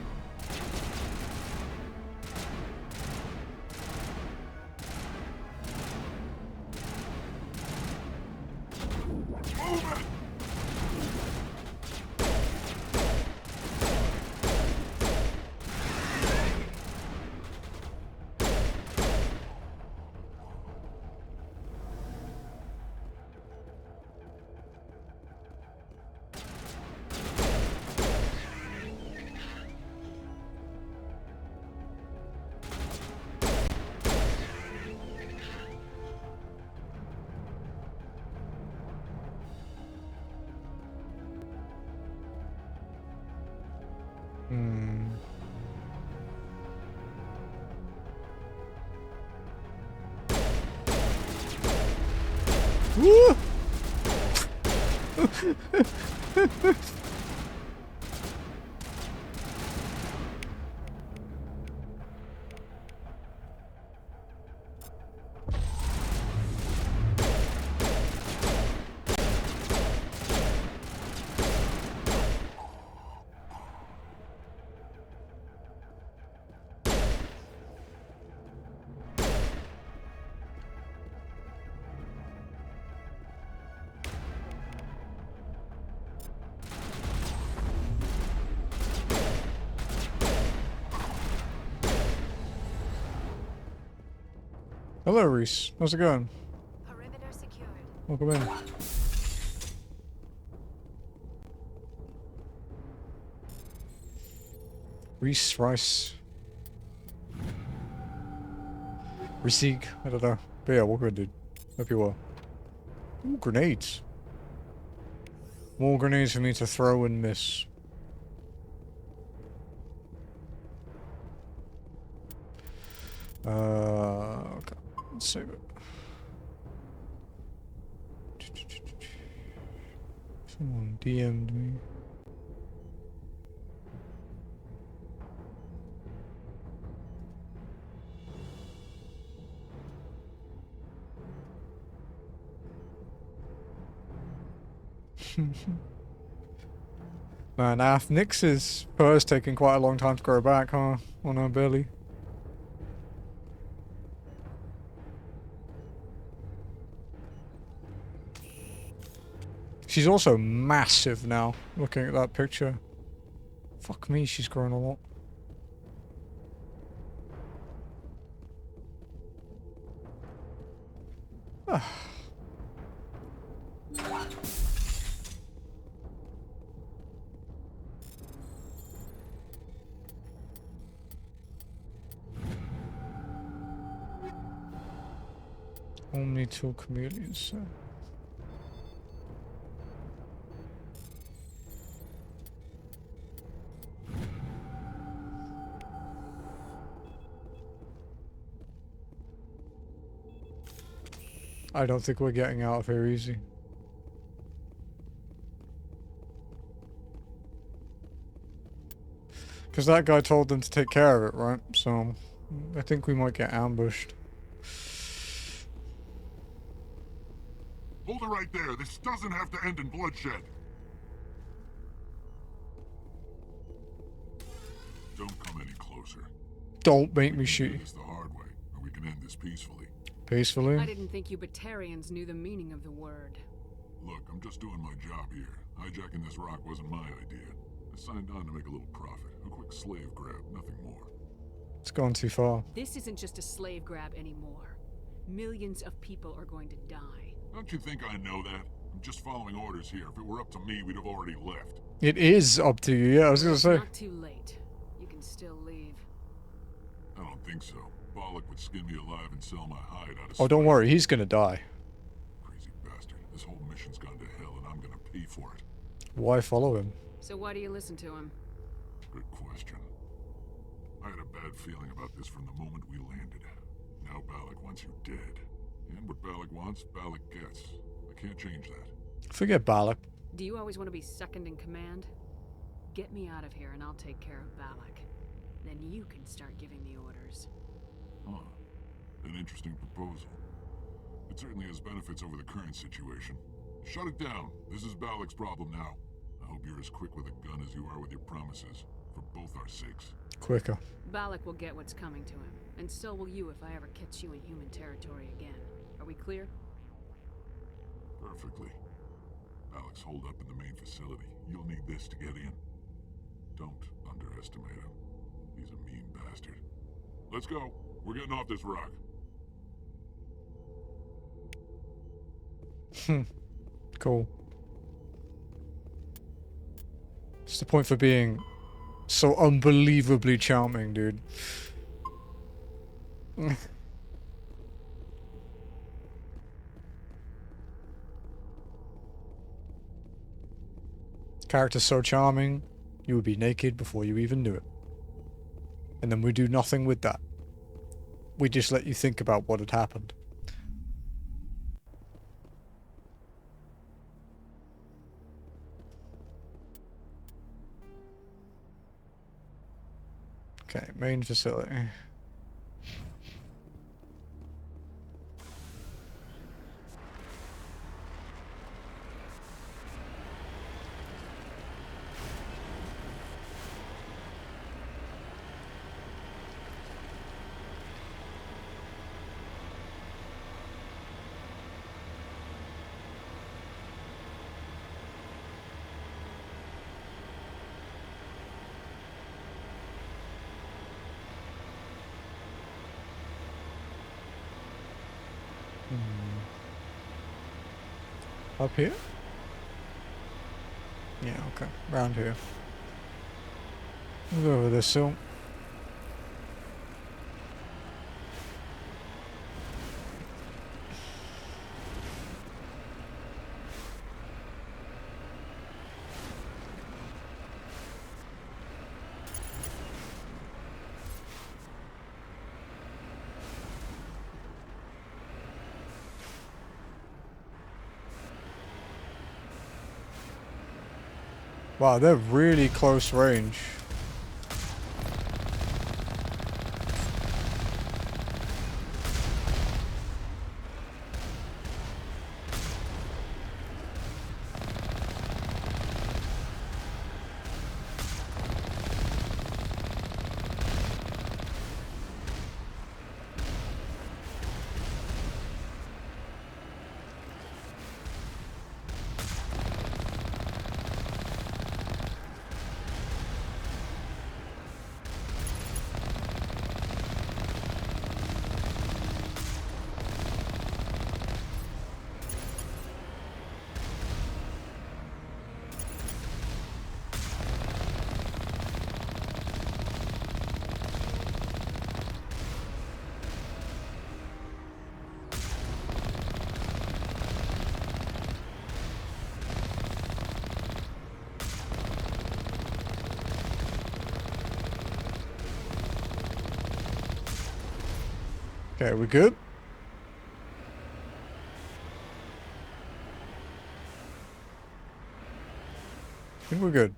Move it! Woo! Hello, Reese. How's it going? Perimeter secured. Welcome in. Reese, Rice. Resig. I don't know. But yeah, welcome in, dude. Hope you're well. Ooh, grenades. More grenades for me to throw and miss. Okay. Let's save it. Someone DM'd me. Man, Nix's fur's taking quite a long time to grow back, huh? On her belly. She's also massive now, looking at that picture. Fuck me, she's grown a lot. Only two chameleons. I don't think we're getting out of here easy. Because that guy told them to take care of it, right? So, I think we might get ambushed. Hold it right there. This doesn't have to end in bloodshed. Don't come any closer. Don't make me shoot you. This the hard way, or we can end this peacefully. Peacefully? I didn't think you Batarians knew the meaning of the word. Look, I'm just doing my job here. Hijacking this rock wasn't my idea. I signed on to make a little profit. A quick slave grab, nothing more. It's gone too far. This isn't just a slave grab anymore. Millions of people are going to die. Don't you think I know that? I'm just following orders here. If it were up to me, we'd have already left. It is up to you, yeah, I was gonna say. It's not too late. You can still leave. I don't think so. Bollock would skin me alive and sell my hide out of Oh, don't worry, he's gonna die. Crazy bastard. This whole mission's gone to hell and I'm gonna pay for it. Why follow him? So why do you listen to him? Good question. I had a bad feeling about this from the moment we landed. Now Bollock wants you dead. And what Bollock wants, Bollock gets. I can't change that. Forget Balak. Do you always want to be second in command? Get me out of here and I'll take care of Balak. Then you can start giving the orders. Huh. An interesting proposal. It certainly has benefits over the current situation. Shut it down. This is Balak's problem now. I hope you're as quick with a gun as you are with your promises. For both our sakes. Quicker. Balak will get what's coming to him. And so will you if I ever catch you in human territory again. Are we clear? Perfectly. Balak's holed up in the main facility. You'll need this to get in. Don't underestimate him. He's a mean bastard. Let's go. We're getting off this rock. Cool. It's the point for being so unbelievably charming, dude. Character so charming, you would be naked before you even knew it. And then we do nothing with that. We just let you think about what had happened. Okay, main facility. Up here? Yeah, okay. Round here. We'll go over this hill. Wow, they're really close range. Okay, we good? I think we're good.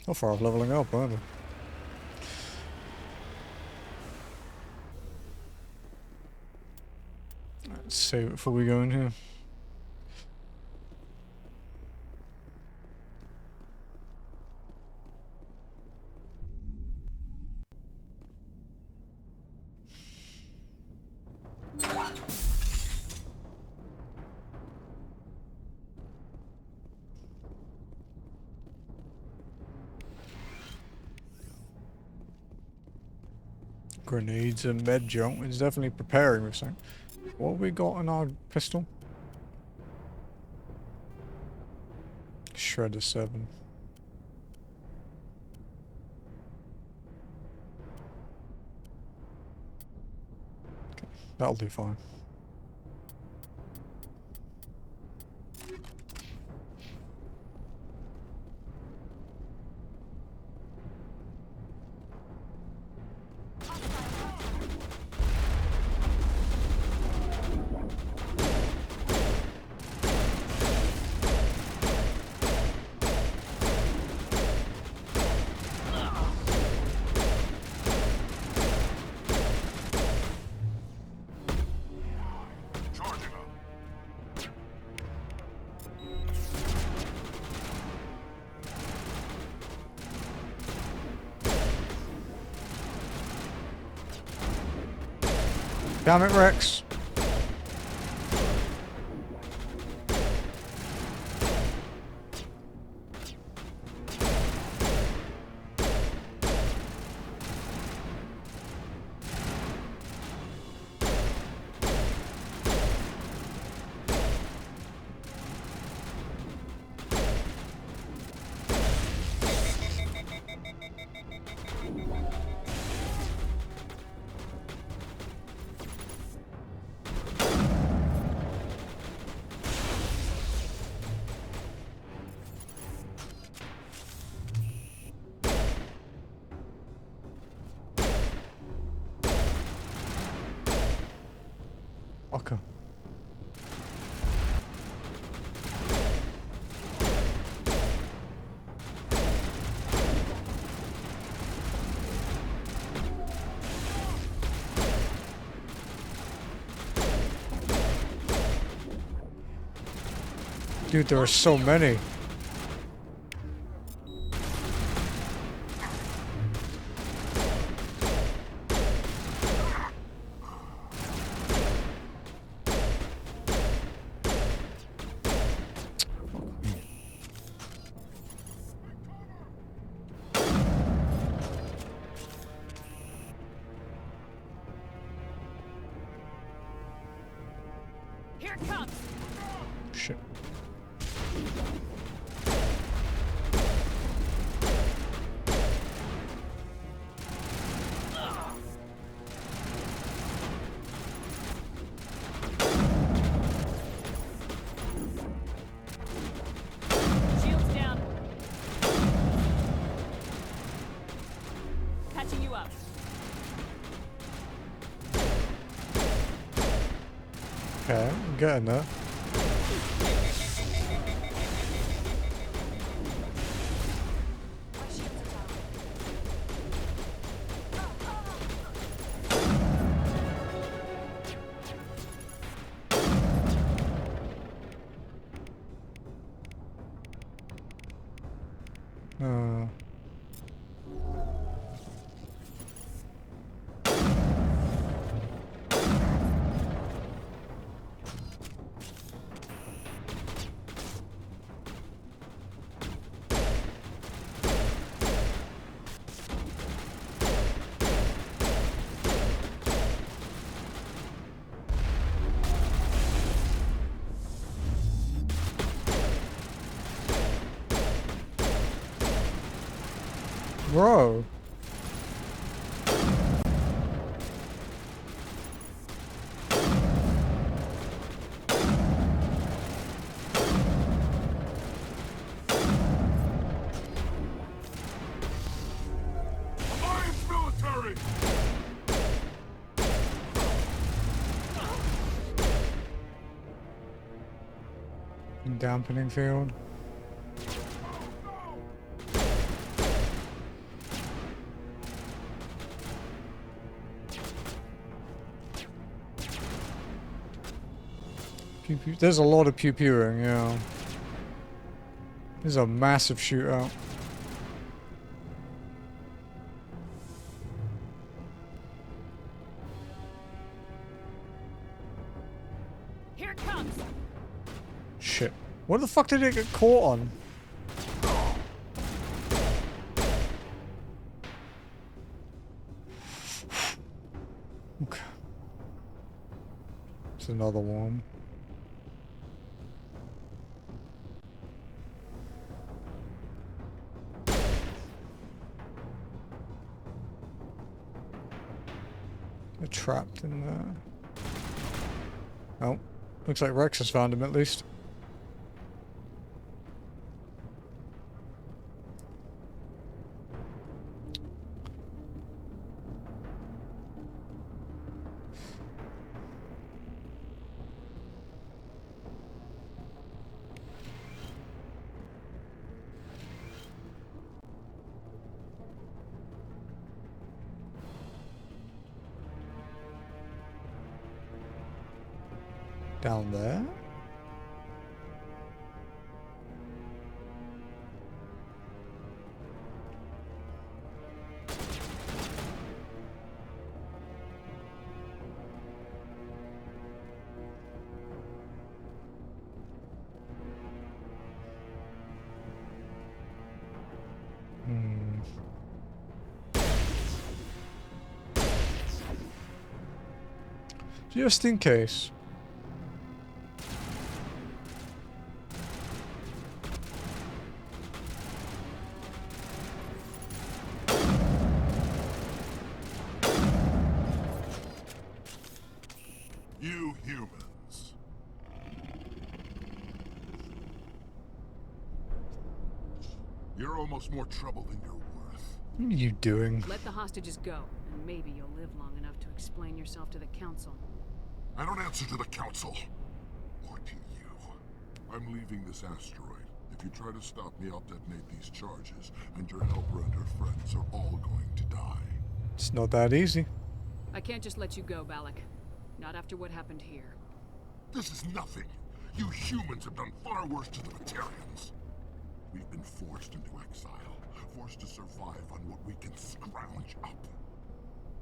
How far off leveling up, aren't we? Let's save it before we go in here. Grenades and med junk. It's definitely preparing with something. What have we got on our pistol? Shredder 7. Okay, that'll do fine. Damn it, Rex. Okay. Dude, there are so many. Here it comes. Shit. Shields down. Patching you up. Okay, I'm getting there. Bro. Alliance military! Dampening field. Pew pew. There's a lot of pew pewing, yeah. There's a massive shootout. Here it comes. Shit. What the fuck did it get caught on? Okay. It's another one. They're trapped in there. Oh. Looks like Rex has found him at least. Down there? Just in case. You humans. You're almost more trouble than you're worth. What are you doing? Let the hostages go, and maybe you'll live long enough to explain yourself to the council. I don't answer to the council. Or to you. I'm leaving this asteroid. If you try to stop me, I'll detonate these charges, and your helper and her friends are all going to die. It's not that easy. I can't just let you go, Balak. Not after what happened here. This is nothing. You humans have done far worse to the Batarians. We've been forced into exile, forced to survive on what we can scrounge up.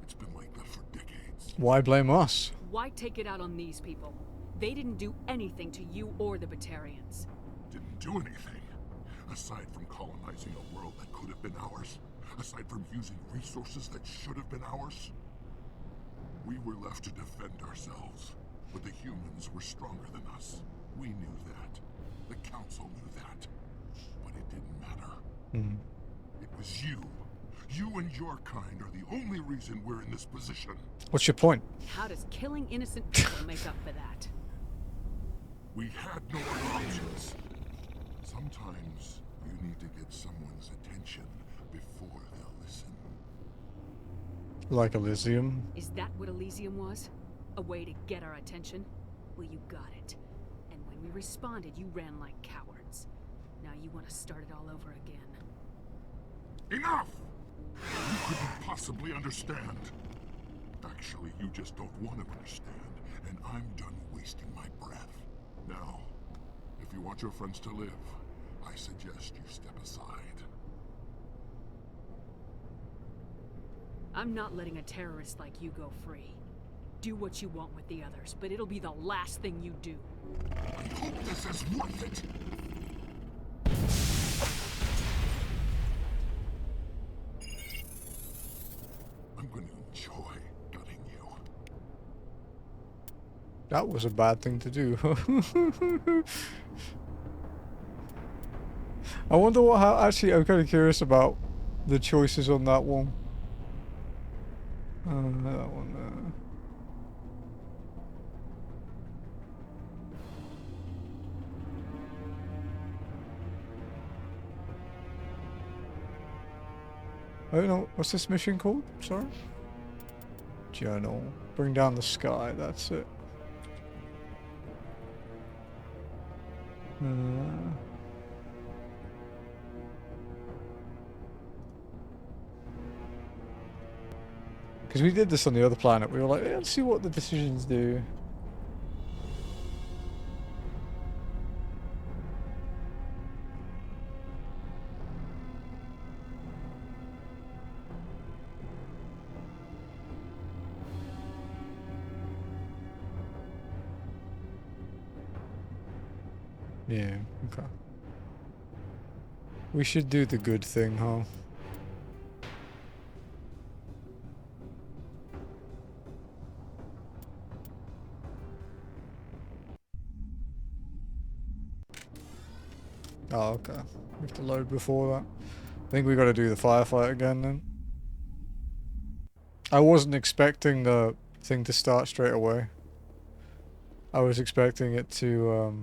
It's been like that for decades. Why blame us? Why take it out on these people? They didn't do anything to you or the Batarians. Didn't do anything. Aside from colonizing a world that could have been ours. Aside from using resources that should have been ours. We were left to defend ourselves. But the humans were stronger than us. We knew that. The Council knew that. But it didn't matter. It was you. You and your kind are the only reason we're in this position. What's your point? How does killing innocent people make up for that? We had no other options. Sometimes you need to get someone's attention before they'll listen. Like Elysium? Is that what Elysium was? A way to get our attention? Well, you got it. And when we responded, you ran like cowards. Now you want to start it all over again. Enough! You couldn't possibly understand. Actually, you just don't want to understand, and I'm done wasting my breath. Now, if you want your friends to live, I suggest you step aside. I'm not letting a terrorist like you go free. Do what you want with the others, but it'll be the last thing you do. I hope this is worth it. I'm going to enjoy gutting you. That was a bad thing to do. I wonder what, actually, I'm kind of curious about the choices on that one. That one there. I don't know, what's this mission called? Sorry? Journal. Bring down the sky, that's it. Because we did this on the other planet, we were like, let's see what the decisions do. Yeah, okay. We should do the good thing, huh? Oh, okay. We have to load before that. I think we gotta do the firefight again then. I wasn't expecting the thing to start straight away. I was expecting it to,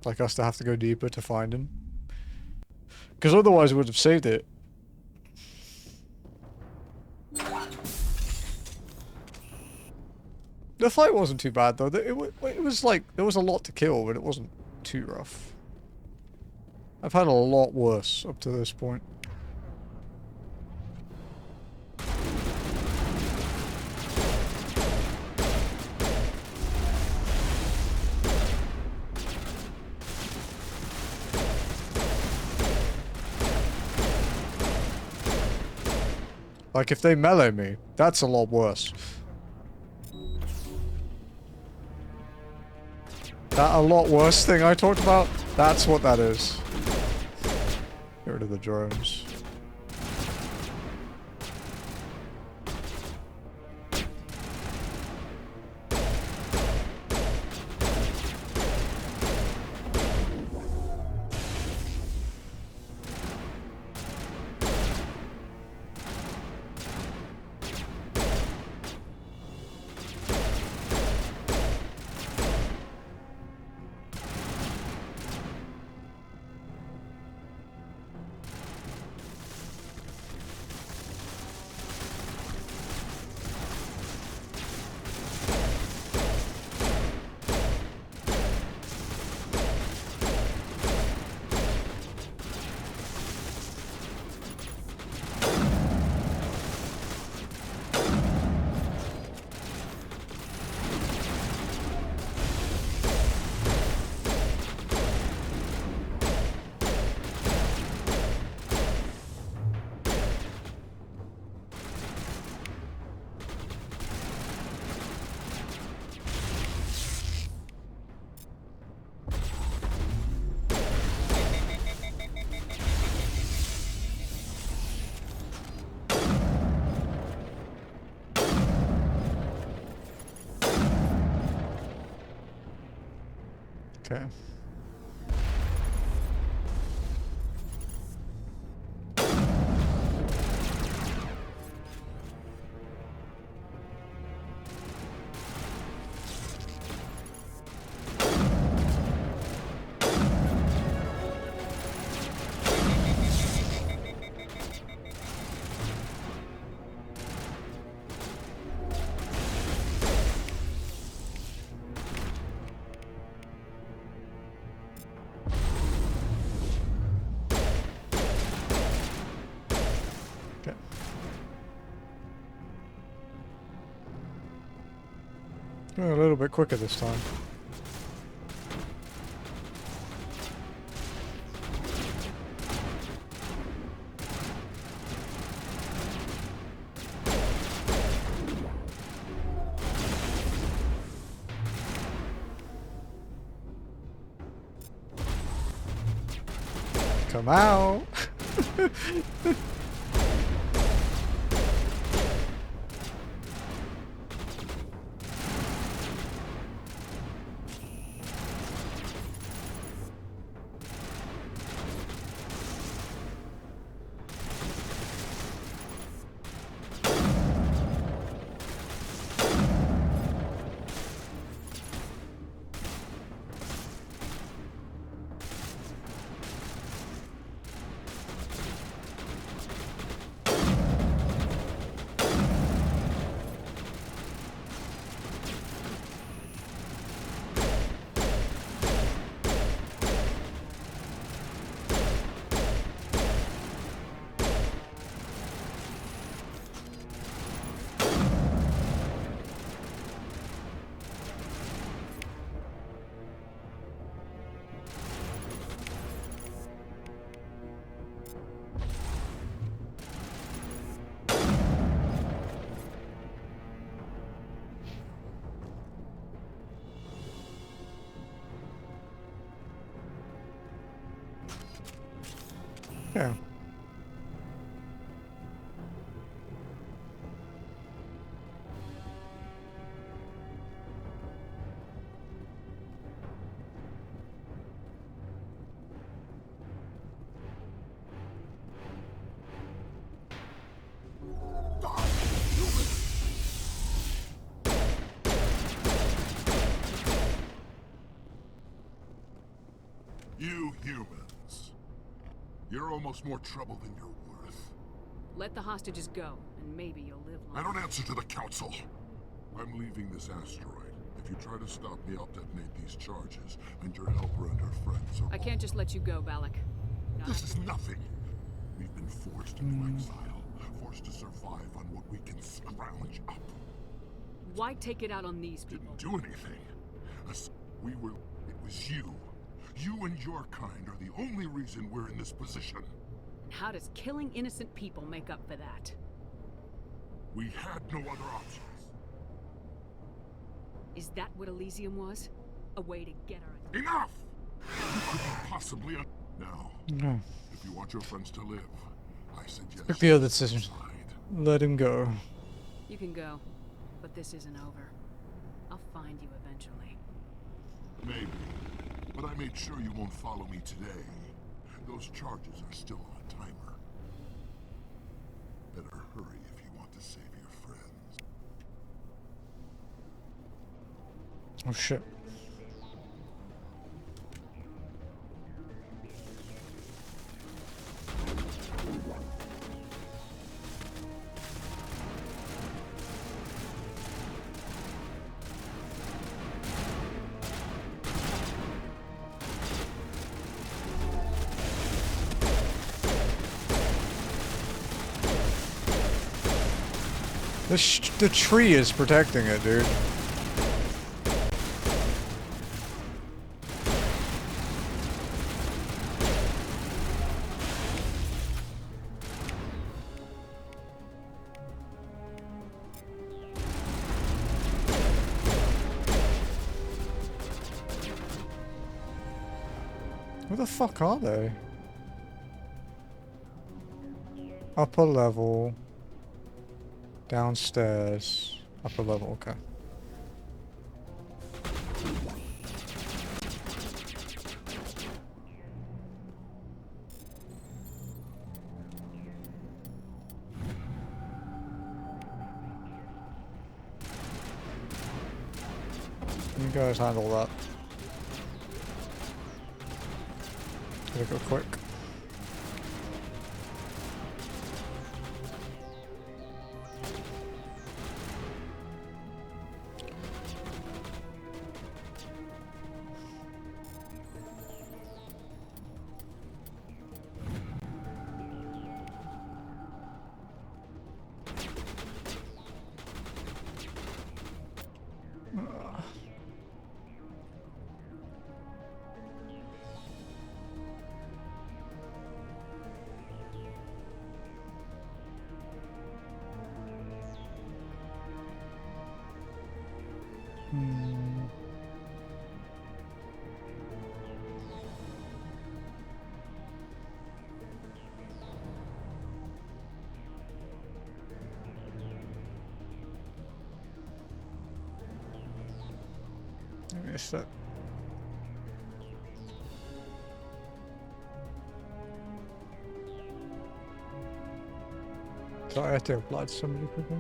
like us to have to go deeper to find him. Because otherwise we would have saved it. The fight wasn't too bad though. It was like, there was a lot to kill, but it wasn't too rough. I've had a lot worse up to this point. Like, if they melee me, that's a lot worse. That a lot worse thing I talked about, that's what that is. Get rid of the drones. Okay. A little bit quicker this time. Come out! Yeah. You humans. You're almost more trouble than you're worth. Let the hostages go, and maybe you'll live long. I don't answer to the council. I'm leaving this asteroid. If you try to stop me, I'll detonate these charges, and your helper and her friends are... I can't just let you go, Balak. This is nothing. We've been forced into exile, forced to survive on what we can scrounge up. Why take it out on these people? Didn't do anything. It was you. You and your kind are the only reason we're in this position. How does killing innocent people make up for that? We had no other options. Is that what Elysium was? A way to get our... Enough! You couldn't possibly... Now, No. if you want your friends to live, I suggest... Pick the other decision. Let him go. You can go, but this isn't over. I'll find you eventually. Maybe. But I made sure you won't follow me today. Those charges are still on a timer. Better hurry if you want to save your friends. Oh shit. The tree is protecting it, dude. Where the fuck are they? Upper level. Downstairs. Upper level, okay. You guys handle that. Gotta go quick. Missed it. So I have to apply to somebody quickly.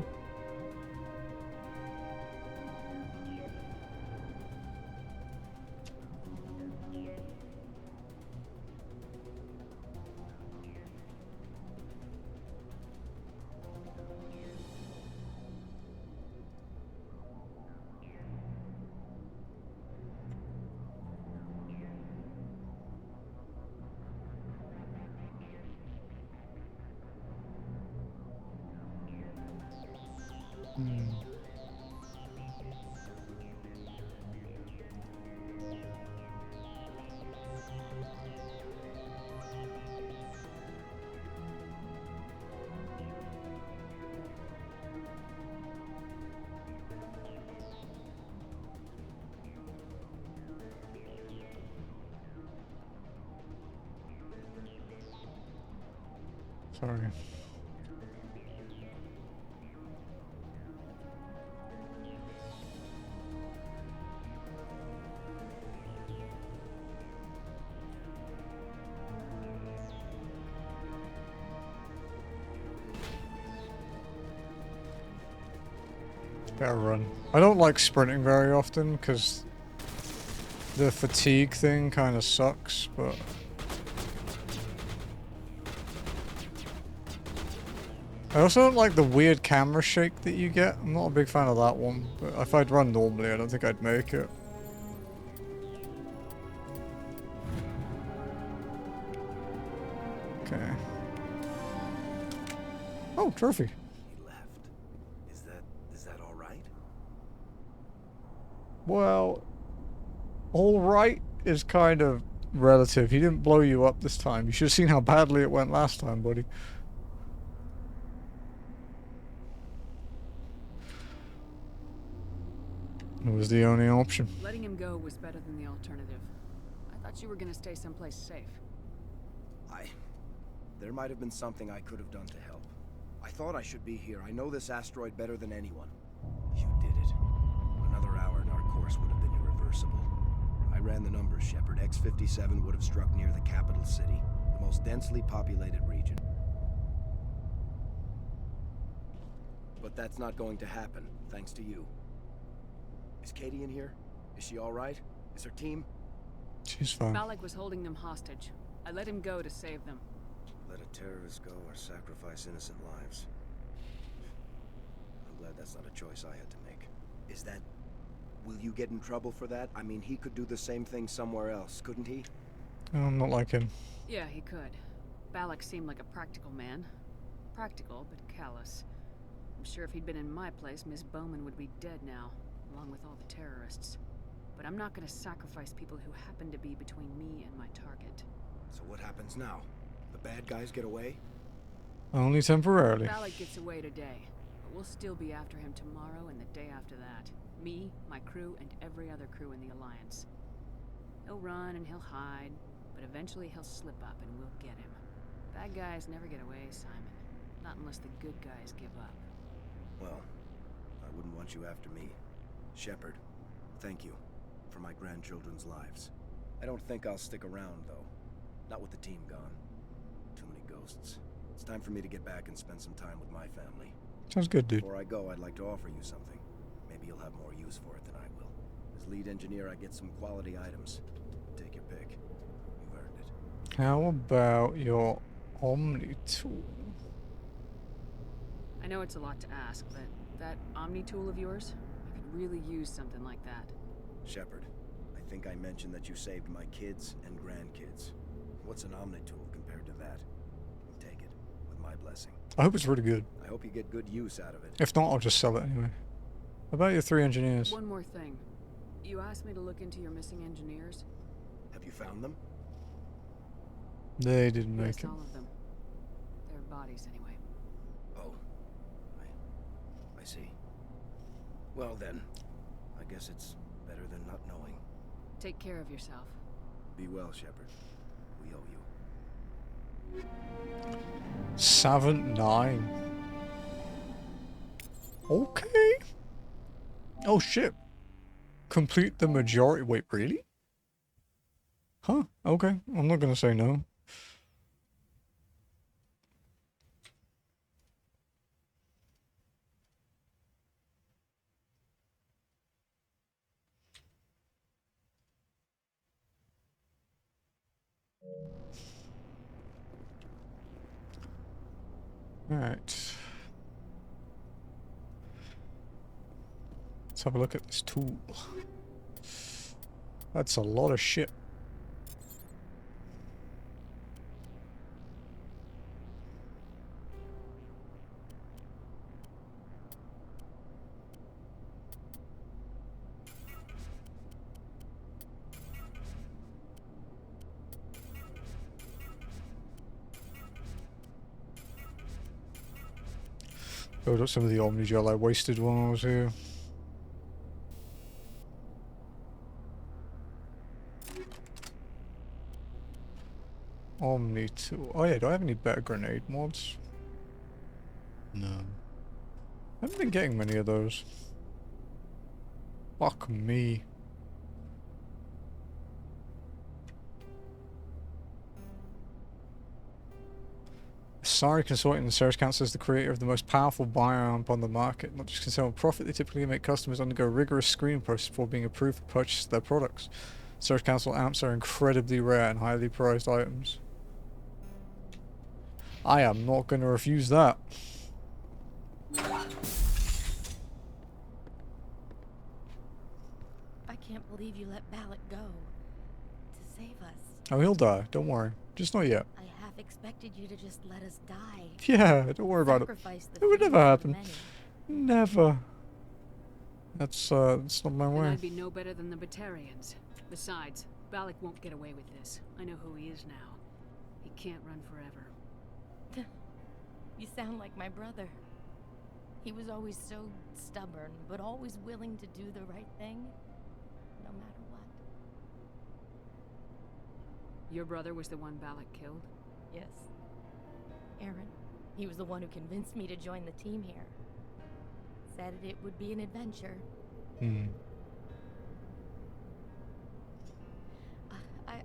Sorry. Better run. I don't like sprinting very often because the fatigue thing kind of sucks, but I also don't like the weird camera shake that you get. I'm not a big fan of that one, but if I'd run normally, I don't think I'd make it. Okay. Oh, trophy. He left. Is that all right? Well, all right is kind of relative. He didn't blow you up this time. You should have seen how badly it went last time, buddy. It was the only option. Letting him go was better than the alternative. I thought you were gonna stay someplace safe. There might have been something I could have done to help. I thought I should be here. I know this asteroid better than anyone. You did it. Another hour and our course would have been irreversible. I ran the numbers, Shepard. X-57 would have struck near the capital city, the most densely populated region. But that's not going to happen, thanks to you. Is Katie in here? Is she all right? Is her team? She's fine. Balak was holding them hostage. I let him go to save them. Let a terrorist go or sacrifice innocent lives. I'm glad that's not a choice I had to make. Is that... Will you get in trouble for that? I mean, he could do the same thing somewhere else, couldn't he? I'm not like him. Yeah, he could. Balak seemed like a practical man. Practical, but callous. I'm sure if he'd been in my place, Miss Bowman would be dead now, along with all the terrorists. But I'm not gonna sacrifice people who happen to be between me and my target. So what happens now? The bad guys get away? Only temporarily. Balak gets away today, but we'll still be after him tomorrow and the day after that. Me, my crew, and every other crew in the Alliance. He'll run and he'll hide, but eventually he'll slip up and we'll get him. Bad guys never get away, Simon. Not unless the good guys give up. Well, I wouldn't want you after me. Shepard, thank you for my grandchildren's lives. I don't think I'll stick around, though. Not with the team gone. Too many ghosts. It's time for me to get back and spend some time with my family. Sounds good, dude. Before I go, I'd like to offer you something. Maybe you'll have more use for it than I will. As lead engineer, I get some quality items. Take your pick. You've earned it. How about your Omni tool? I know it's a lot to ask, but that Omni tool of yours, I could really use something like that. Shepard, I think I mentioned that you saved my kids and grandkids. What's an Omni tool compared to that? Take it, with my blessing. I hope it's really good. I hope you get good use out of it. If not, I'll just sell it anyway. How about your 3 engineers? One more thing. You asked me to look into your missing engineers. Have you found them? They didn't make Yes, it. all of them. Their bodies, anyway. Oh. I see. Well then, I guess it's better than not knowing. Take care of yourself. Be well, Shepard. We owe you. Savant 9. Okay. Oh shit. Complete the majority. Wait, really? Huh. Okay. I'm not gonna say no. Alright. Let's have a look at this tool. That's a lot of shit. Build up some of the Omni Gel I wasted while I was here. Omni tool. Oh yeah, do I have any better grenade mods? No. I haven't been getting many of those. Fuck me. Sorry Consortium, the Ceres Council is the creator of the most powerful bioamp on the market. Not just concerned with profit, they typically make customers undergo rigorous screening process before being approved to purchase their products. Ceres Council amps are incredibly rare and highly prized items. I am not going to refuse that. I can't believe you let Balak go. To save us. Oh, he'll die. Don't worry. Just not yet. I half expected you to just let us die. Yeah, don't worry about it. It would never happen. Never. That's not my Then way. I'd be no better than the Batarians. Besides, Balak won't get away with this. I know who he is now. He can't run forever. You sound like my brother. He was always so stubborn, but always willing to do the right thing, no matter what. Your brother was the one Balak killed? Yes. Aaron. He was the one who convinced me to join the team here. Said it would be an adventure.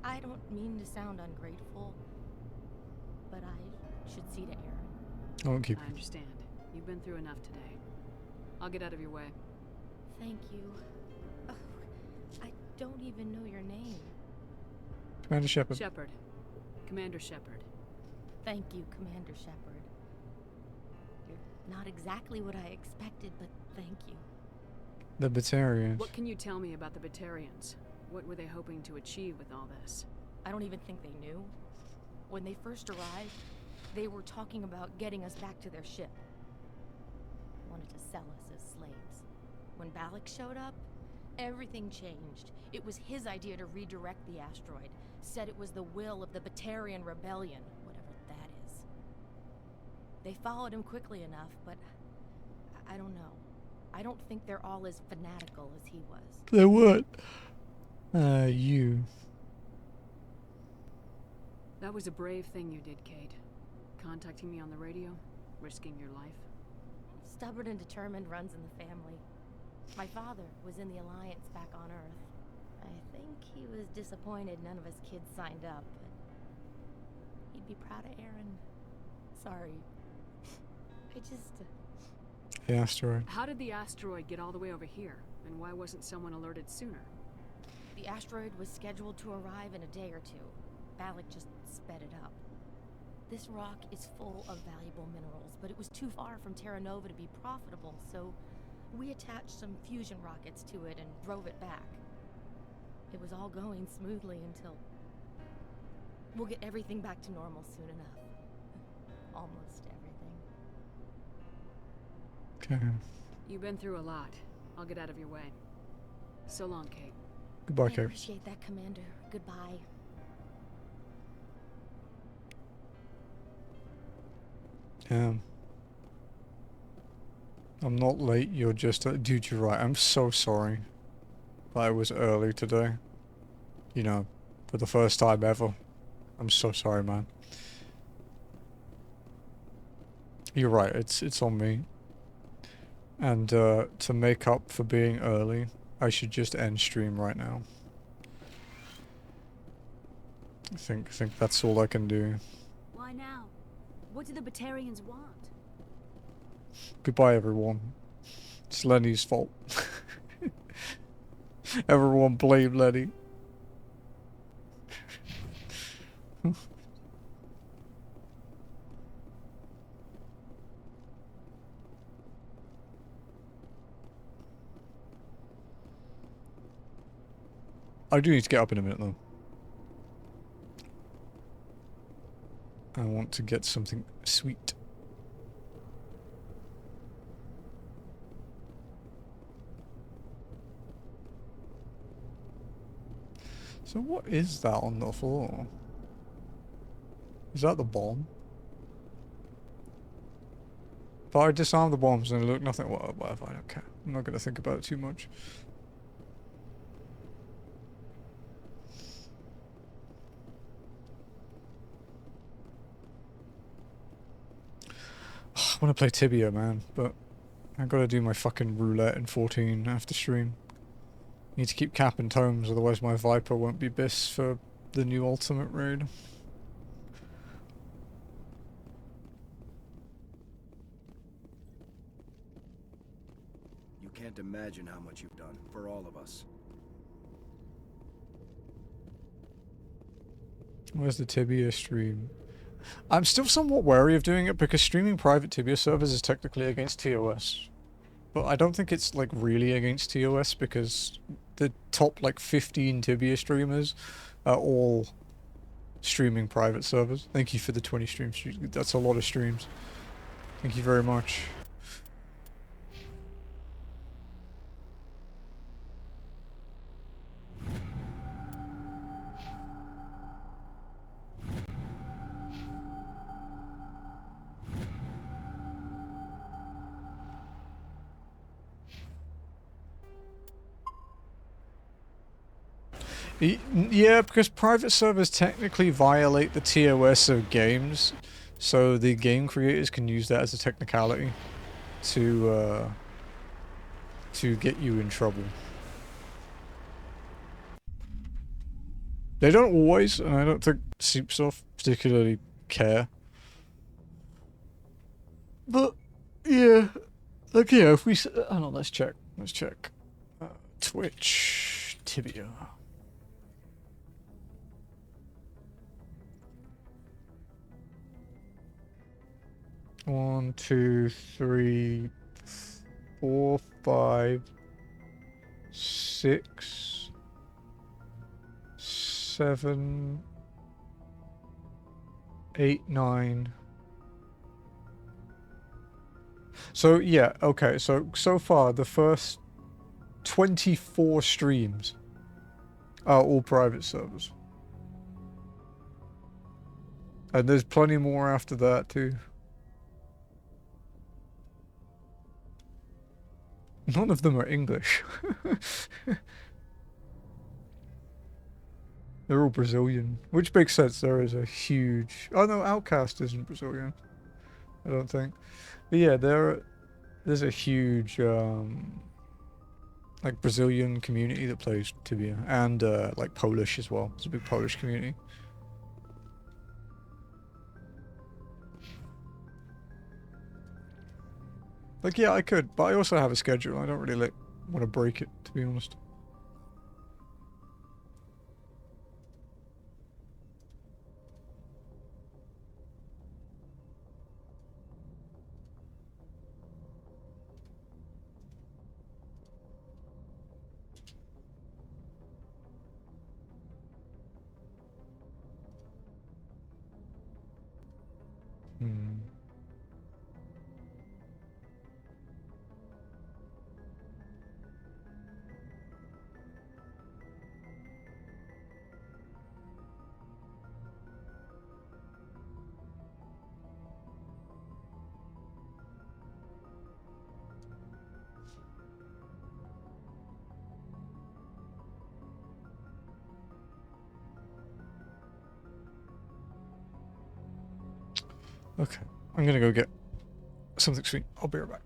I don't mean to sound ungrateful, but I should see to Aaron. I won't keep I understand. You've been through enough today. I'll get out of your way. Thank you. Oh, I don't even know your name. Commander Shepard. Shepard. Commander Shepard. Thank you, Commander Shepard. You're not exactly what I expected, but thank you. The Batarians. What can you tell me about the Batarians? What were they hoping to achieve with all this? I don't even think they knew. When they first arrived, they were talking about getting us back to their ship. Wanted to sell us as slaves. When Balak showed up, everything changed. It was his idea to redirect the asteroid. Said it was the will of the Batarian Rebellion, whatever that is. They followed him quickly enough, but I don't know. I don't think they're all as fanatical as he was. They would. You. That was a brave thing you did, Kate. Contacting me on the radio, risking your life. Stubborn and determined runs in the family. My father was in the Alliance back on Earth. I think he was disappointed none of his kids signed up, but he'd be proud of Aaron. Sorry. I just... The asteroid. How did the asteroid get all the way over here? And why wasn't someone alerted sooner? The asteroid was scheduled to arrive in a day or two. Balak just sped it up. This rock is full of valuable minerals, but it was too far from Terra Nova to be profitable, so we attached some fusion rockets to it and drove it back. It was all going smoothly until... We'll get everything back to normal soon enough. Almost everything. Okay. You've been through a lot. I'll get out of your way. So long, Kate. Goodbye, I Kate. appreciate that, Commander. Goodbye. I'm not late, you're just... dude, you're right. I'm so sorry that I was early today. You know, for the first time ever. I'm so sorry, man. You're right, it's on me. And to make up for being early, I should just end stream right now. I think that's all I can do. Why now? What do the Batarians want? Goodbye, everyone. It's Lenny's fault. Everyone blame Lenny. I do need to get up in a minute, though. I want to get something sweet. So what is that on the floor? Is that the bomb? But I disarmed the bombs and it looked nothing. Whatever, I don't care. I'm not going to think about it too much. I want to play Tibia, man, but I gotta do my fucking roulette in 14 after stream. Need to keep capping tomes, otherwise my Viper won't be bis for the new Ultimate raid. You can't imagine how much you've done for all of us. Where's the Tibia stream? I'm still somewhat wary of doing it because streaming private Tibia servers is technically against TOS. But I don't think it's like really against TOS because the top like 15 Tibia streamers are all streaming private servers. Thank you for the 20 streams. That's a lot of streams. Thank you very much. Yeah, because private servers technically violate the TOS of games, so the game creators can use that as a technicality to get you in trouble. They don't always, and I don't think Soupsoft particularly care. But yeah, like yeah, if we hold on, let's check. Twitch Tibia. 1, 2, 3, 4, 5, 6, 7, 8, 9. So yeah, okay, so far the first 24 streams are all private servers. And there's plenty more after that too. None of them are English. They're all Brazilian, which makes sense. There is a huge... Oh no, Outcast isn't Brazilian, I don't think. But yeah, there's a huge like Brazilian community that plays Tibia, and like Polish as well. There's a big Polish community. Like, yeah, I could, but I also have a schedule. I don't really like want to break it, to be honest. Hmm. Okay, I'm gonna go get something sweet. I'll be right back.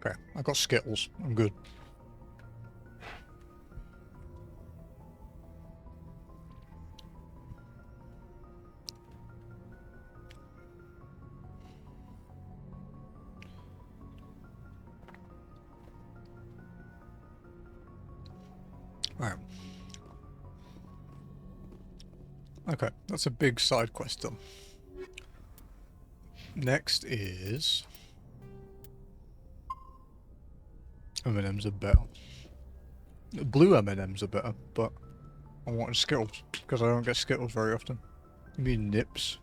Okay, I got Skittles. I'm good. Alright. Okay, that's a big side quest done. Next is... M&M's are better. Blue M&M's are better, but I wanted Skittles, because I don't get Skittles very often. You mean Nips?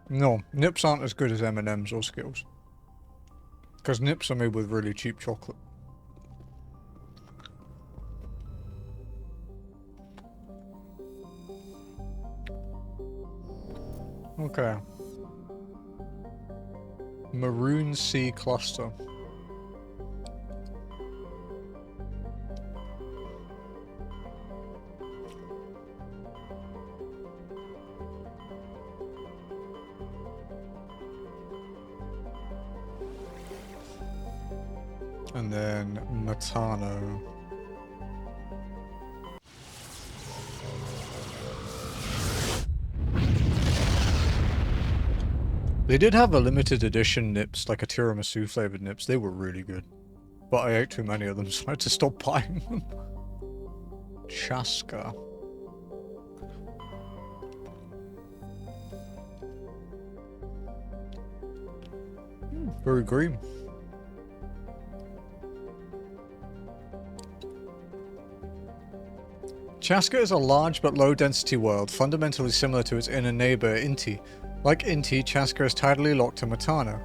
No, Nips aren't as good as M&M's or Skittles. Because Nips are made with really cheap chocolate. Okay. Maroon Sea Cluster. And then Matano. They did have a limited edition nips, like a tiramisu flavored nips. They were really good. But I ate too many of them, so I had to stop buying them. Chaska. Very green. Chaska is a large but low-density world, fundamentally similar to its inner neighbor, Inti. Like Inti, Chaska is tidally locked to Matano.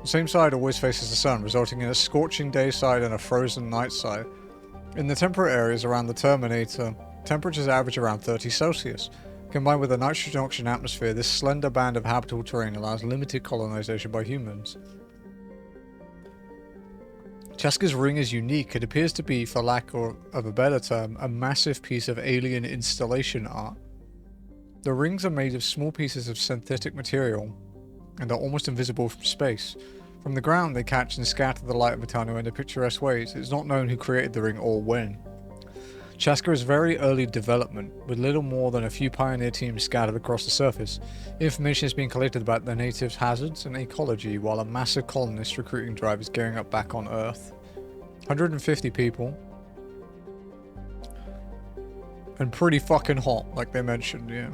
The same side always faces the sun, resulting in a scorching day side and a frozen night side. In the temperate areas around the Terminator, temperatures average around 30 Celsius. Combined with a nitrogen-oxygen atmosphere, this slender band of habitable terrain allows limited colonization by humans. Chaska's ring is unique. It appears to be, for lack of a better term, a massive piece of alien installation art. The rings are made of small pieces of synthetic material and are almost invisible from space. From the ground, they catch and scatter the light of Matano in picturesque ways. It's not known who created the ring or when. Chaska is very early development, with little more than a few pioneer teams scattered across the surface. Information is being collected about the natives' hazards and ecology, while a massive colonist recruiting drive is gearing up back on Earth. 150 people. And pretty fucking hot, like they mentioned, yeah.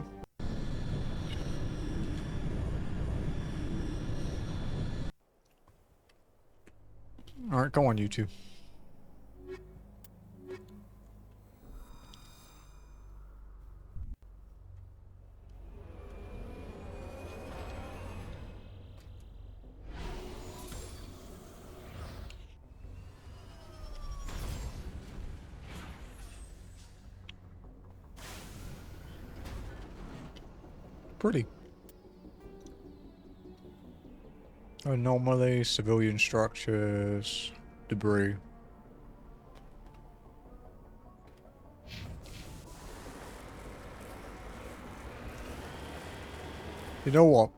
Alright, go on, YouTube. Pretty. Anomaly, civilian structures, debris. You know what?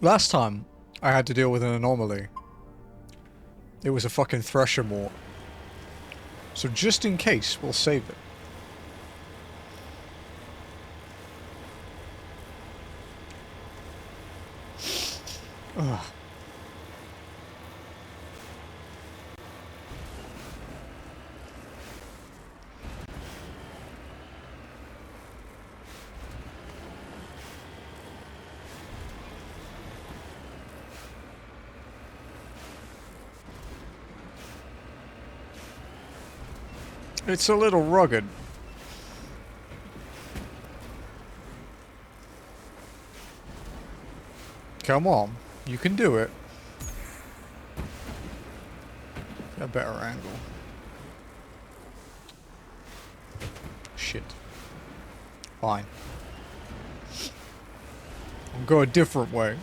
Last time I had to deal with an anomaly, it was a fucking thresher mort. So just in case, we'll save it. Ugh. It's a little rugged. Come on, you can do it. A better angle. Shit. Fine. I'll go a different way.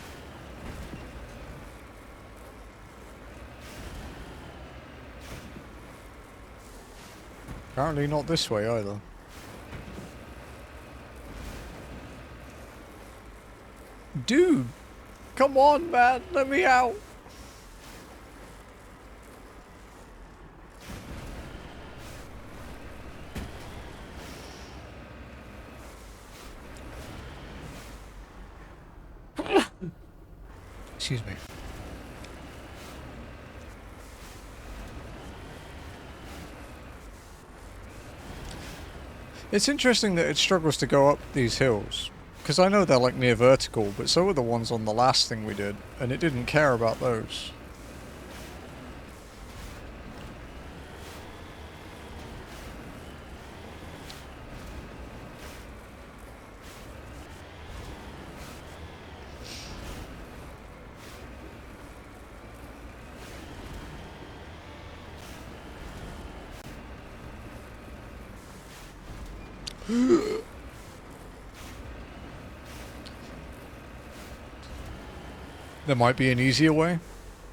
Apparently not this way either. Dude! Come on, man! Let me out! Excuse me. It's interesting that it struggles to go up these hills. Because I know they're like near vertical, but so are the ones on the last thing we did, and it didn't care about those. There might be an easier way,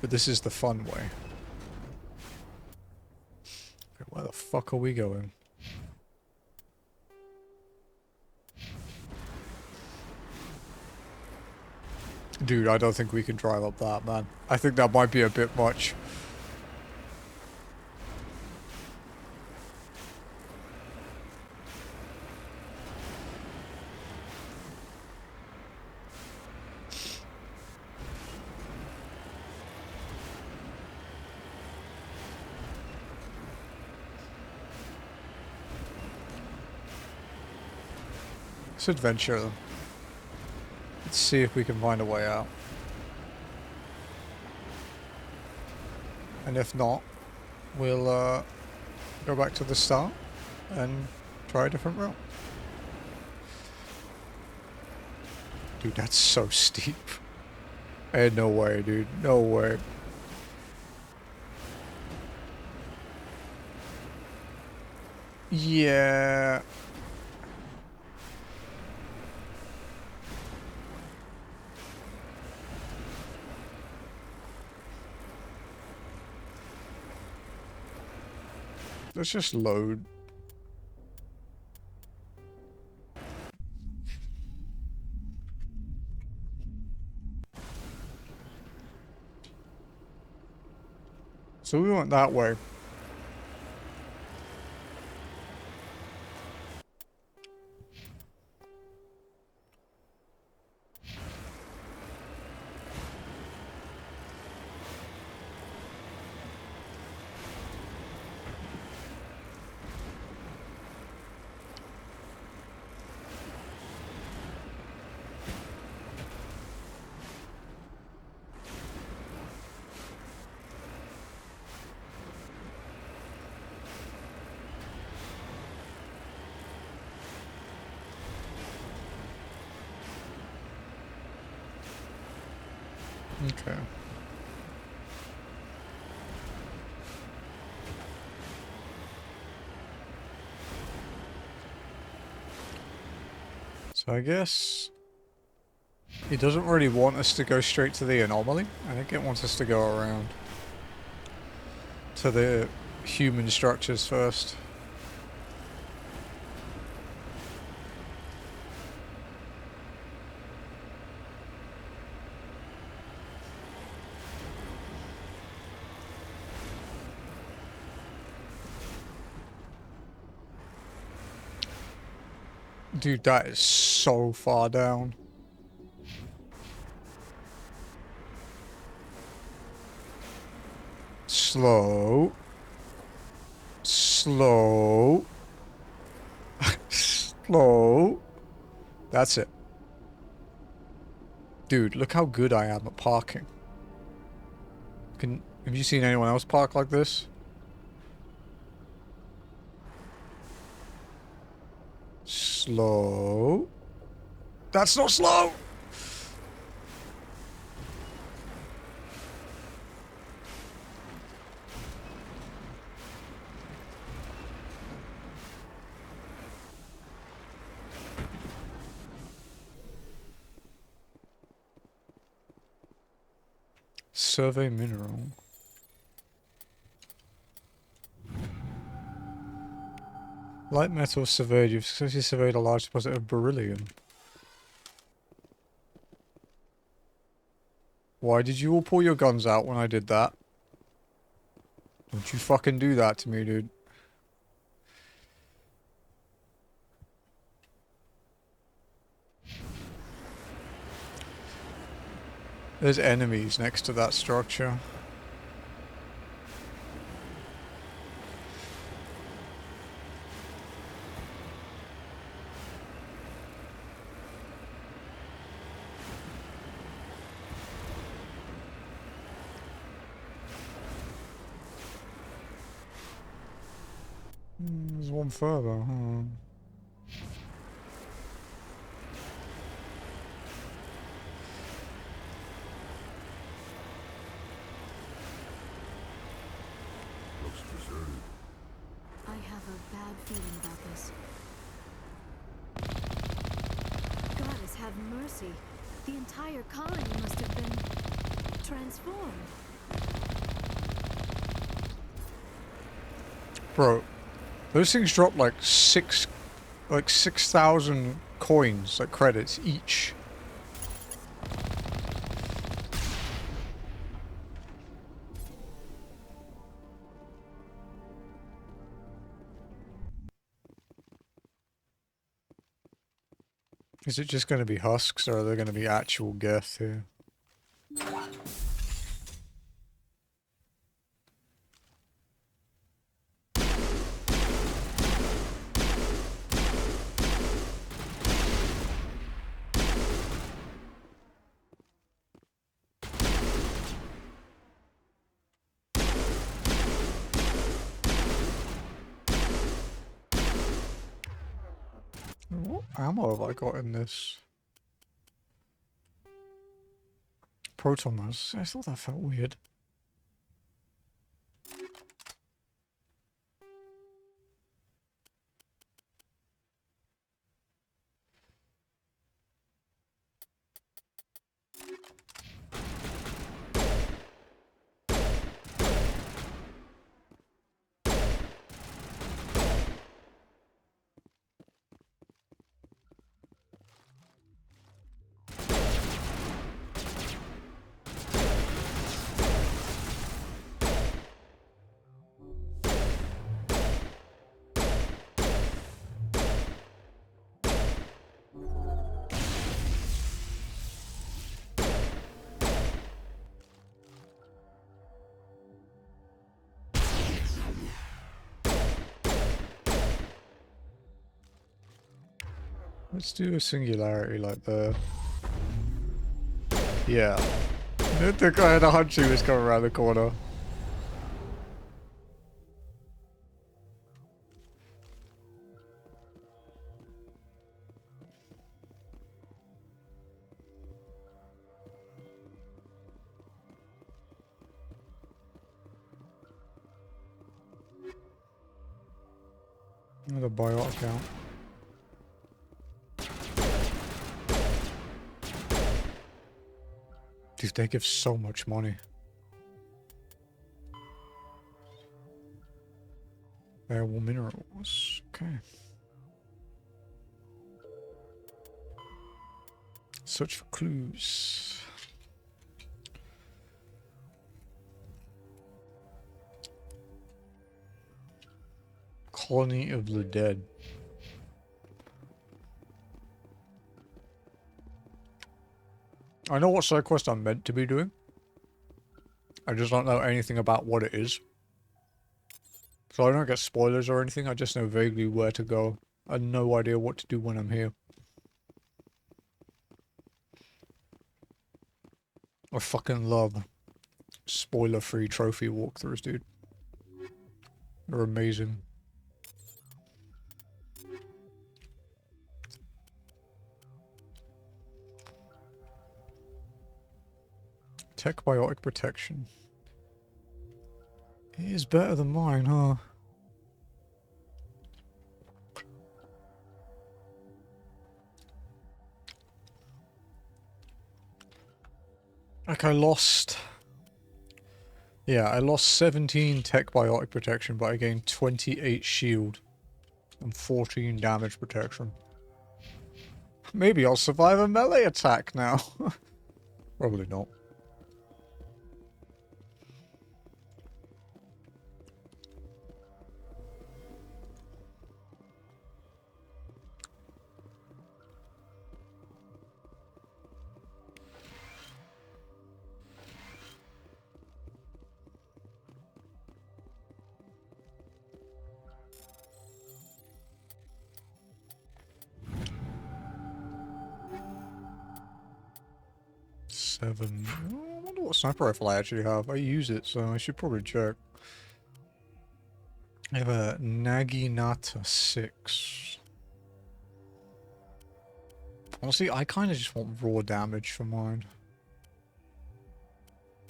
but this is the fun way. Okay, where the fuck are we going? Dude, I don't think we can drive up that, man. I think that might be a bit much. Let's adventure them. Let's see if we can find a way out. And if not, we'll go back to the start and try a different route. Dude, that's so steep. No way, dude. No way. Yeah. Let's just load. So we went that way. Okay. So I guess it doesn't really want us to go straight to the anomaly. I think it wants us to go around to the human structures first. Dude, that is so far down. Slow. Slow. Slow. That's it. Dude, look how good I am at parking. Have you seen anyone else park like this? Slow. That's not slow! Survey mineral. Light metal surveyed. You've successfully surveyed a large deposit of beryllium. Why did you all pull your guns out when I did that? Don't you fucking do that to me, dude. There's enemies next to that structure. There's one further, huh? Looks deserted. I have a bad feeling about this. Goddess have mercy. The entire colony must have been transformed. Bro, those things drop like 6,000 coins, like credits each. Is it just going to be husks, or are there going to be actual geth here? What ammo have I got in this? Proton mass. I thought that felt weird. Let's do a singularity like the... Yeah. The guy had a hunch he was coming around the corner. Another biotic count. Dude, they give so much money. Variable minerals. Okay. Search for clues. Colony of the Dead. I know what side quest I'm meant to be doing. I just don't know anything about what it is. So I don't get spoilers or anything, I just know vaguely where to go. I have no idea what to do when I'm here. I fucking love spoiler-free trophy walkthroughs, dude. They're amazing. Tech biotic protection. It is better than mine, huh? Like I lost... Yeah, I lost 17 tech biotic protection, but I gained 28 shield and 14 damage protection. Maybe I'll survive a melee attack now. Probably not. I wonder what sniper rifle I actually have. I use it, so I should probably check. I have a Naginata 6. Honestly, I kind of just want raw damage for mine.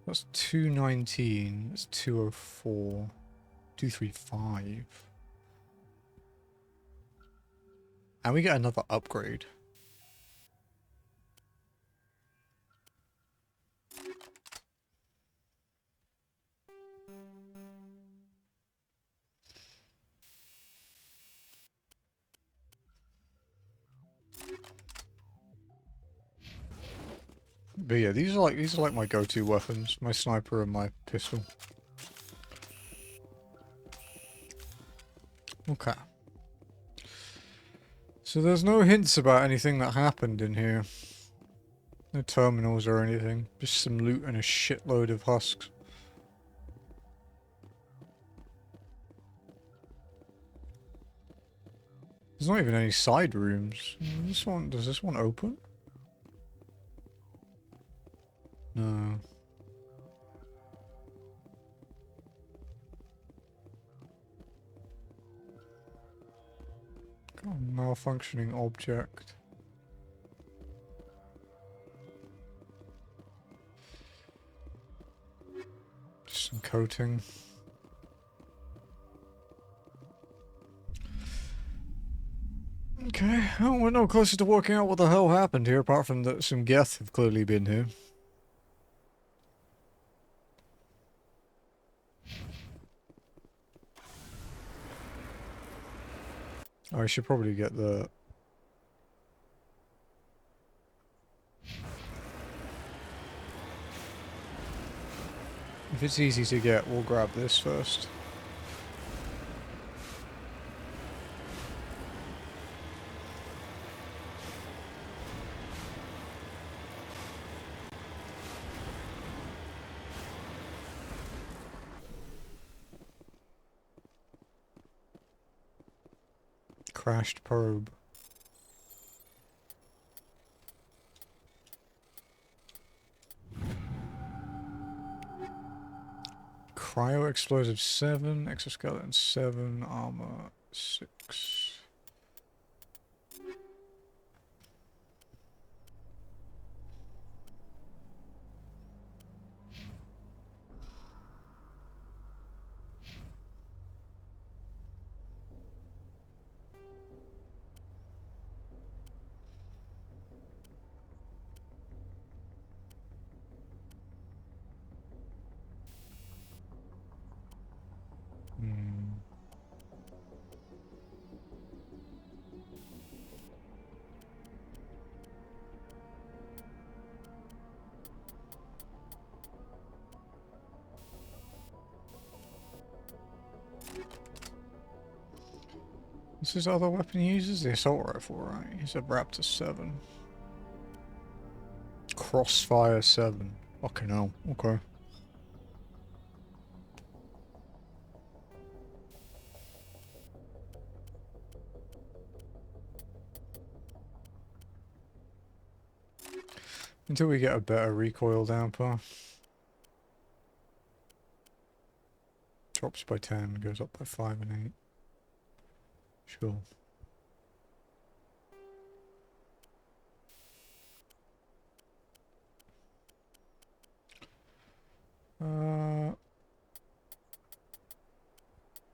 That's 219. That's 204. 235. And we get another upgrade. But yeah, these are like my go-to weapons, my sniper and my pistol. Okay. So there's no hints about anything that happened in here. No terminals or anything. Just some loot and a shitload of husks. There's not even any side rooms. Does this one open? No. Oh, malfunctioning object. Just some coating. Okay, well, we're no closer to working out what the hell happened here, apart from that some Geth have clearly been here. I should probably get the... If it's easy to get, we'll grab this first. Crashed probe. Cryo explosive 7, exoskeleton 7, armor 6. What's his other weapon he uses? The assault rifle, right? He's a Raptor 7. Crossfire 7. Fucking hell. Okay. Until we get a better recoil damper. Drops by 10, goes up by 5 and 8. Sure.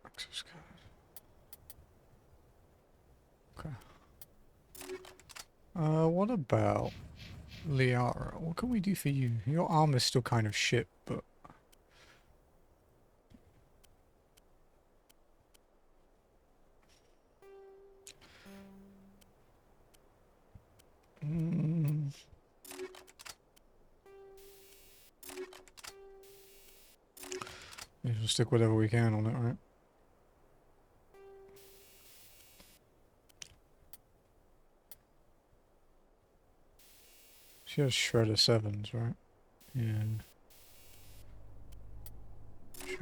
Exoskeleton. Okay. What about Liara? What can we do for you? Your armor's still kind of shit, but... We'll stick whatever we can on it, right? She has Shredder 7s, right? Yeah. Sure.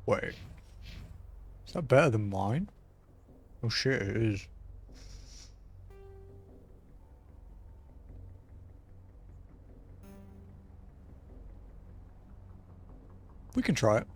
Wait. Is that better than mine? Oh shit, it is. We can try it.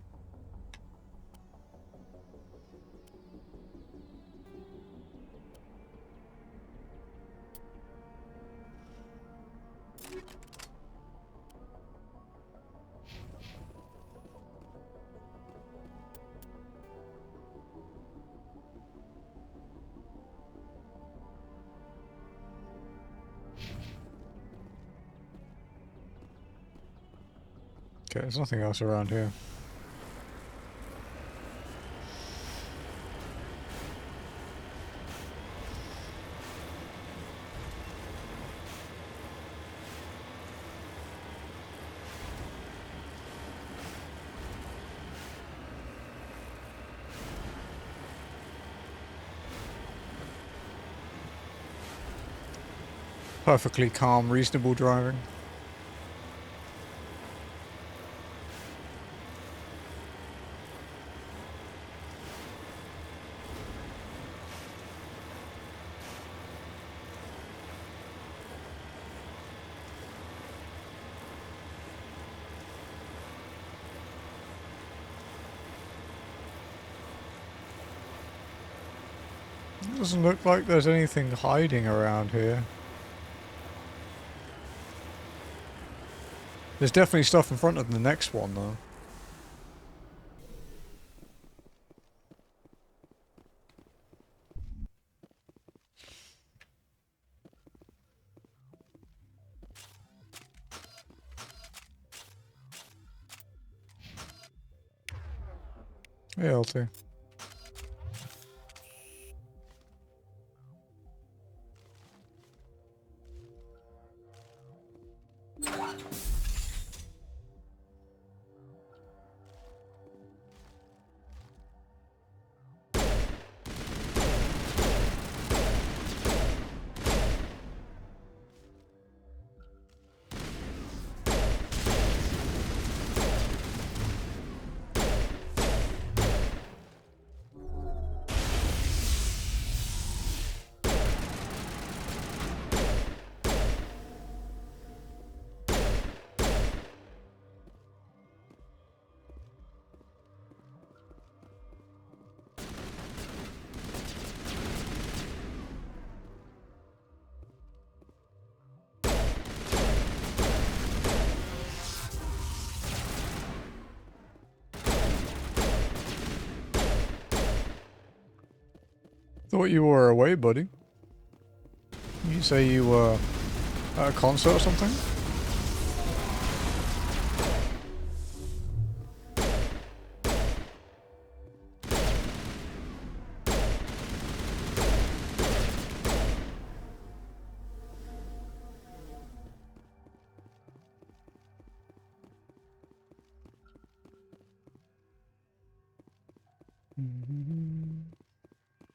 Okay, there's nothing else around here. Perfectly calm, reasonable driving. It doesn't look like there's anything hiding around here. There's definitely stuff in front of the next one, though. Hey, LT. Thought you were away, buddy. You say you were at a concert or something?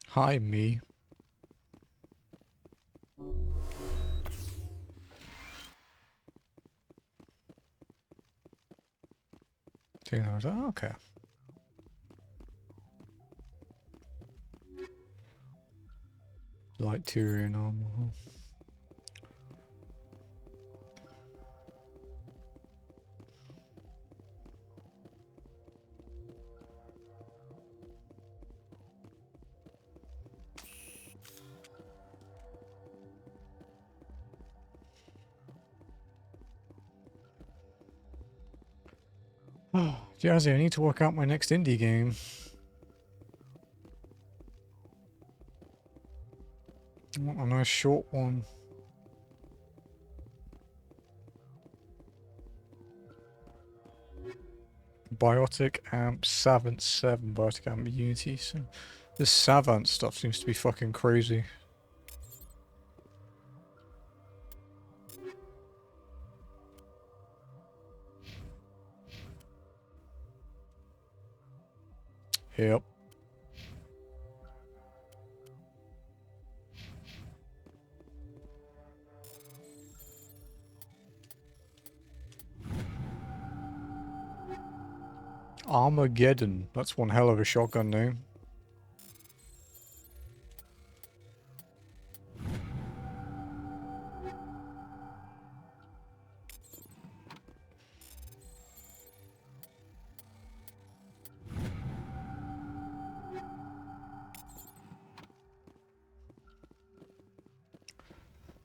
Hi, me. Oh, okay. Light Tyrion armor. Oh, Jazzy, I need to work out my next indie game. I want a nice short one. Biotic Amp Savant 7 Biotic Amp Unity. So this Savant stuff seems to be fucking crazy. Yep. Armageddon. That's one hell of a shotgun name.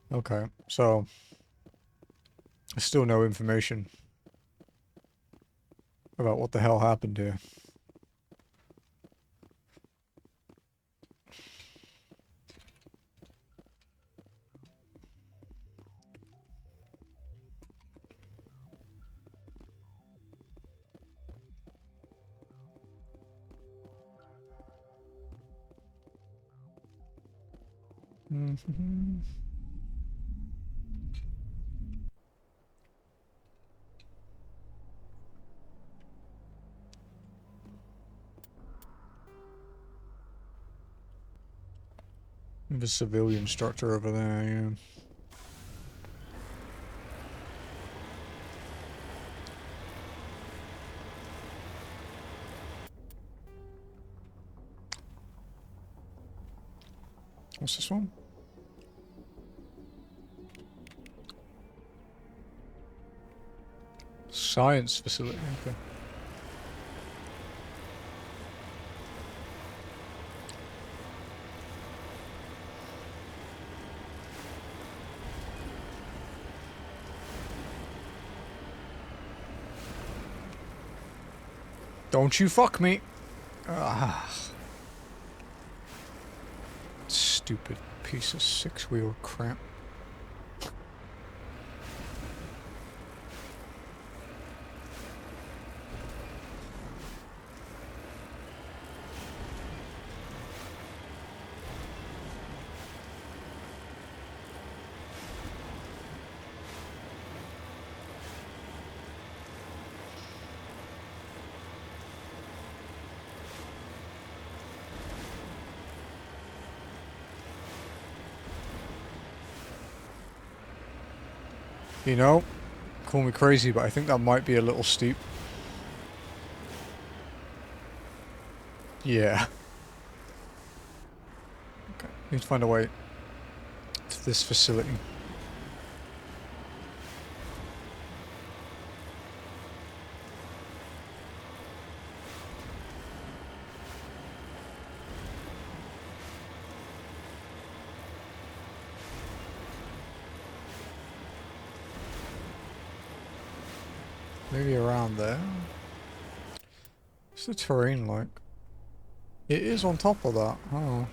Okay, so there's still no information about what the hell happened here. Mm-hmm. There's a civilian structure over there, yeah. What's this one? Science facility, okay. Don't you fuck me. Ah. Stupid piece of six-wheel crap. You know, call me crazy, but I think that might be a little steep. Yeah. Okay, need to find a way to this facility. Maybe around there. What's the terrain like? It is on top of that. Oh.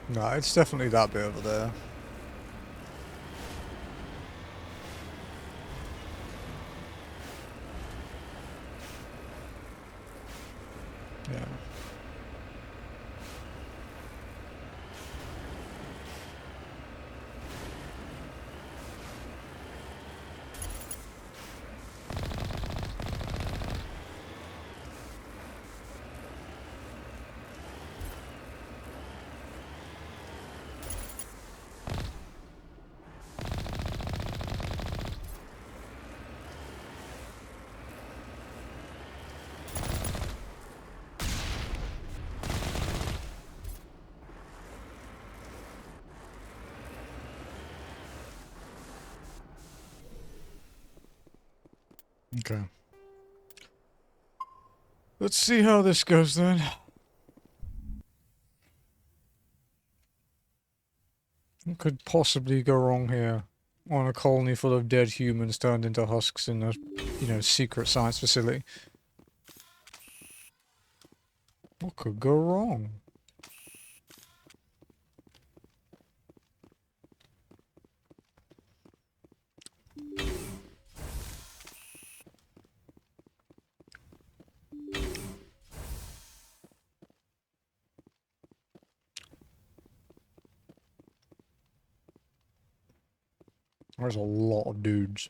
No, it's definitely that bit over there. Yeah. Okay. Let's see how this goes then. What could possibly go wrong here? On a colony full of dead humans turned into husks in a, you know, secret science facility. What could go wrong? There's a lot of dudes.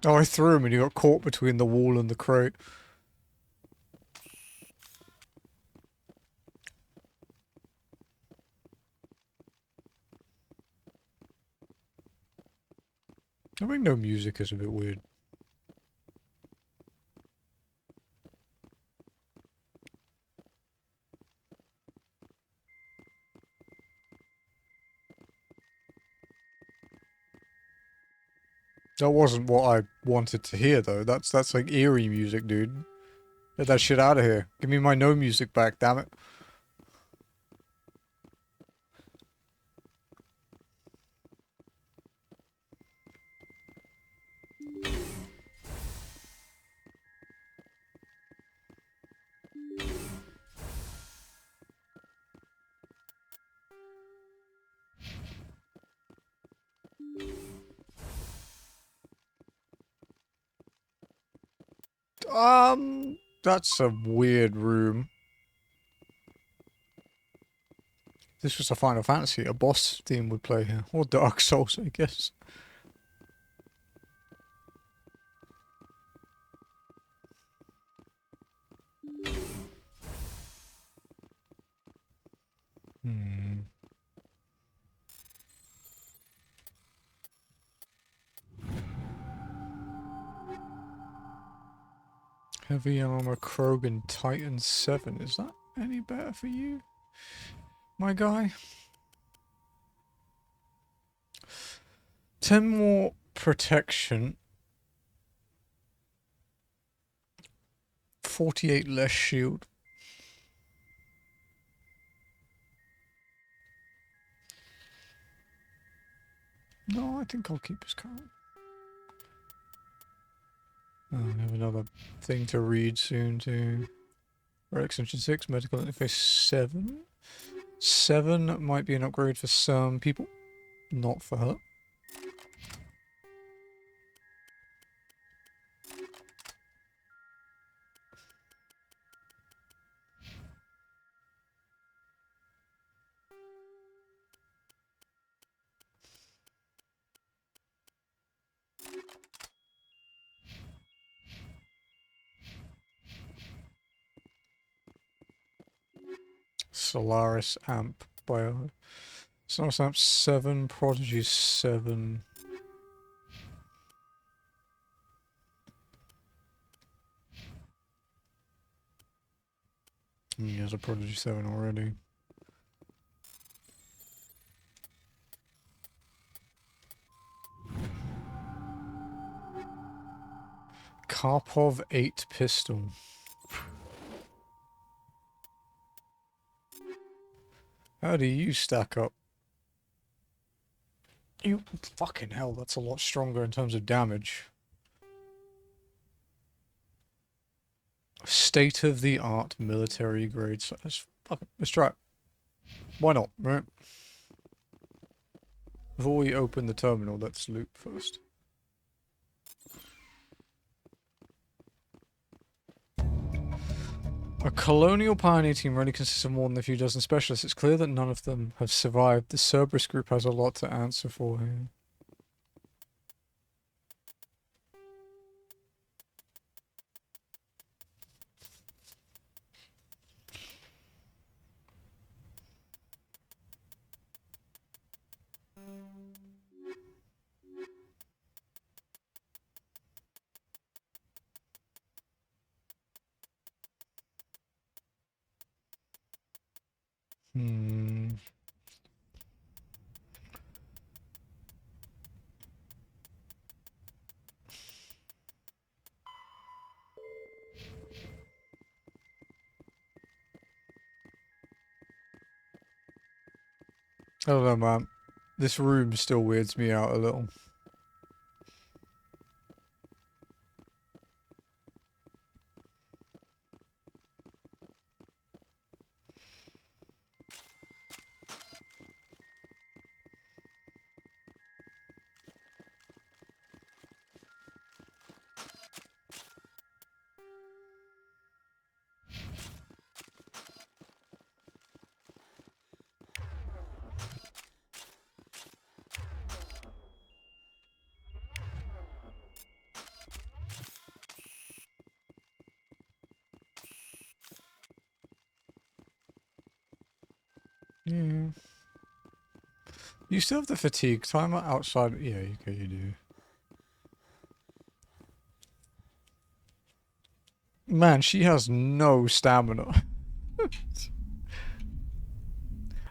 Oh, I threw him and he got caught between the wall and the crate. I mean, no music is a bit weird. That wasn't what I wanted to hear, though. That's like eerie music, dude. Get that shit out of here. Give me my no music back, damn it. That's a weird room. This was a Final Fantasy, a boss theme would play here. Or Dark Souls, I guess. Hmm. Heavy armor Krogan Titan 7. Is that any better for you, my guy? 10 more protection. 48 less shield. No, I think I'll keep his current. Oh, I have another thing to read soon too. Red Extension 6, Medical Interface 7. 7 might be an upgrade for some people, not for her. Solaris Amp Bio. Solaris Amp 7, Prodigy 7. He has a Prodigy 7 already. Karpov 8 pistol. How do you stack up? You fucking hell, that's a lot stronger in terms of damage. State-of-the-art military grade. So let's try it. Why not, right? Before we open the terminal, let's loot first. A colonial pioneer team really consists of more than a few dozen specialists. It's clear that none of them have survived. The Cerberus group has a lot to answer for here. I don't know, man. This room still weirds me out a little. Yeah. You still have the fatigue timer outside. Yeah, okay, you do. Man, she has no stamina.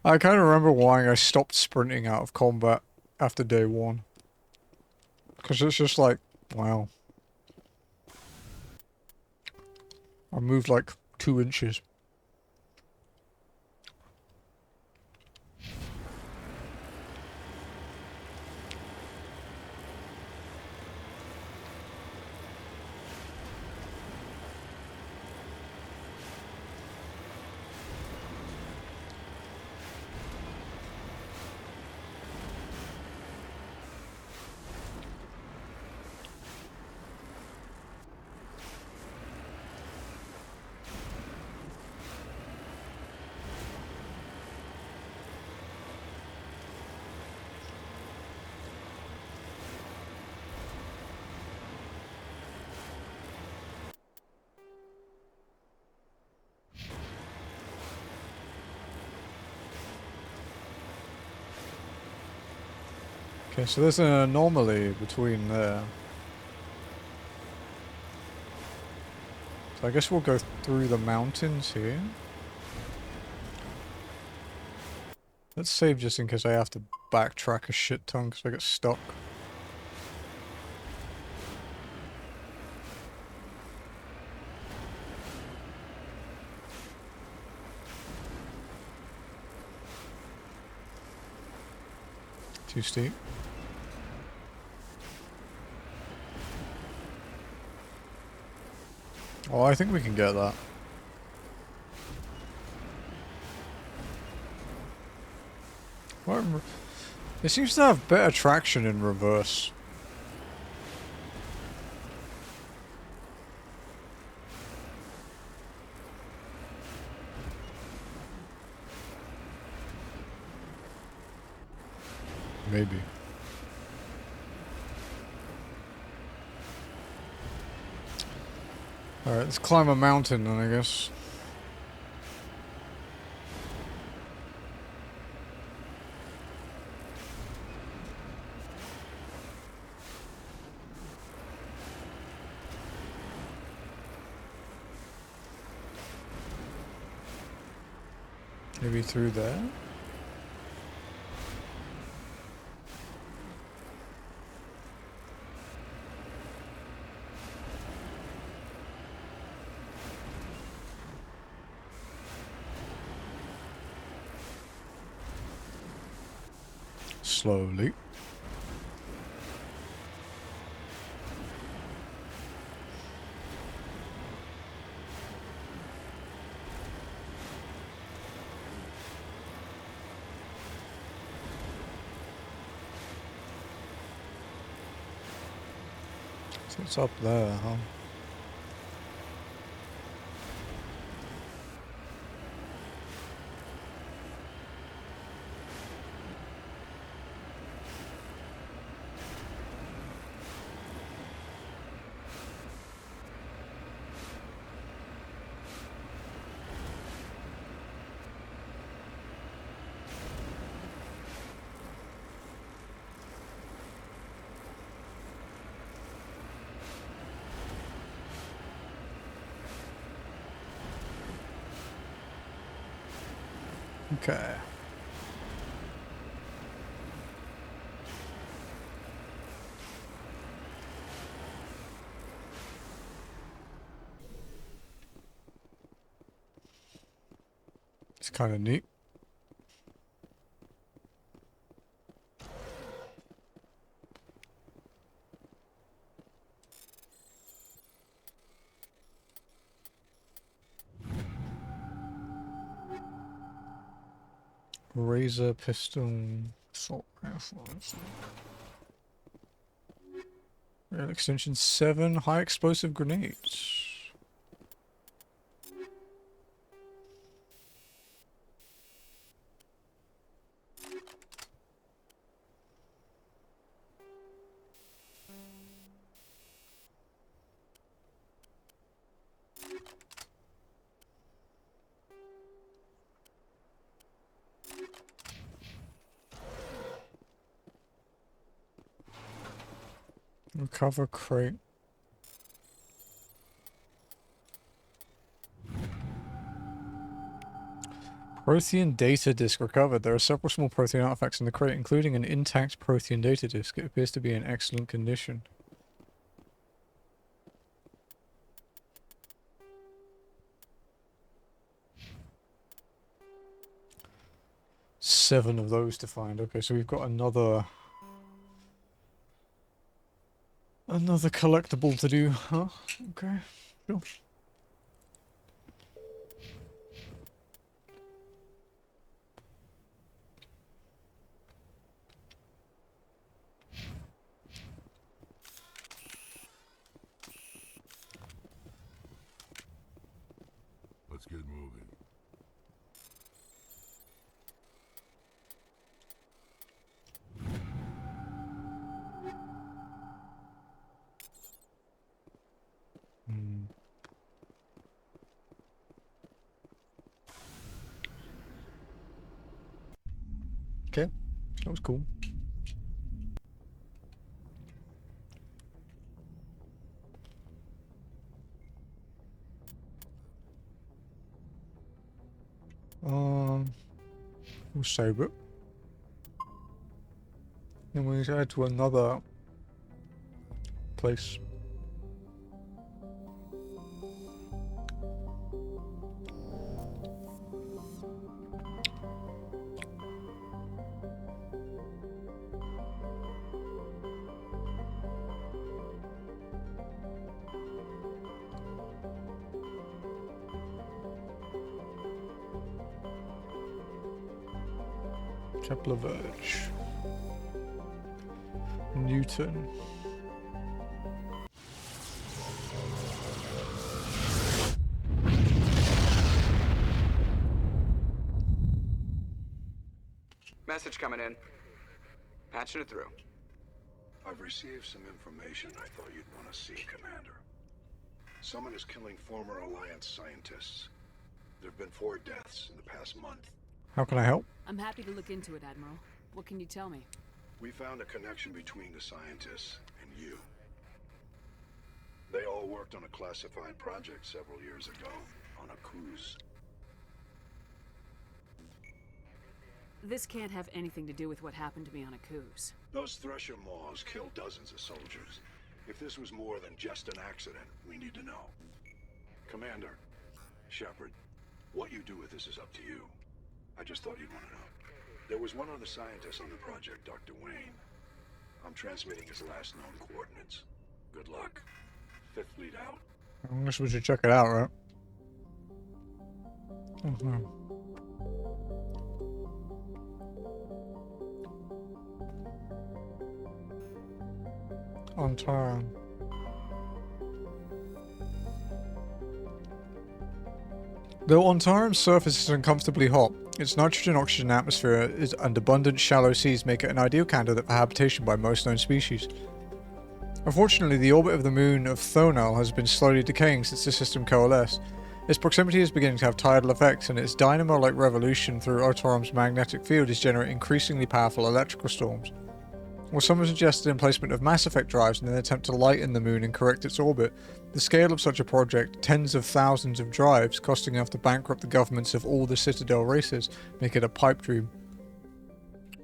I kind of remember why I stopped sprinting out of combat after day 1. Because it's just like, wow. I moved like 2 inches. Okay, so there's an anomaly between there. So I guess we'll go through the mountains here. Let's save just in case I have to backtrack a shit ton because I get stuck. Too steep. Oh, I think we can get that. It seems to have better traction in reverse. Maybe. Alright, let's climb a mountain then, I guess. Maybe through there? Slowly. So it's up there, huh? Okay. It's kind of neat. Razor pistol, assault rifles. Rail extension 7, high explosive grenades. Recover crate. Prothean data disk recovered. There are several small Prothean artifacts in the crate, including an intact Prothean data disk. It appears to be in excellent condition. Seven of those to find. Okay, so we've got another collectible to do, huh? Okay, sure. Let's get moving. Okay, that was cool. We'll save it. Then we head to another place. Kepler Verge. Newton. Message coming in. Patching it through. I've received some information I thought you'd want to see, Commander. Someone is killing former Alliance scientists. There have been 4 deaths in the past month. How can I help? I'm happy to look into it, Admiral. What can you tell me? We found a connection between the scientists and you. They all worked on a classified project several years ago, on a cruise. This can't have anything to do with what happened to me on a cruise. Those Thresher Maws killed dozens of soldiers. If this was more than just an accident, we need to know. Commander, Shepard, what you do with this is up to you. I just thought you'd want to know. There was one other scientist on the project, Dr. Wayne. I'm transmitting his last known coordinates. Good luck. 5th Fleet out. I guess we should check it out, right? Oh, no. On time. Though Ontarum's surface is uncomfortably hot, its nitrogen-oxygen atmosphere and abundant shallow seas make it an ideal candidate for habitation by most known species. Unfortunately, the orbit of the moon of Thonal has been slowly decaying since the system coalesced. Its proximity is beginning to have tidal effects, and its dynamo-like revolution through Ontarum's magnetic field is generating increasingly powerful electrical storms. While some have suggested emplacement of Mass Effect drives in an attempt to lighten the moon and correct its orbit, the scale of such a project, tens of thousands of drives costing enough to bankrupt the governments of all the Citadel races, make it a pipe dream.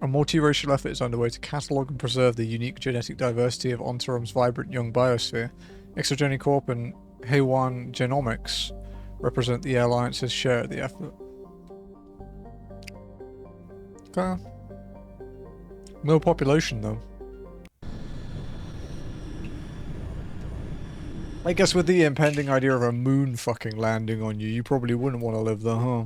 A multiracial effort is underway to catalogue and preserve the unique genetic diversity of Ontarum's vibrant young biosphere. Exogeny Corp and Haywan Genomics represent the Alliance's share of the effort. Okay. No population, though. I guess with the impending idea of a moon fucking landing on you, you probably wouldn't want to live there, huh?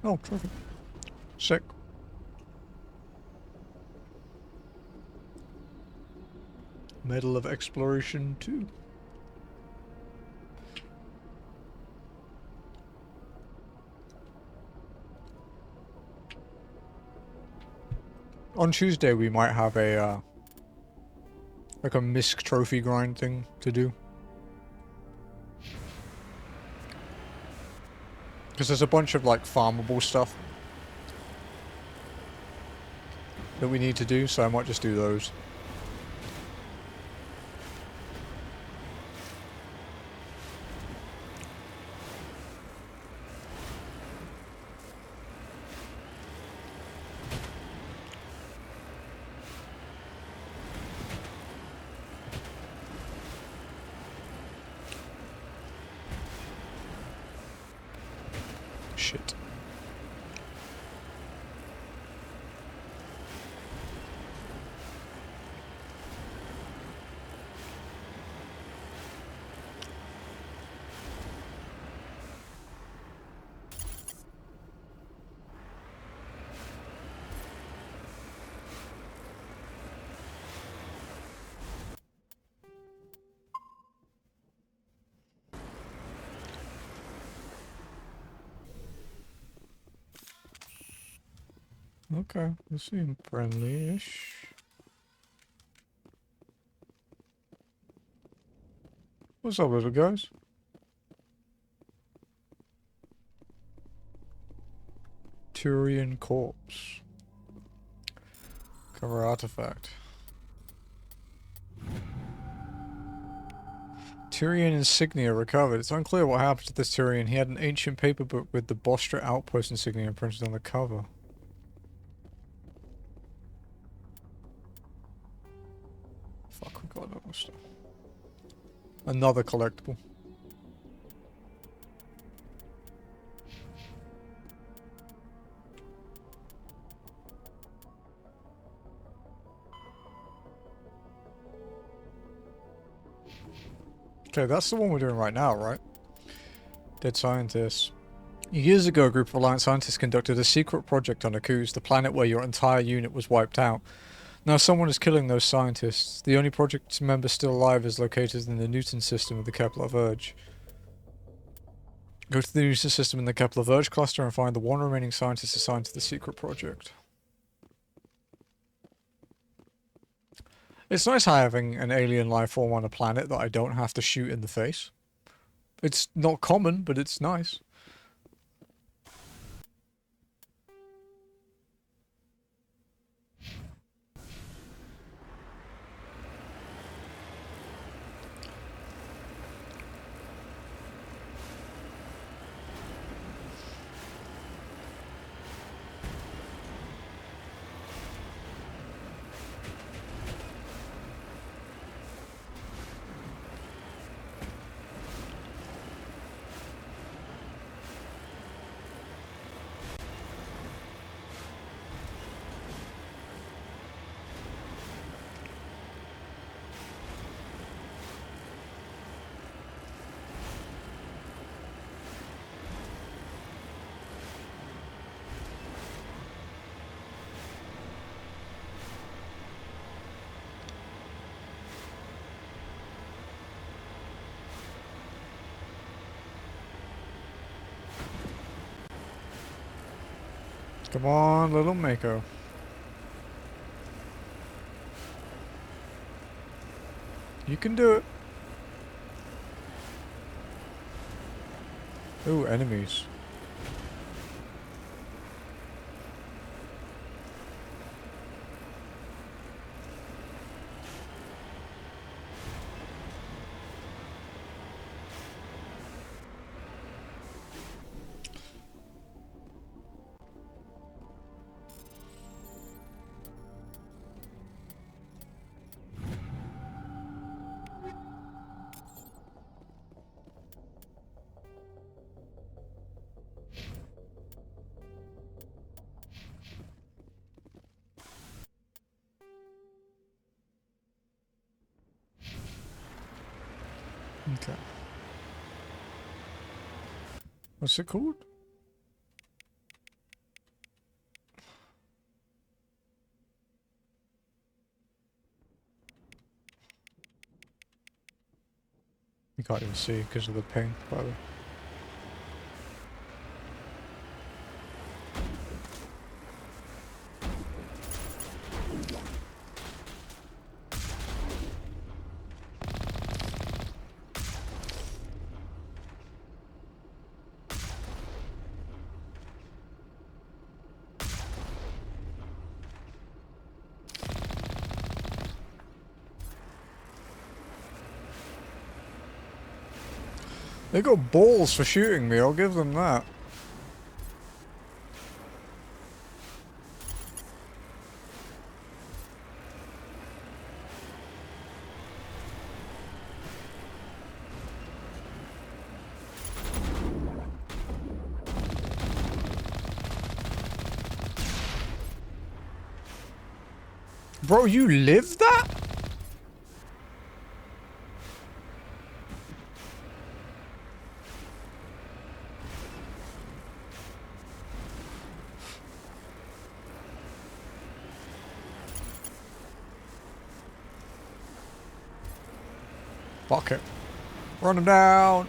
Oh, perfect. Sick. Medal of Exploration 2. On Tuesday we might have a like a misc trophy grind thing to do. Because there's a bunch of like farmable stuff that we need to do, so I might just do those. Shit. Okay, this seems friendly-ish. What's up, little guys? Turian corpse. Cover artifact. Turian insignia recovered. It's unclear what happened to this Turian. He had an ancient paper book with the Bostra outpost insignia printed on the cover. Fuck, we got another stuff. Another collectible. Okay, that's the one we're doing right now, right? Dead scientists. Years ago, a group of Alliance scientists conducted a secret project on Akuz, the planet where your entire unit was wiped out. Now someone is killing those scientists. The only project member still alive is located in the Newton system of the Kepler Verge. Go to the Newton system in the Kepler Verge cluster and find the one remaining scientist assigned to the secret project. It's nice having an alien life form on a planet that I don't have to shoot in the face. It's not common, but it's nice. Come on, little Mako. You can do it. Ooh, enemies. Okay. What's it called? You can't even see because of the ping, probably. They got balls for shooting me, I'll give them that. Bro, you live that? Fuck it. Run him down.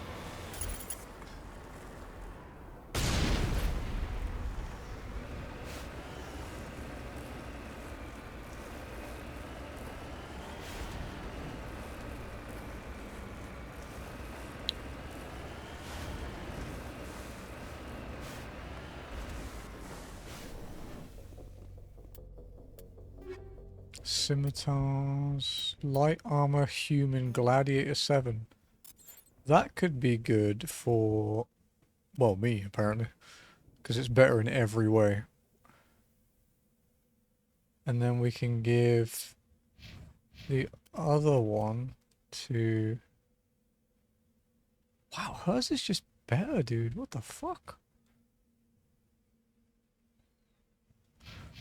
Scimitars, light armor, human, gladiator 7. That could be good for, well, me apparently, because it's better in every way. And then we can give the other one to, wow, hers is just better, dude. What the fuck?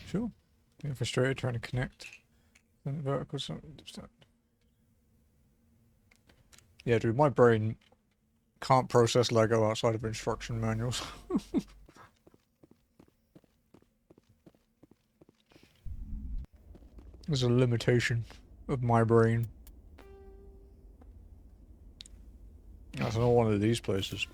Sure. Getting frustrated trying to connect. Then vertical. Yeah, dude, my brain can't process Lego outside of instruction manuals. There's a limitation of my brain. That's not one of these places.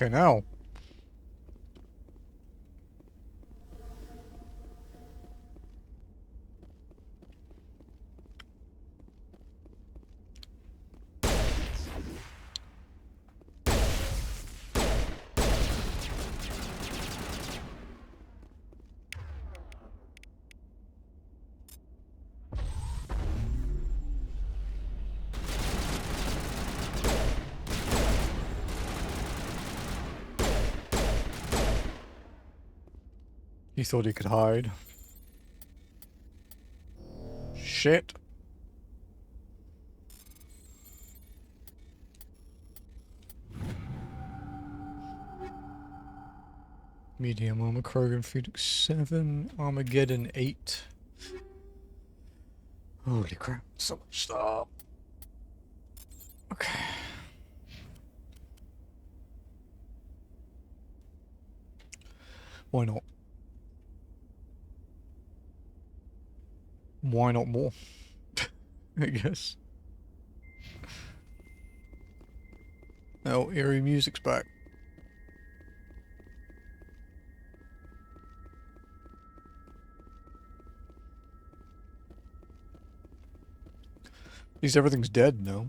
Fucking hell. He thought he could hide. Shit. Medium armor, Krogan Phoenix 7, Armageddon 8. Holy crap, so much stuff. Okay. Why not? Why not more? I guess. Oh, eerie music's back. At least everything's dead now.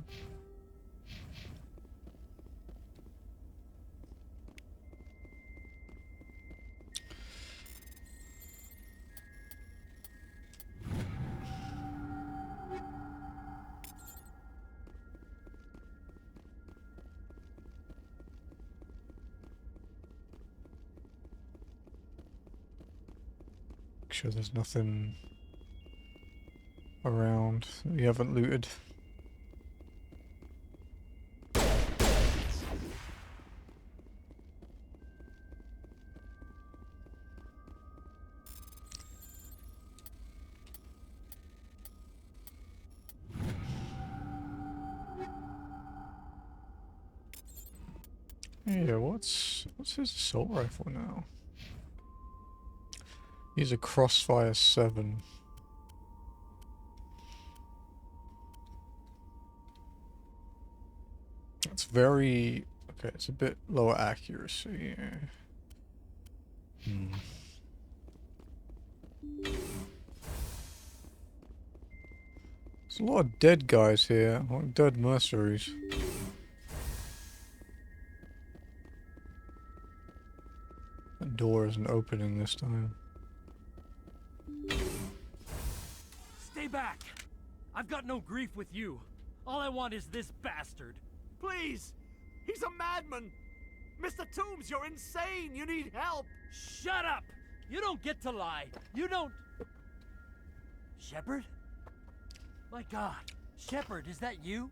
Make sure there's nothing around that we haven't looted. Yeah, what's his assault rifle now? He's a Crossfire 7. It's very... okay, it's a bit lower accuracy. Hmm. There's a lot of dead guys here, like dead mercenaries. That door isn't opening this time. Stay back! I've got no grief with you. All I want is this bastard. Please! He's a madman! Mr. Toombs, you're insane! You need help! Shut up! You don't get to lie. You don't... Shepard? My God. Shepard, is that you?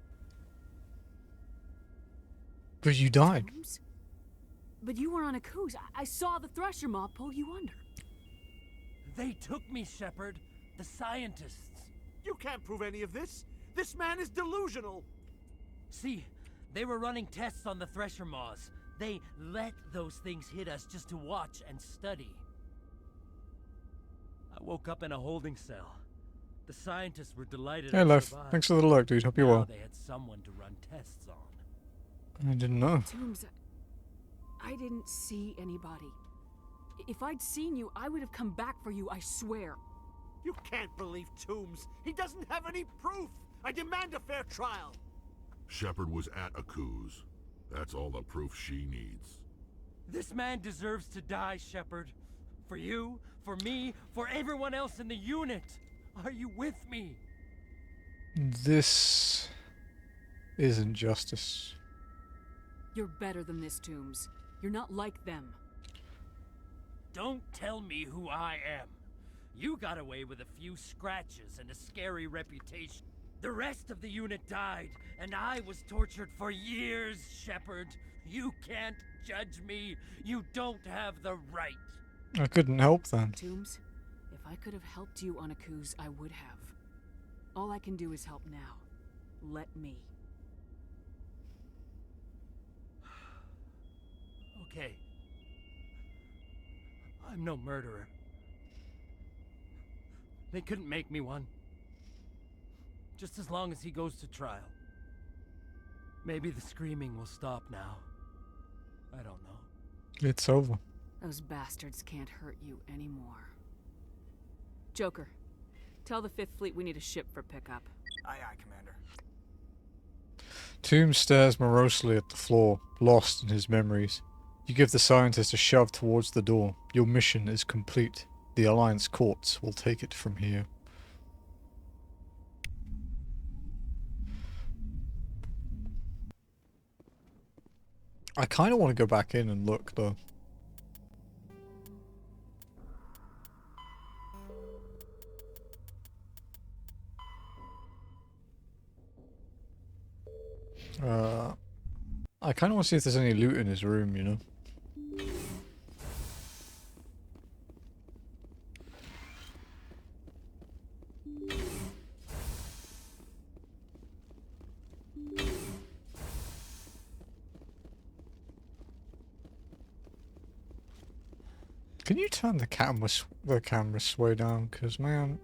But you died. Toombs? But you were on a cruise. I saw the Thresher mob pull you under. They took me, Shepard. The scientists. You can't prove any of this. This man is delusional. See, they were running tests on the Thresher moths. They let those things hit us just to watch and study. I woke up in a holding cell. The scientists were delighted. Hey, Lef. Thanks for the look, dude. Hope you're well. They had someone to run tests on. I didn't know. Toombs, I didn't see anybody. If I'd seen you, I would have come back for you, I swear. You can't believe Toombs. He doesn't have any proof. I demand a fair trial. Shepard was at a cruise. That's all the proof she needs. This man deserves to die, Shepard. For you, for me, for everyone else in the unit. Are you with me? This isn't justice. You're better than this, Toombs. You're not like them. Don't tell me who I am. You got away with a few scratches and a scary reputation. The rest of the unit died, and I was tortured for years, Shepard. You can't judge me. You don't have the right. I couldn't help then. Toombs, if I could have helped you on Akuz, I would have. All I can do is help now. Let me. Okay. I'm no murderer. They couldn't make me one. Just as long as he goes to trial. Maybe the screaming will stop now. I don't know. It's over. Those bastards can't hurt you anymore. Joker, tell the 5th Fleet we need a ship for pickup. Aye, aye, Commander. Tomb stares morosely at the floor, lost in his memories. You give the scientist a shove towards the door. Your mission is complete. The Alliance courts will take it from here. I kind of want to go back in and look, though. I kind of want to see if there's any loot in his room, you know? Can you turn the camera sway down? Cause man.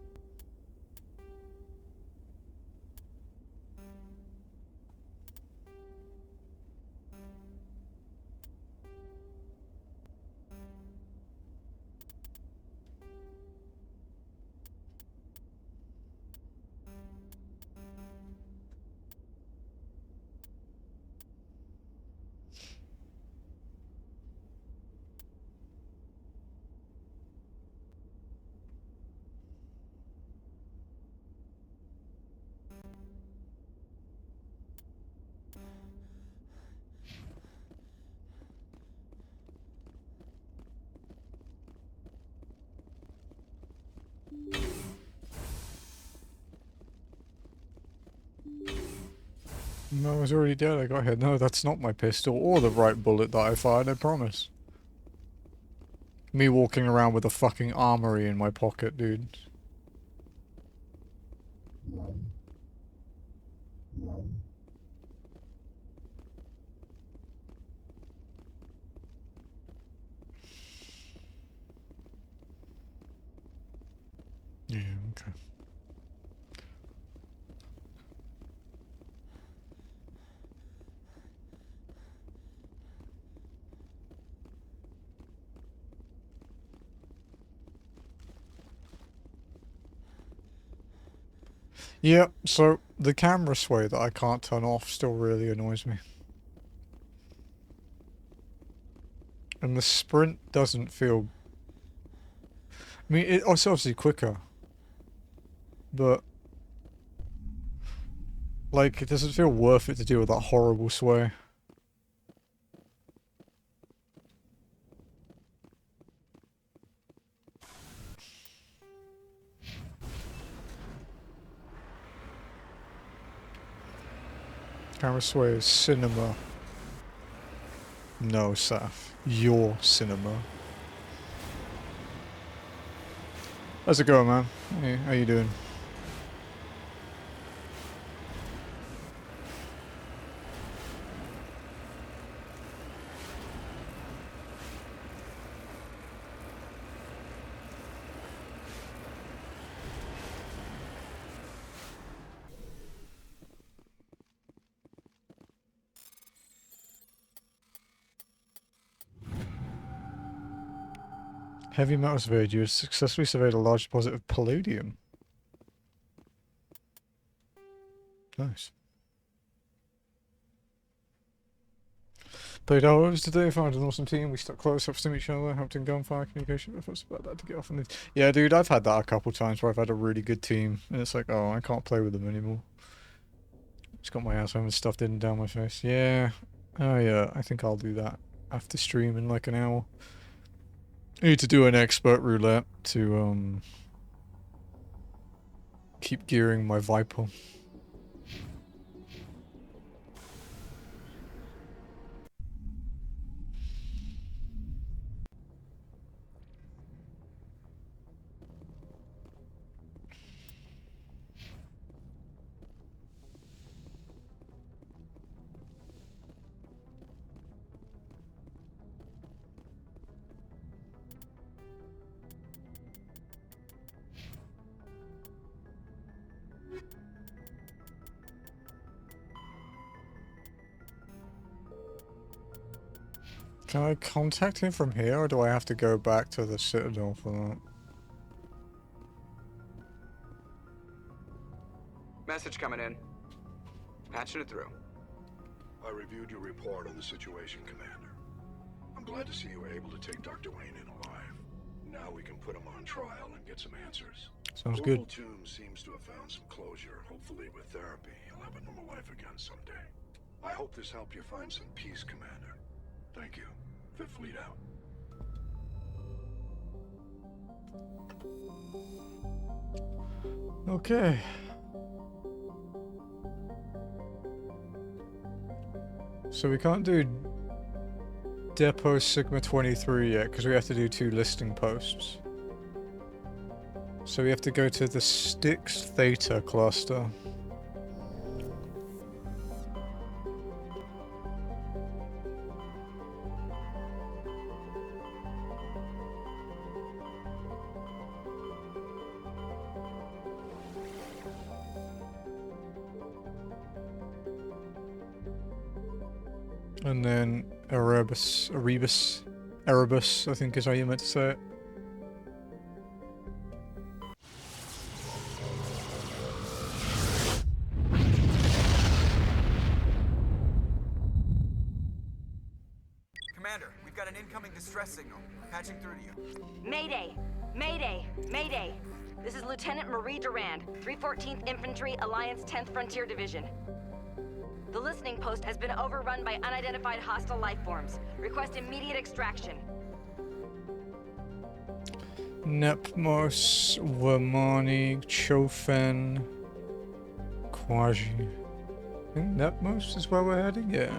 No, I was already dead. I got hit. No, that's not my pistol or the right bullet that I fired, I promise. Me walking around with a fucking armory in my pocket, dude. Yeah, okay. Yeah, so the camera sway that I can't turn off still really annoys me. And the sprint doesn't feel... I mean, it's obviously quicker. But... like, it doesn't feel worth it to deal with that horrible sway. Camera sway is cinema. No, Saf. Your cinema. How's it going, man? Hey, how you doing? Heavy metal surveyed. You have successfully surveyed a large deposit of palladium. Nice. Played hours today, found an awesome team. We stuck close, helped stim each other, helped in gunfire, communication. I thought about that to get off on the... Yeah, dude, I've had that a couple times where I've had a really good team, and it's like, oh, I can't play with them anymore. Just got my ass home and stuffed in down my face. Yeah. Oh, yeah, I think I'll do that after stream in like an hour. I need to do an expert roulette to, keep gearing my Viper. Can I contact him from here, or do I have to go back to the Citadel for that? Message coming in. Patching it through. I reviewed your report on the situation, Commander. I'm glad to see you were able to take Dr. Wayne in alive. Now we can put him on trial and get some answers. Sounds good. Corporal Toombs seems to have found some closure. Hopefully with therapy, he'll have a normal life again someday. I hope this helped you find some peace, Commander. Thank you. Fifth Fleet out. Okay. So we can't do Depot Sigma 23 yet, because we have to do 2 listing posts. So we have to go to the Styx Theta cluster. And then Erebus, I think is how you meant to say it. Commander, we've got an incoming distress signal. Patching through to you. Mayday! Mayday! Mayday! This is Lieutenant Marie Durand, 314th Infantry, Alliance 10th Frontier Division. The listening post has been overrun by unidentified hostile life forms. Request immediate extraction. Nepmos, Vermani, Chofen, Quasi. I think Nepmos is where we're heading? Yeah.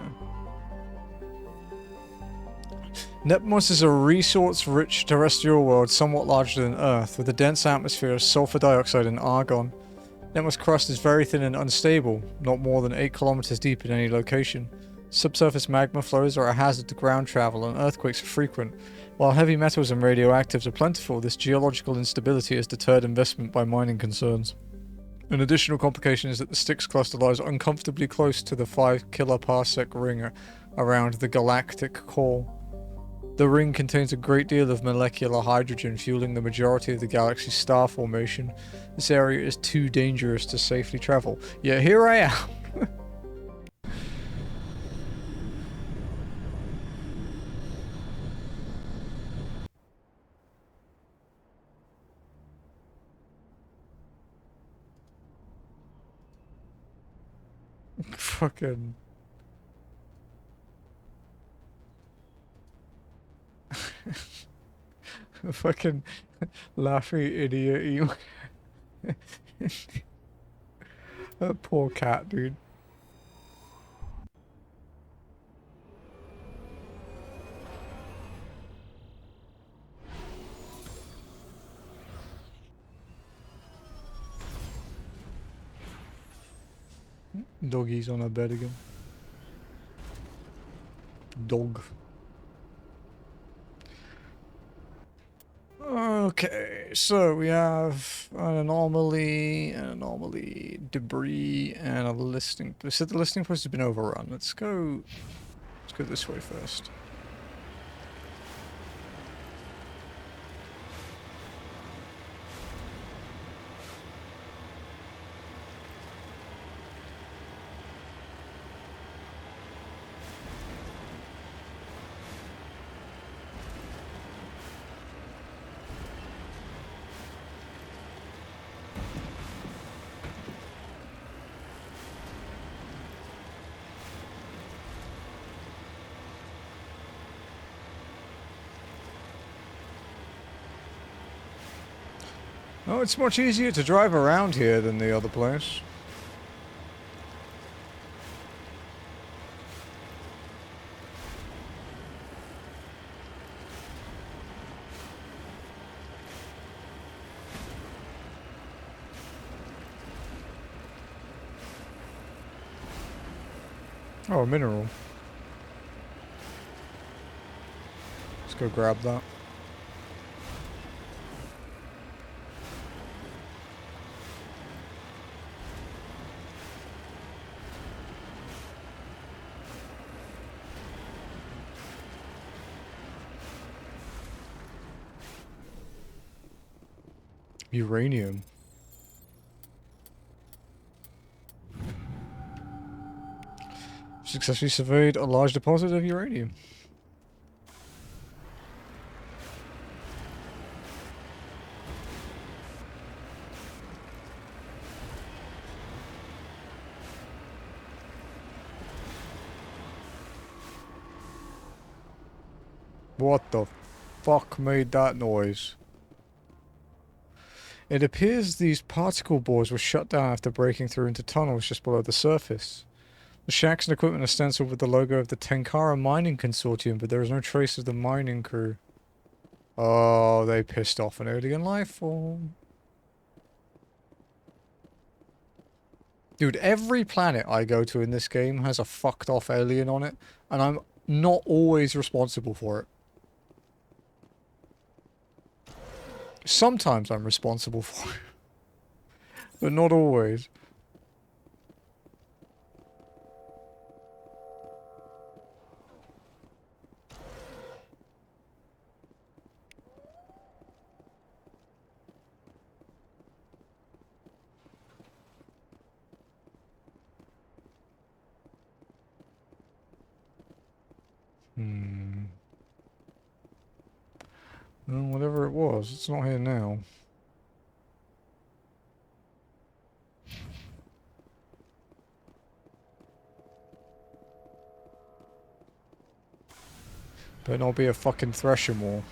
Nepmos is a resource-rich terrestrial world somewhat larger than Earth, with a dense atmosphere of sulfur dioxide and argon. Nepmos' crust is very thin and unstable, not more than 8 kilometers deep in any location. Subsurface magma flows are a hazard to ground travel, and earthquakes are frequent. While heavy metals and radioactives are plentiful, this geological instability has deterred investment by mining concerns. An additional complication is that the Styx cluster lies uncomfortably close to the 5 kiloparsec ring around the galactic core. The ring contains a great deal of molecular hydrogen, fueling the majority of the galaxy's star formation. This area is too dangerous to safely travel. Yet here I am! Fucking... Fucking laughy idiot. That poor cat, dude. Doggy's on her bed again. Dog. Okay, so we have an anomaly, debris, and a listing. We said the listing post has been overrun. Let's go this way first. Oh, it's much easier to drive around here than the other place. Oh, a mineral. Let's go grab that. Uranium. Successfully surveyed a large deposit of uranium. What the fuck made that noise? It appears these particle boards were shut down after breaking through into tunnels just below the surface. The shacks and equipment are stenciled with the logo of the Tenkara Mining Consortium, but there is no trace of the mining crew. Oh, they pissed off an alien life form. Dude, every planet I go to in this game has a fucked off alien on it, and I'm not always responsible for it. Sometimes I'm responsible for it, but not always. Well, whatever it was, it's not here now. Better not be a fucking threshing wall.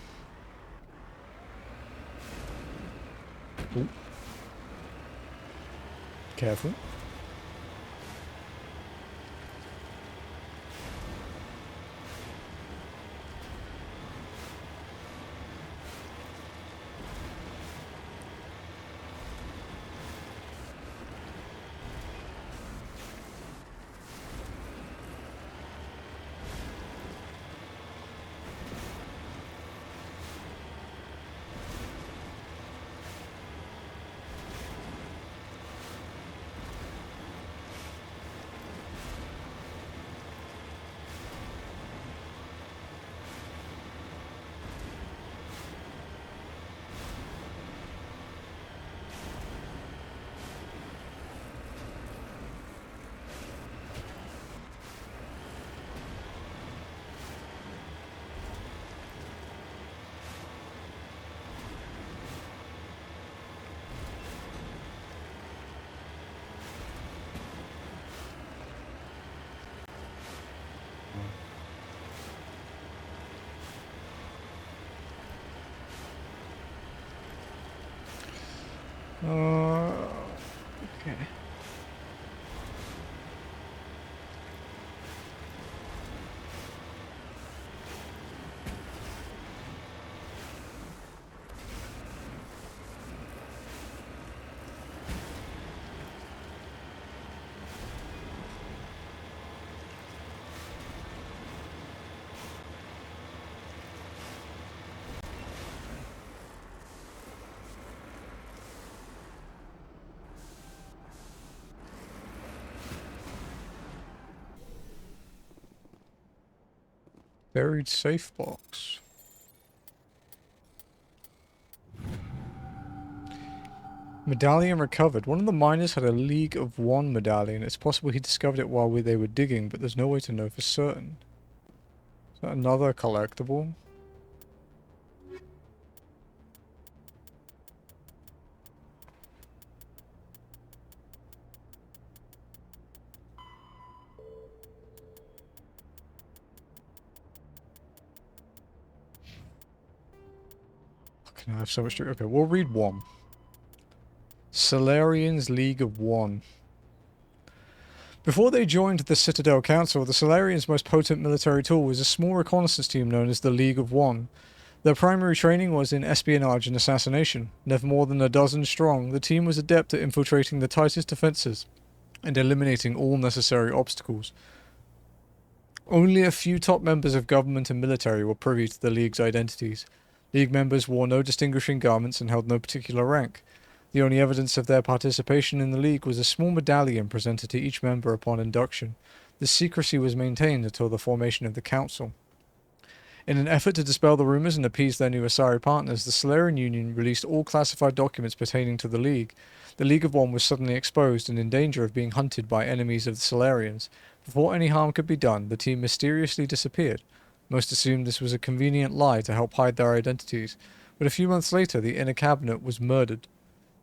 Ooh. Careful. Okay. Buried safe box. Medallion recovered. One of the miners had a League of One medallion. It's possible he discovered it while they were digging, but there's no way to know for certain. Is that another collectible? Fucking hell, I have so much to... Okay, we'll read one. Solarians League of One. Before they joined the Citadel Council, the Solarians' most potent military tool was a small reconnaissance team known as the League of One. Their primary training was in espionage and assassination. Never more than a dozen strong, the team was adept at infiltrating the tightest defenses and eliminating all necessary obstacles. Only a few top members of government and military were privy to the League's identities. League members wore no distinguishing garments and held no particular rank. The only evidence of their participation in the League was a small medallion presented to each member upon induction. This secrecy was maintained until the formation of the Council. In an effort to dispel the rumors and appease their new Asari partners, the Solarian Union released all classified documents pertaining to the League. The League of One was suddenly exposed and in danger of being hunted by enemies of the Solarians. Before any harm could be done, the team mysteriously disappeared. Most assumed this was a convenient lie to help hide their identities, but a few months later the inner cabinet was murdered.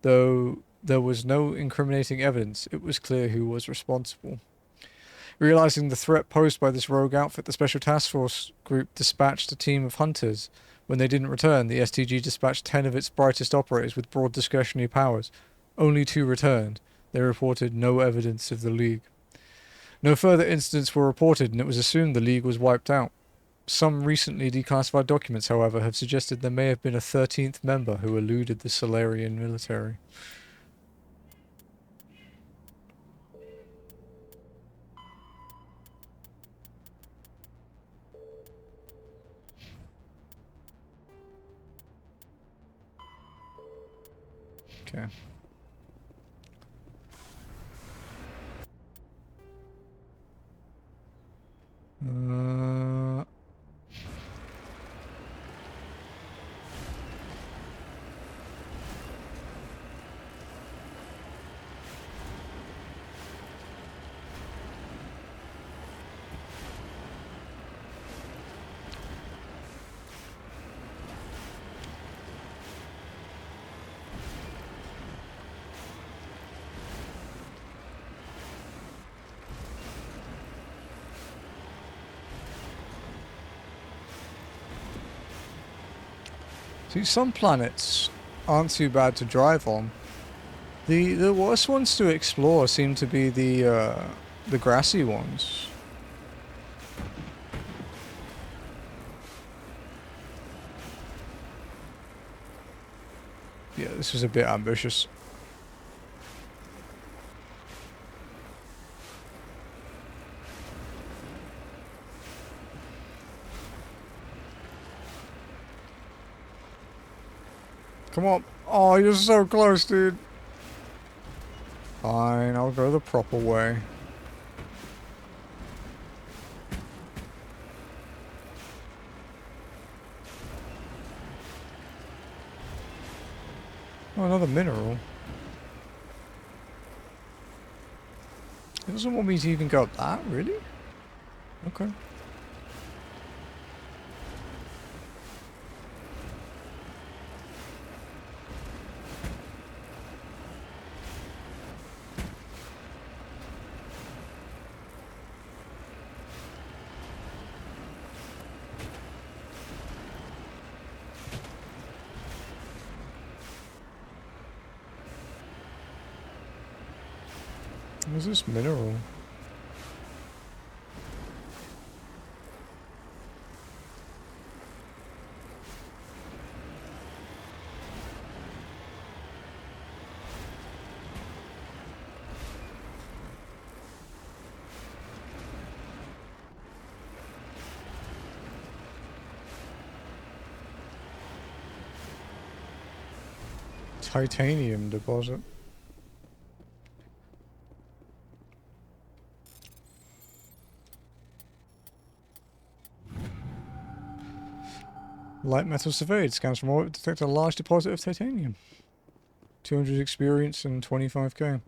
Though there was no incriminating evidence, it was clear who was responsible. Realizing the threat posed by this rogue outfit, the Special Task Force group dispatched a team of hunters. When they didn't return, the STG dispatched 10 of its brightest operators with broad discretionary powers. Only 2 returned. They reported no evidence of the League. No further incidents were reported, and it was assumed the League was wiped out. Some recently declassified documents, however, have suggested there may have been a 13th member who eluded the Solarian military. Okay. Uh... See, some planets aren't too bad to drive on. The worst ones to explore seem to be the grassy ones. Yeah, this was a bit ambitious. Come on. Oh, you're so close, dude. Fine, I'll go the proper way. Oh, another mineral. It doesn't want me to even go up that, really? Okay. What's this mineral? Titanium deposit. Light metal surveyed. Scans from orbit detect a large deposit of titanium. 200 experience and 25k.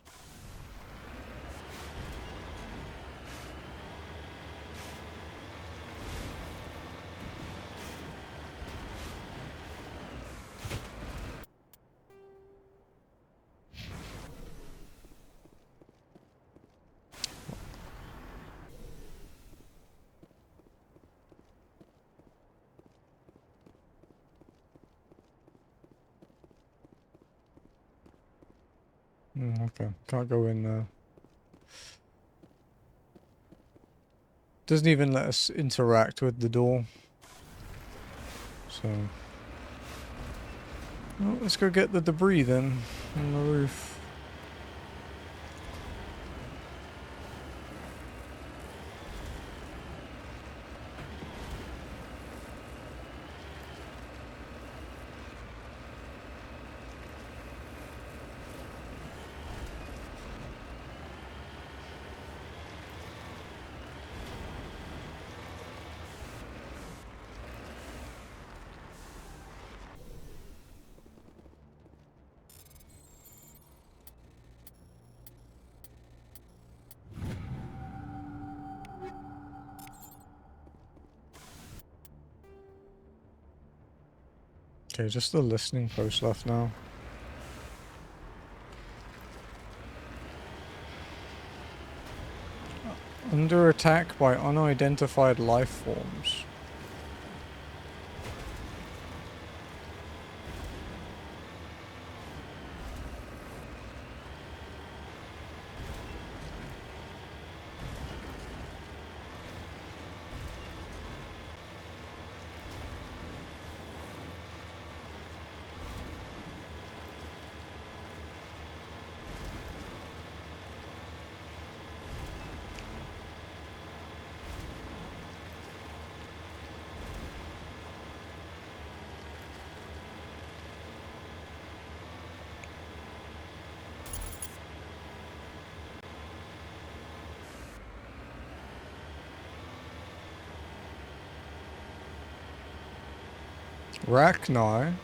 Okay, can't go in there. Doesn't even let us interact with the door. So... well, let's go get the debris then, on the roof. Okay, just the listening post left now. Under attack by unidentified life forms. Rachni.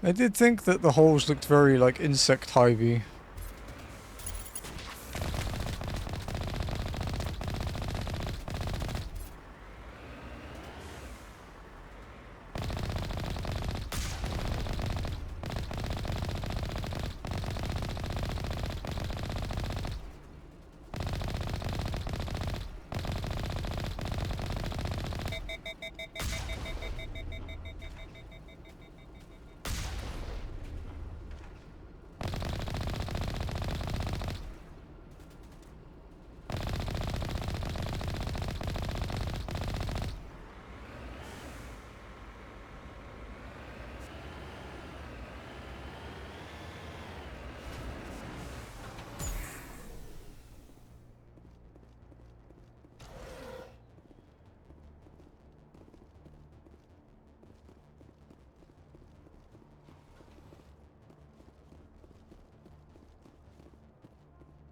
I did think that the holes looked very, like, insect hivey.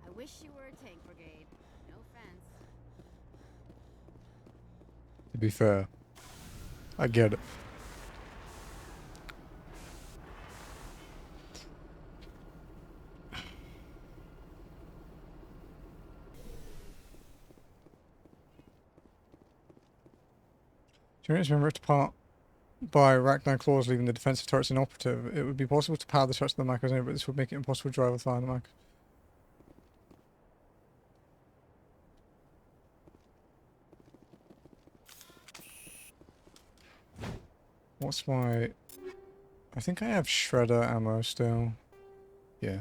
I wish you were a tank brigade. No offense. To be fair, I get it. Units been ripped apart by Rachni claws, leaving the defensive turrets inoperative. It would be possible to power the turrets to the magazine, but this would make it impossible to drive or fire the mag. What's my... I think I have shredder ammo still. Yeah.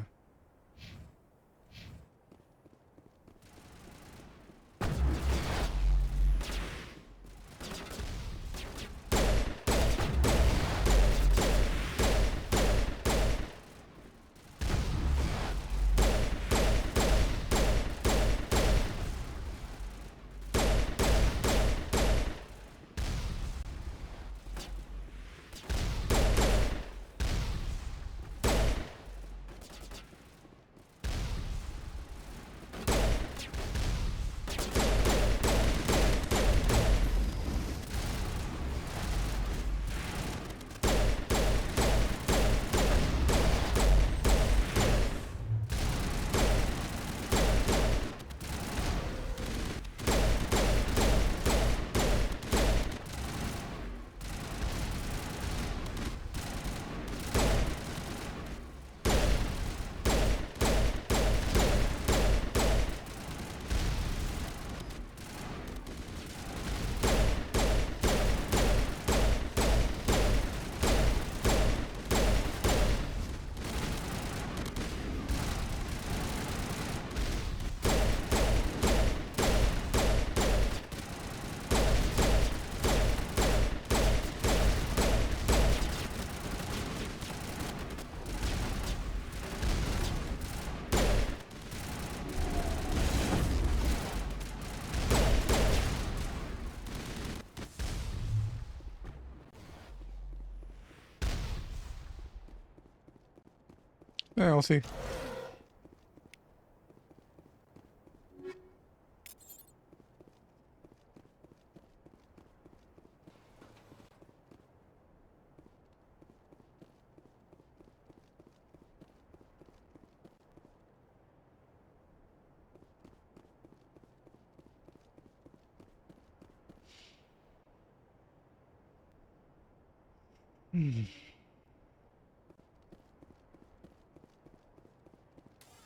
Yeah, I'll see.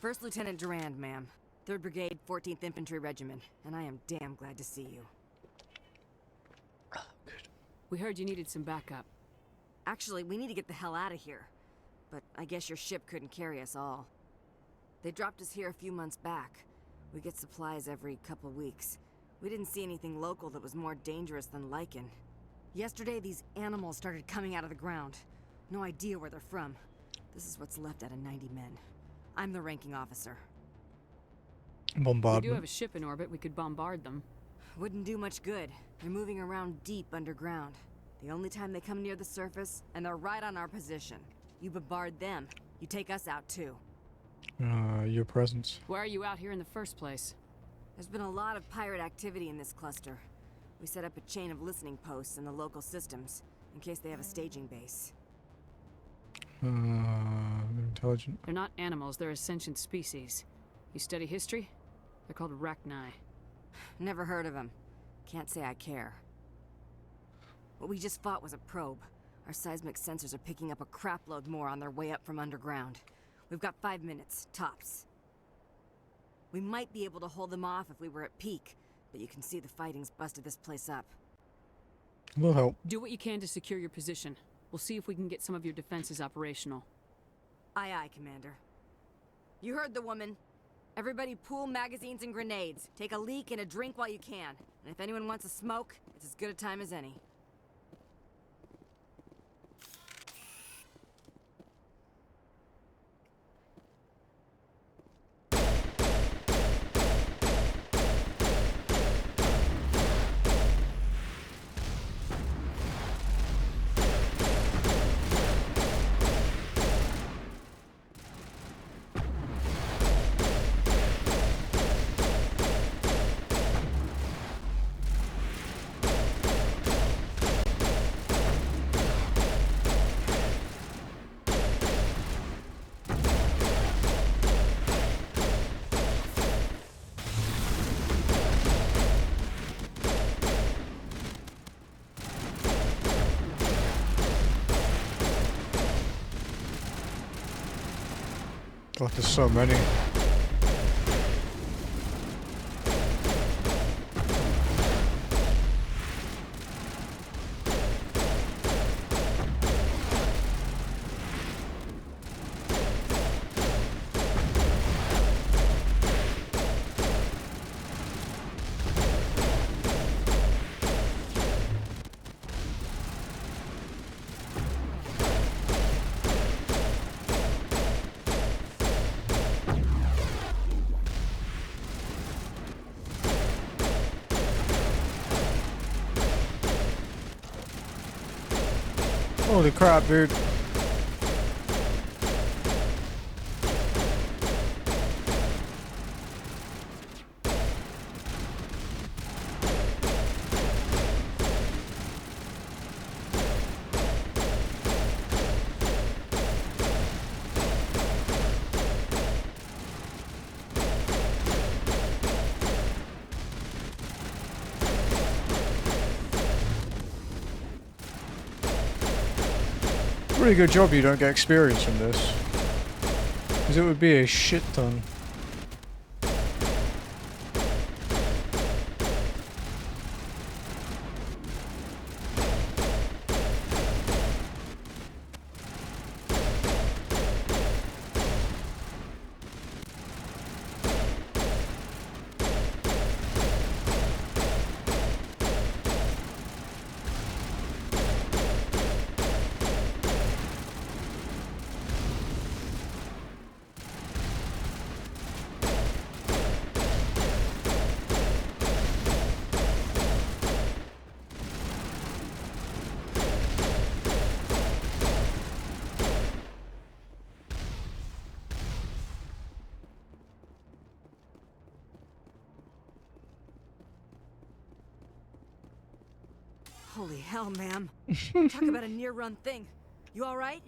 First Lieutenant Durand, ma'am. 3rd Brigade, 14th Infantry Regiment, and I am damn glad to see you. We heard you needed some backup. Actually, we need to get the hell out of here. But I guess your ship couldn't carry us all. They dropped us here a few months back. We get supplies every couple weeks. We didn't see anything local that was more dangerous than lichen. Yesterday, these animals started coming out of the ground. No idea where they're from. This is what's left out of 90 men. I'm the ranking officer. Bombardment. We do have a ship in orbit. We could bombard them. Wouldn't do much good. They're moving around deep underground. The only time they come near the surface, and they're right on our position. You bombard them, You take us out too. Your presence. Why are you out here in the first place? There's been a lot of pirate activity in this cluster. We set up a chain of listening posts in the local systems, in case they have a staging base. They're intelligent. They're not animals, they're a sentient species. You study history? They're called Arachni. Never heard of them. Can't say I care. What we just fought was a probe. Our seismic sensors are picking up a crapload more on their way up from underground. We've got 5 minutes, tops. We might be able to hold them off if we were at peak, but you can see the fighting's busted this place up. We'll help. Do what you can to secure your position. We'll see if we can get some of your defenses operational. Aye, aye, Commander. You heard the woman. Everybody pool magazines and grenades. Take a leak and a drink while you can. And if anyone wants a smoke, it's as good a time as any. God, there's so many. Holy crap, dude. Pretty good job you don't get experience from this, because it would be a shit ton. Holy hell, ma'am. Talk about a near-run thing. You alright?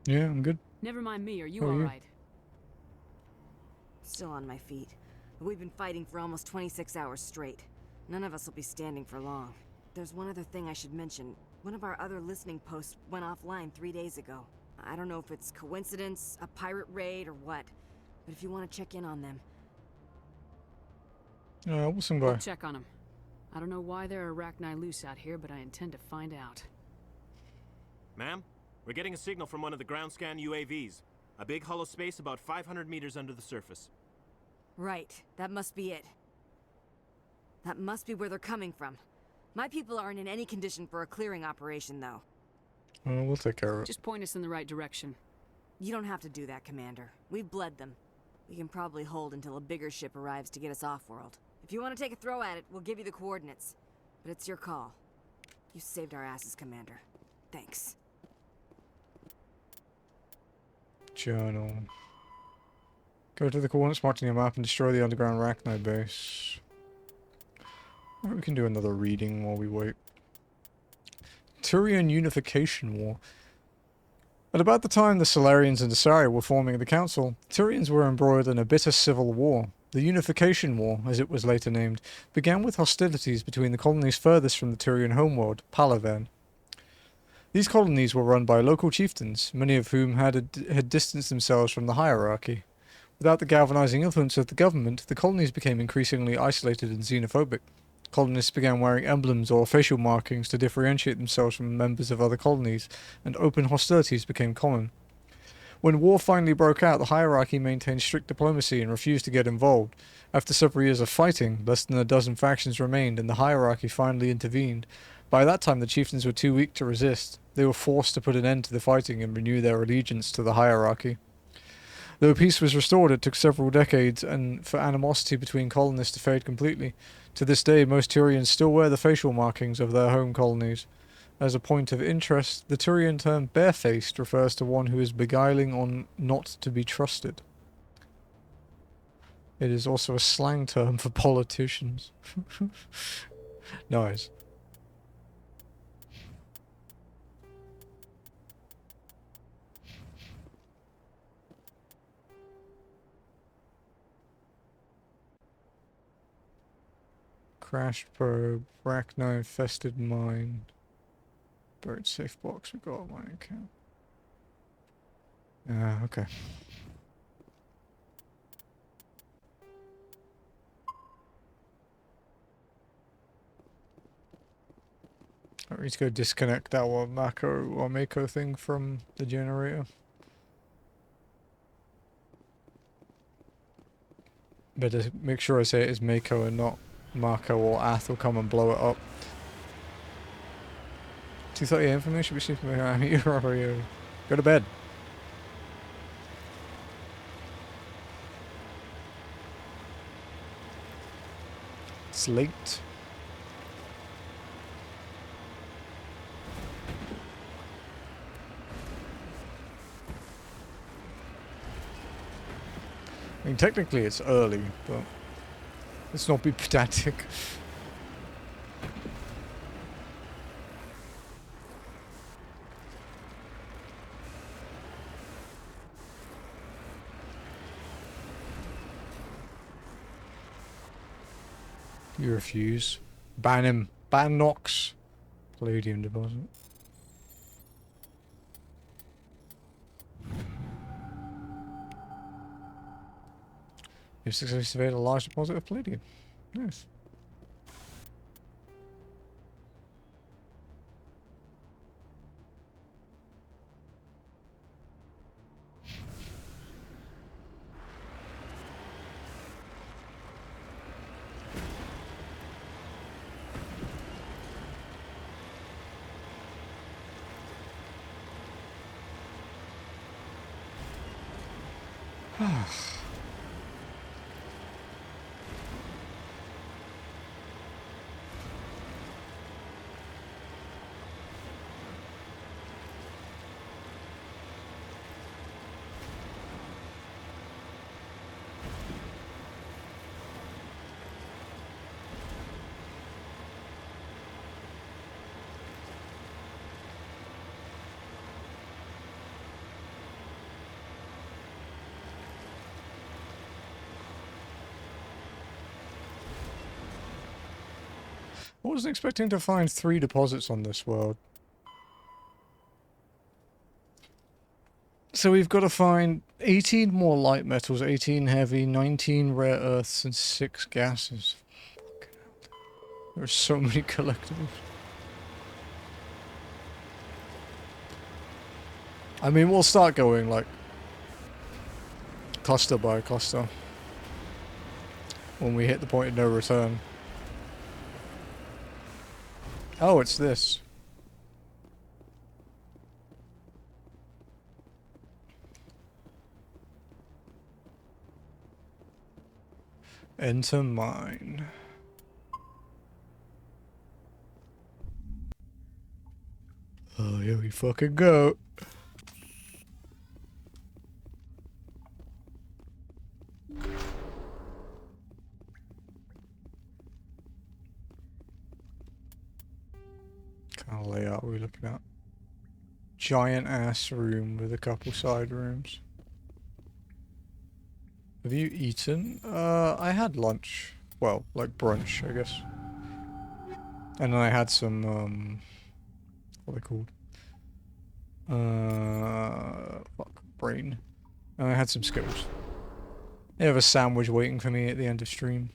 Yeah, I'm good. Never mind me, are you How are you? alright? Still on my feet. We've been fighting for almost 26 hours straight. None of us will be standing for long. There's one other thing I should mention. One of our other listening posts went offline 3 days ago. I don't know if it's coincidence, a pirate raid, or what. But if you want to check in on them... We'll swing by. We'll check on them. I don't know why there are Arachni loose out here, but I intend to find out. Ma'am, we're getting a signal from one of the ground scan UAVs. A big hollow space about 500 meters under the surface. Right, that must be it. That must be where they're coming from. My people aren't in any condition for a clearing operation, though. We'll take care of it. Just point us in the right direction. You don't have to do that, Commander. We've bled them. We can probably hold until a bigger ship arrives to get us off-world. If you want to take a throw at it, we'll give you the coordinates. But it's your call. You saved our asses, Commander. Thanks. Journal. Go to the coordinates marked on your map and destroy the underground Rachni base. Maybe we can do another reading while we wait. Turian Unification War. At about the time the Solarians and Asari were forming the Council, Turians were embroiled in a bitter civil war. The Unification War, as it was later named, began with hostilities between the colonies furthest from the Turian homeworld, Palaven. These colonies were run by local chieftains, many of whom had distanced themselves from the hierarchy. Without the galvanizing influence of the government, the colonies became increasingly isolated and xenophobic. Colonists began wearing emblems or facial markings to differentiate themselves from members of other colonies, and open hostilities became common. When war finally broke out, the hierarchy maintained strict diplomacy and refused to get involved. After several years of fighting, less than a dozen factions remained, and the hierarchy finally intervened. By that time, the chieftains were too weak to resist. They were forced to put an end to the fighting and renew their allegiance to the hierarchy. Though peace was restored, it took several decades and for animosity between colonists to fade completely. To this day, most Turians still wear the facial markings of their home colonies. As a point of interest, the Turian term barefaced refers to one who is beguiling or not to be trusted. It is also a slang term for politicians. Nice. Crashed probe, Rachni infested mine. Buried safe box, we got a mine account. Okay. I need to go disconnect our Mako thing from the generator. Better make sure I say it is Mako and not Marco, or Ath will come and blow it up. 2:30 AM for me, should be sleeping behind you. Go to bed. It's late. I mean, technically it's early, but let's not be pedantic. You refuse. Ban him. Ban Nox. Palladium deposit. You've successfully surveyed a large deposit of palladium. Nice. I wasn't expecting to find 3 deposits on this world. So we've got to find 18 more light metals, 18 heavy, 19 rare earths, and 6 gases. Fucking hell. There are so many collectibles. I mean, we'll start going, like, cluster by cluster when we hit the point of no return. Oh, it's this. Enter mine. Oh, here we fucking go. kind of layout are we looking at? Giant ass room with a couple side rooms. Have you eaten? I had lunch. Well, like brunch, I guess. And then I had some, what are they called? Fuck, brain. And I had some Skittles. They have a sandwich waiting for me at the end of stream.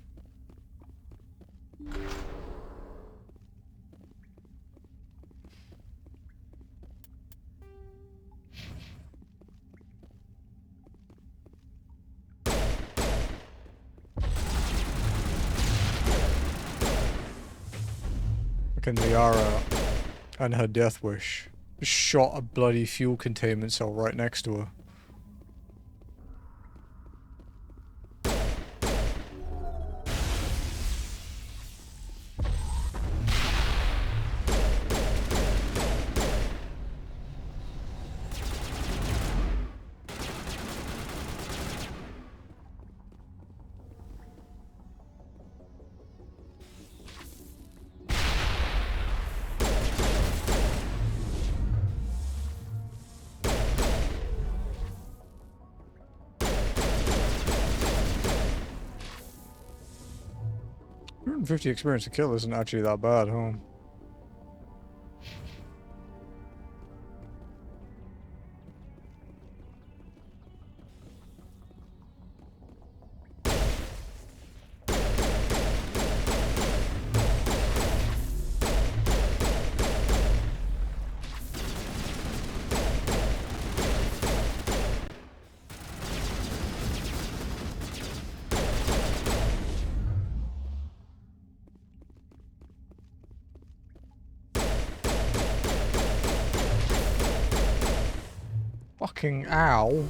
Fucking Liara and her death wish just shot a bloody fuel containment cell right next to her. $150 experience to kill isn't actually that bad, huh? Fucking ow.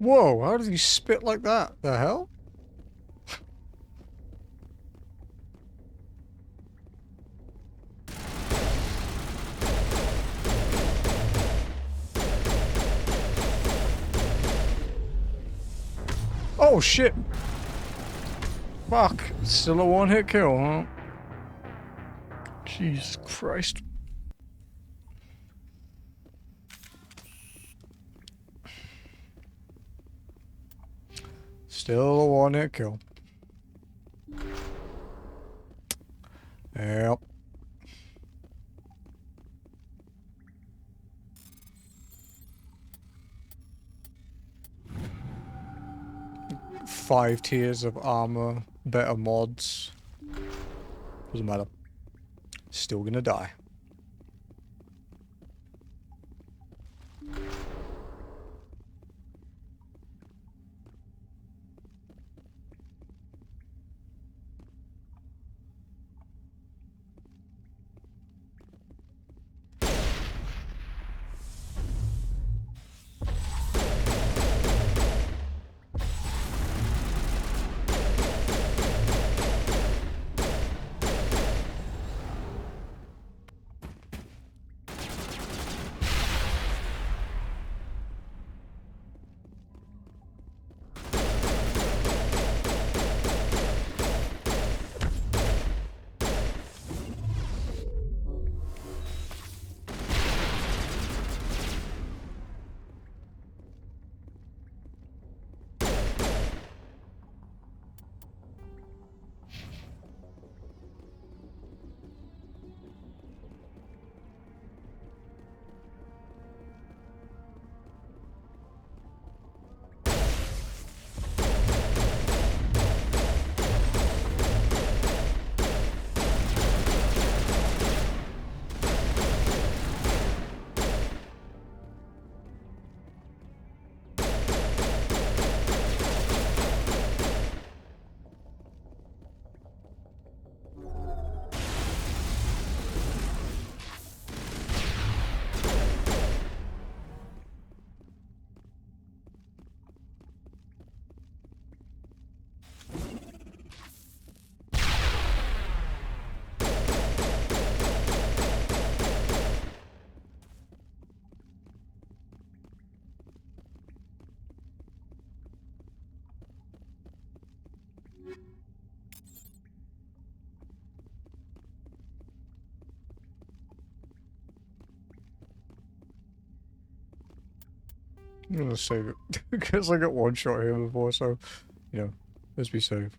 Whoa, how did he spit like that? The hell? Oh shit! Fuck, still a one-hit kill, huh? Jesus Christ. Still a one-hit kill. Yep. Five tiers of armor, better mods. Doesn't matter. Still gonna die. I'm gonna save it. Because I got one shot here before, so, you know, let's be safe.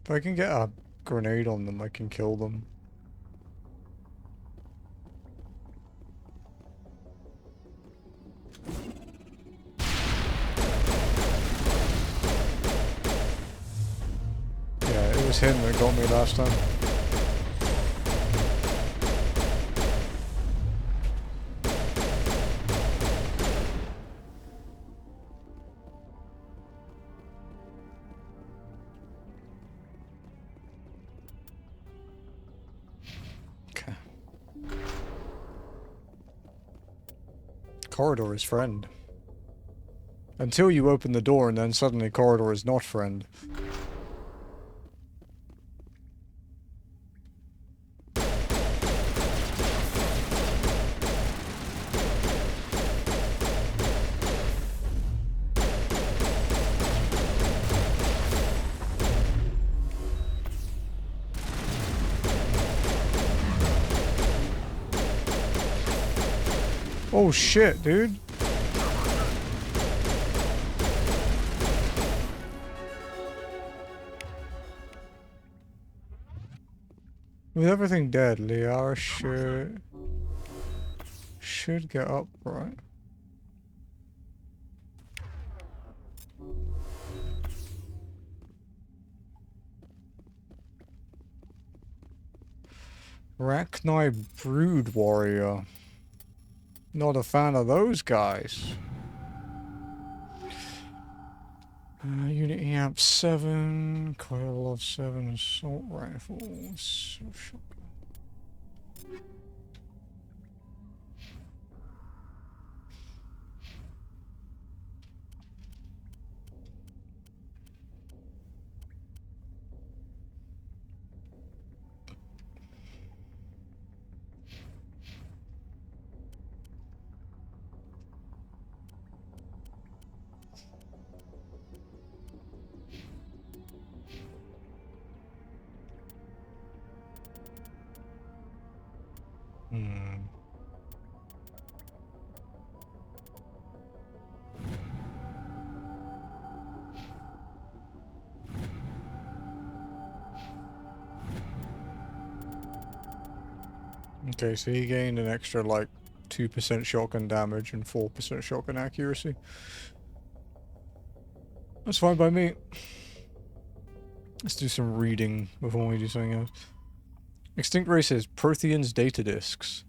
If I can get a grenade on them, I can kill them. Yeah, it was him that got me last time. Okay. Corridor is friend. Until you open the door and then suddenly corridor is not friend. Oh shit, dude. With everything dead, Liara should get up, right? Rachni Brood Warrior. Not a fan of those guys. Unit amp 7, coil of 7, assault rifles. Okay, so he gained an extra, like, 2% shotgun damage and 4% shotgun accuracy. That's fine by me. Let's do some reading before we do something else. Extinct races, Protheans data disks.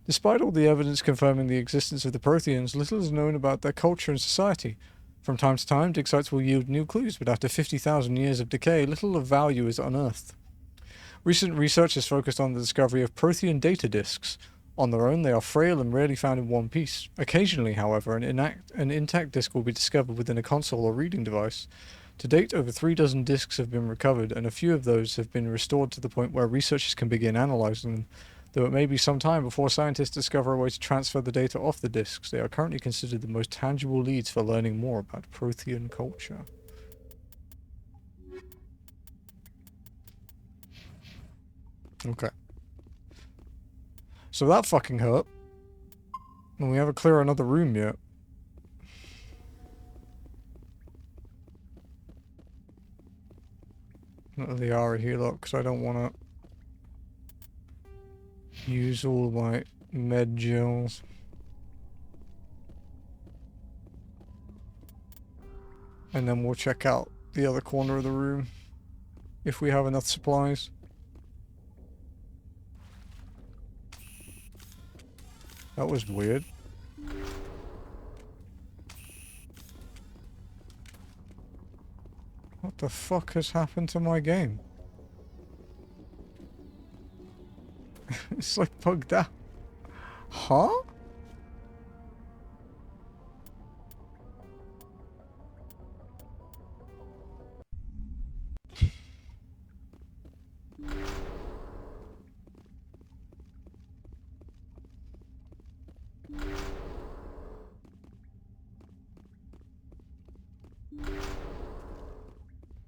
Despite all the evidence confirming the existence of the Protheans, little is known about their culture and society. From time to time, dig sites will yield new clues, but after 50,000 years of decay, little of value is unearthed. Recent research has focused on the discovery of Prothean data disks. On their own, they are frail and rarely found in one piece. Occasionally, however, an intact disk will be discovered within a console or reading device. To date, over 36 disks have been recovered, and a few of those have been restored to the point where researchers can begin analyzing them. Though it may be some time before scientists discover a way to transfer the data off the disks, they are currently considered the most tangible leads for learning more about Prothean culture. Okay. So that fucking hurt. And we haven't cleared another room yet. Not the Ara heal up, because I don't want to use all my med gels. And then we'll check out the other corner of the room if we have enough supplies. That was weird. What the fuck has happened to my game? It's like bugged out. Huh?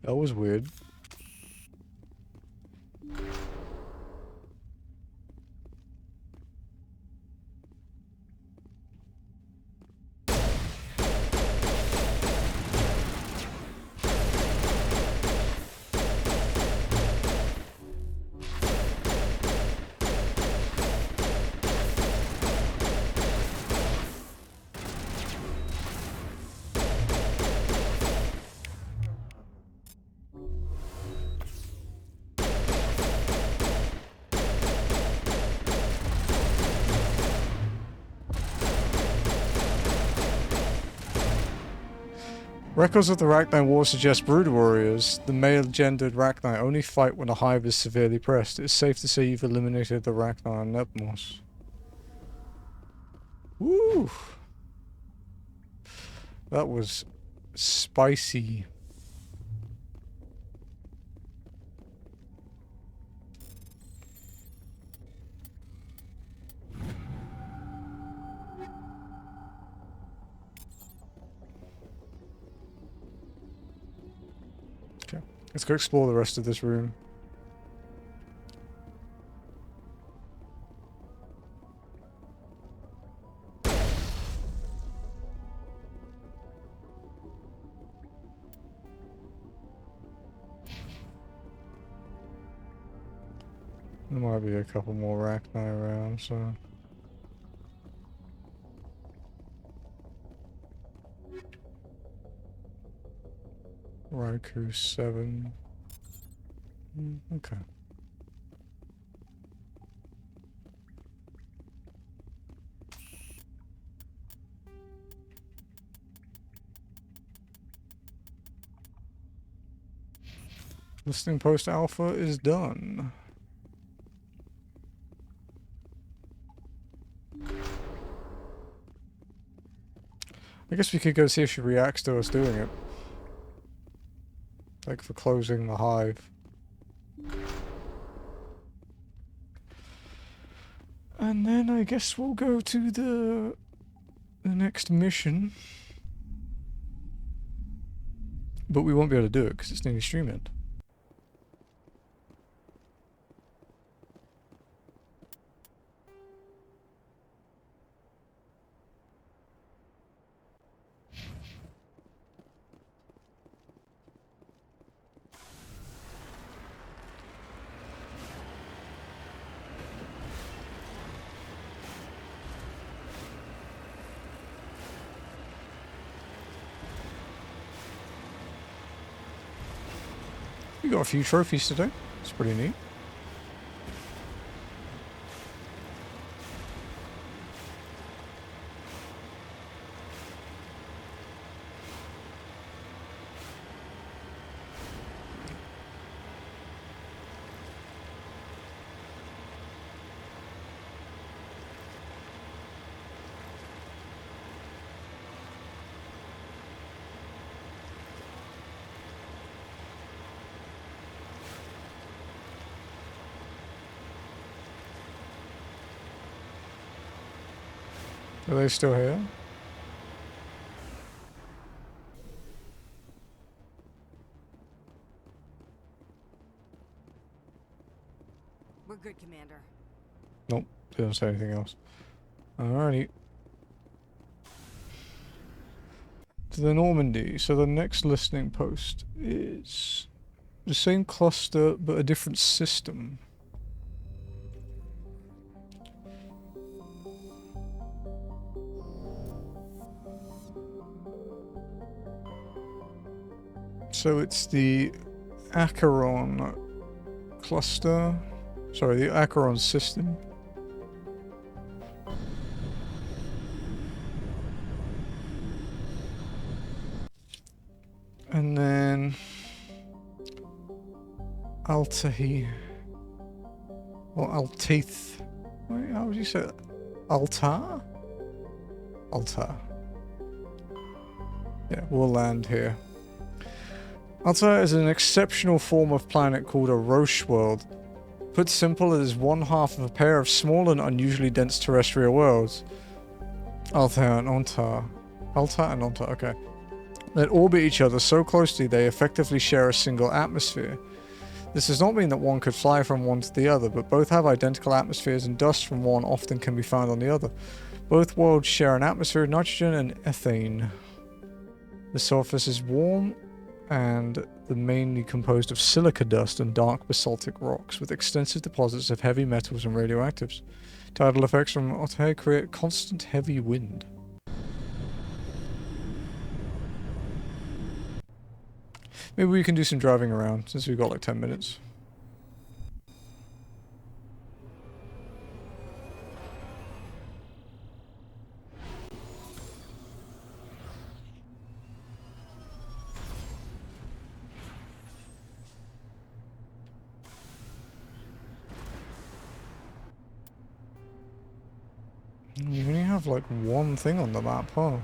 That was weird. Records of the Rachni War suggest brood warriors, the male-gendered Rachni, only fight when a hive is severely pressed. It's safe to say you've eliminated the Rachni on Nepmos. Woo! That was spicy. Okay, let's go explore the rest of this room. There might be a couple more Rachni around, so... Raikou 7. Okay. Listening post alpha is done. I guess we could go see if she reacts to us doing it. Like for closing the hive. And then I guess we'll go to the next mission. But we won't be able to do it because it's nearly stream end. We got a few trophies today. It's pretty neat. Are they still here? We're good, Commander. Nope, they don't say anything else. Alrighty. To the Normandy. So the next listening post is the same cluster but a different system. So it's the Acheron cluster. Sorry, the Acheron system. And then Altahi. Or Altith. Wait, how would you say that? Altar? Altar. Yeah, we'll land here. Altar is an exceptional form of planet called a Roche world. Put simple, it is one half of a pair of small and unusually dense terrestrial worlds. Altar and Ontar. Altar and Ontar, okay. That orbit each other so closely they effectively share a single atmosphere. This does not mean that one could fly from one to the other, but both have identical atmospheres and dust from one often can be found on the other. Both worlds share an atmosphere of nitrogen and ethane. The surface is warm and mainly composed of silica dust and dark basaltic rocks, with extensive deposits of heavy metals and radioactives. Tidal effects from Otahe create constant heavy wind. Maybe we can do some driving around, since we've got like 10 minutes. You only have like one thing on the map, huh?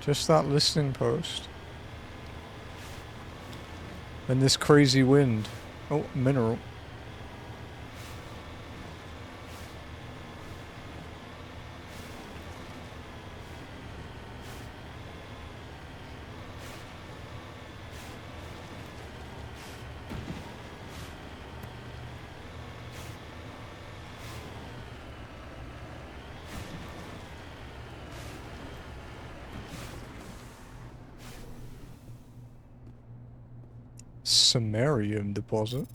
Just that listening post. And this crazy wind. Oh, mineral. Samarium deposit?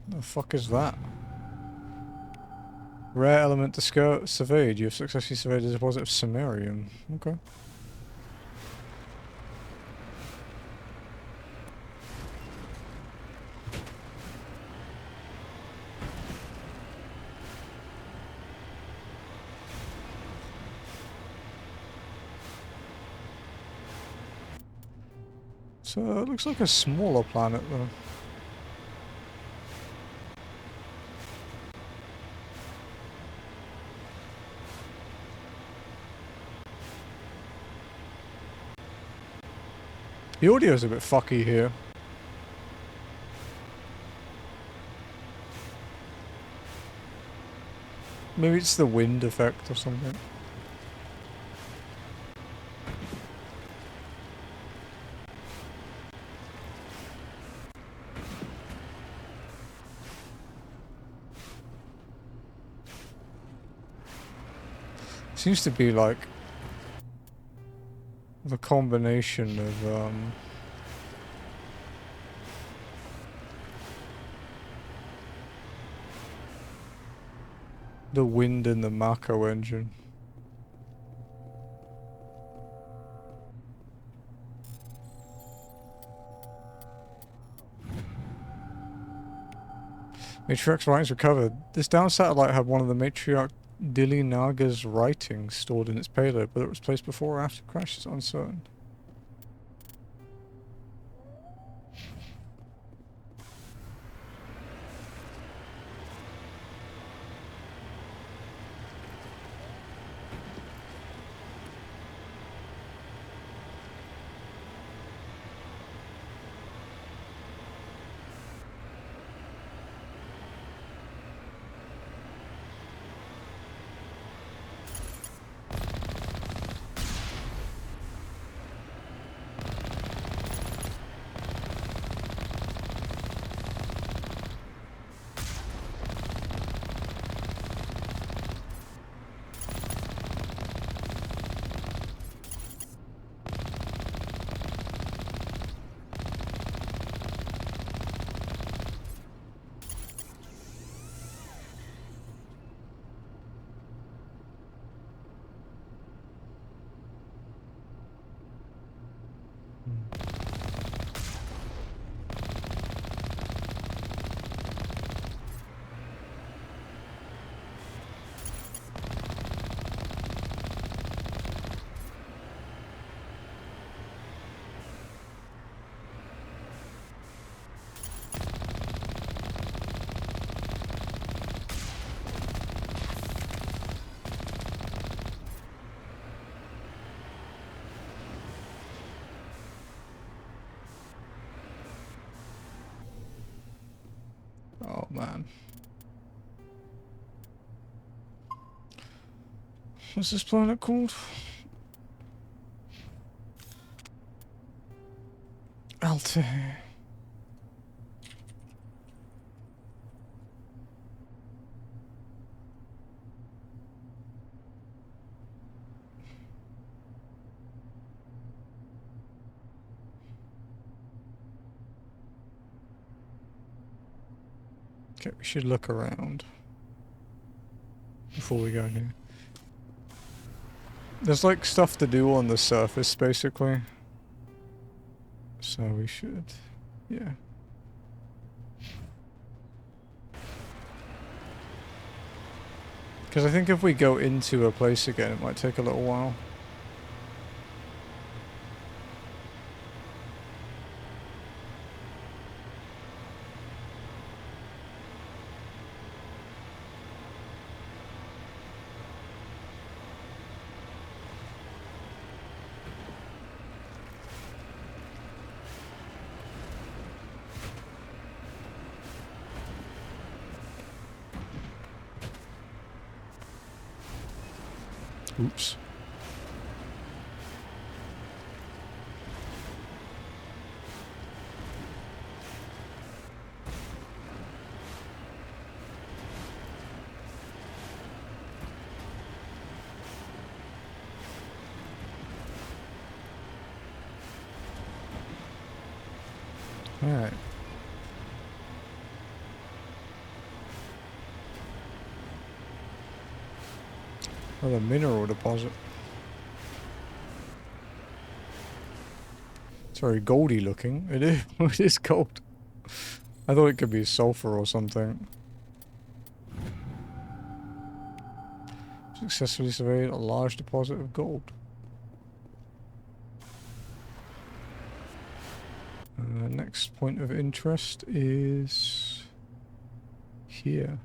The fuck is that? Rare element surveyed. You have successfully surveyed a deposit of samarium. Okay. So it looks like a smaller planet though. The audio's a bit fucky here. Maybe it's the wind effect or something. Seems to be like the combination of the wind and the Mako engine. Matriarch's writings recovered. This down satellite had one of the Matriarch Dili Naga's writings stored in its payload, whether it was placed before or after the crash is uncertain. Oh man. What's this planet called? Altair. Okay, we should look around before we go here. There's like stuff to do on the surface basically. So we should, yeah. Because I think if we go into a place again, it might take a little while. Oops. All right. Oh, the mineral deposit. It's very goldy looking. It is. It is gold. I thought it could be sulfur or something. Successfully surveyed a large deposit of gold. Next point of interest is here.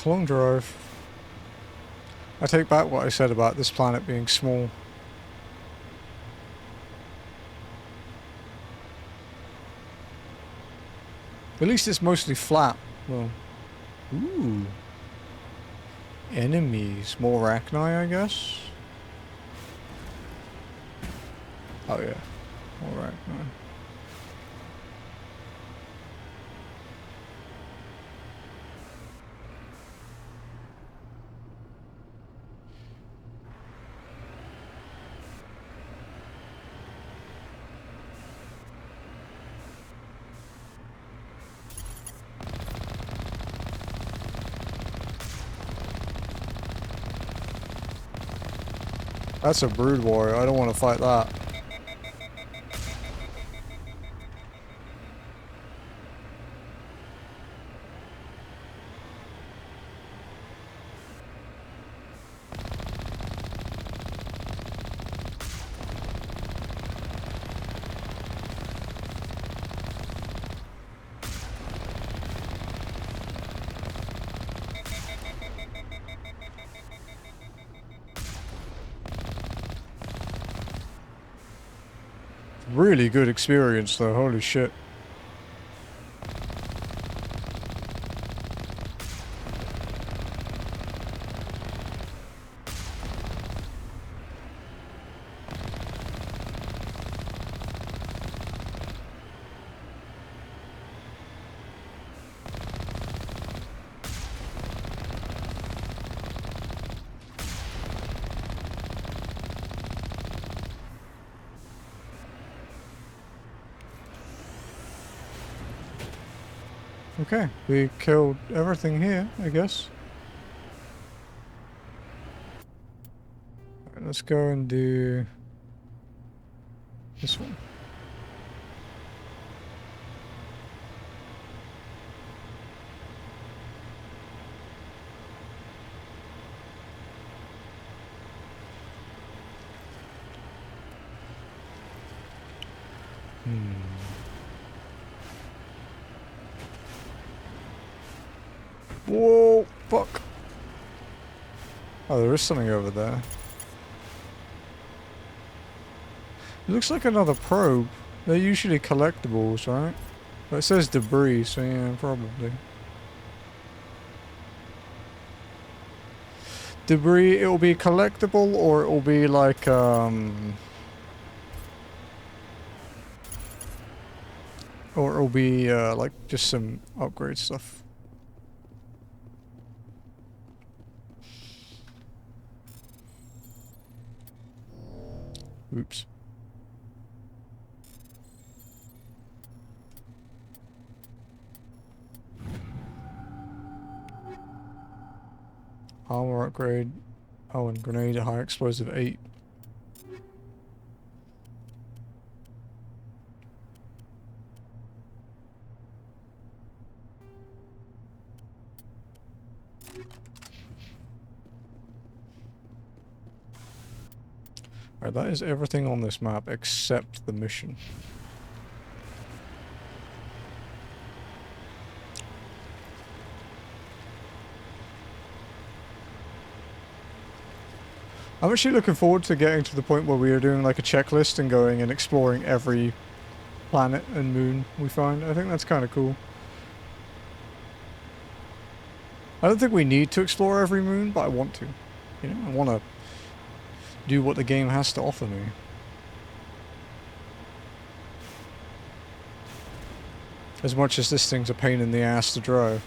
Long drive. I take back what I said about this planet being small. At least it's mostly flat. Well, ooh. Enemies. More Arachni, I guess? Oh yeah. More Arachni. That's a brood warrior. I don't want to fight that. Really good experience though, holy shit. Okay, we killed everything here, I guess. Alright, let's go and do this one. Whoa, fuck. Oh, there is something over there. It looks like another probe. They're usually collectibles, right? But it says debris, so yeah, probably. Debris, it will be collectible, or it will be like, or it'll be, like, just some upgrade stuff. Oops. Armor upgrade. Oh, and grenade, high explosive 8. Alright, that is everything on this map except the mission. I'm actually looking forward to getting to the point where we are doing like a checklist and going and exploring every planet and moon we find. I think that's kind of cool. I don't think we need to explore every moon, but I want to. You know, I want to do what the game has to offer me. As much as this thing's a pain in the ass to drive.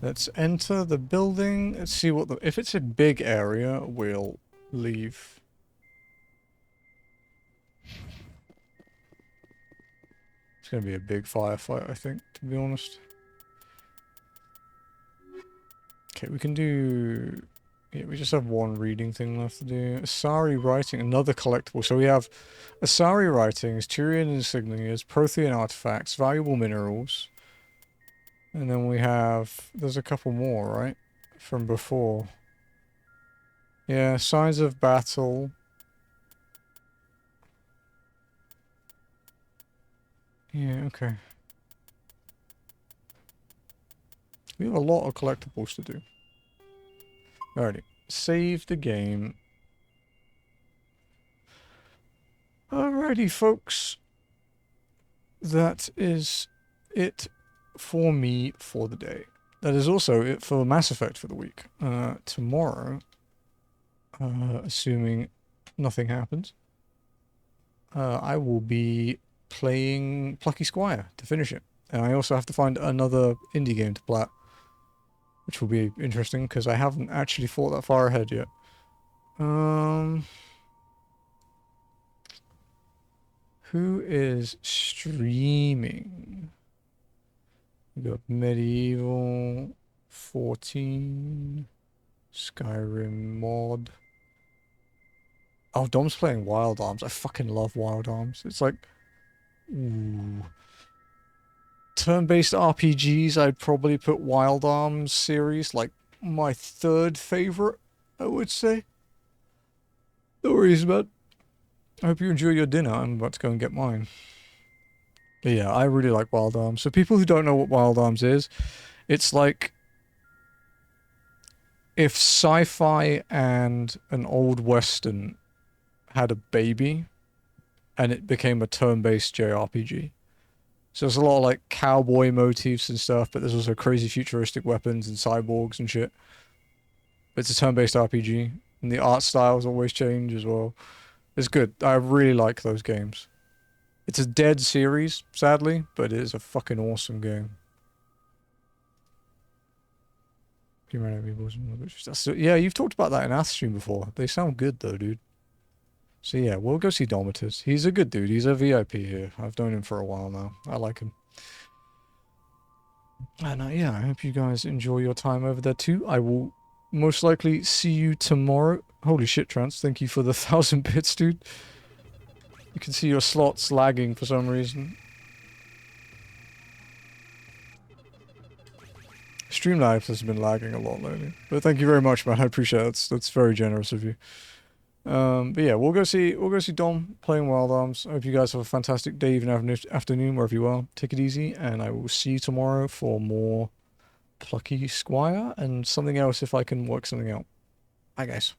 Let's enter the building. Let's see what the... If it's a big area, we'll leave. It's going to be a big firefight, I think, to be honest. Okay, we can do... Yeah, we just have one reading thing left to do. Asari writing, another collectible. So we have Asari writings, Turian insignias, Prothean artifacts, valuable minerals. And then we have... There's a couple more, right? From before. Yeah, signs of battle. Yeah, okay. We have a lot of collectibles to do. Alrighty. Save the game. Alrighty, folks. That is it for me for the day. That is also it for Mass Effect for the week. Tomorrow, assuming nothing happens, I will be playing Plucky Squire to finish it. And I also have to find another indie game to plat, which will be interesting because I haven't actually thought that far ahead yet. Who is streaming? We got Medieval, 14, Skyrim mod. Oh, Dom's playing Wild Arms. I fucking love Wild Arms. It's like, ooh. Turn-based RPGs, I'd probably put Wild Arms series like my third favorite, I would say. No worries, bud. I hope you enjoy your dinner. I'm about to go and get mine. But yeah, I really like Wild Arms. So people who don't know what Wild Arms is, it's like if sci-fi and an old western had a baby, and it became a turn-based JRPG. So there's a lot of like cowboy motifs and stuff, but there's also crazy futuristic weapons and cyborgs and shit. But it's a turn-based RPG, and the art styles always change as well. It's good. I really like those games. It's a dead series, sadly, but it is a fucking awesome game. Yeah, you've talked about that in Athstream before. They sound good though, dude. So yeah, we'll go see Domitus. He's a good dude. He's a VIP here. I've known him for a while now. I like him. And yeah, I hope you guys enjoy your time over there too. I will most likely see you tomorrow. Holy shit, Trance. Thank you for the 1,000 bits, dude. You can see your slots lagging for some reason. Streamlabs has been lagging a lot lately. But thank you very much, man. I appreciate it. That's very generous of you. But yeah, we'll go see Dom playing Wild Arms. I hope you guys have a fantastic day, even afternoon, wherever you are. Take it easy, and I will see you tomorrow for more Plucky Squire and something else if I can work something out. Bye, guys.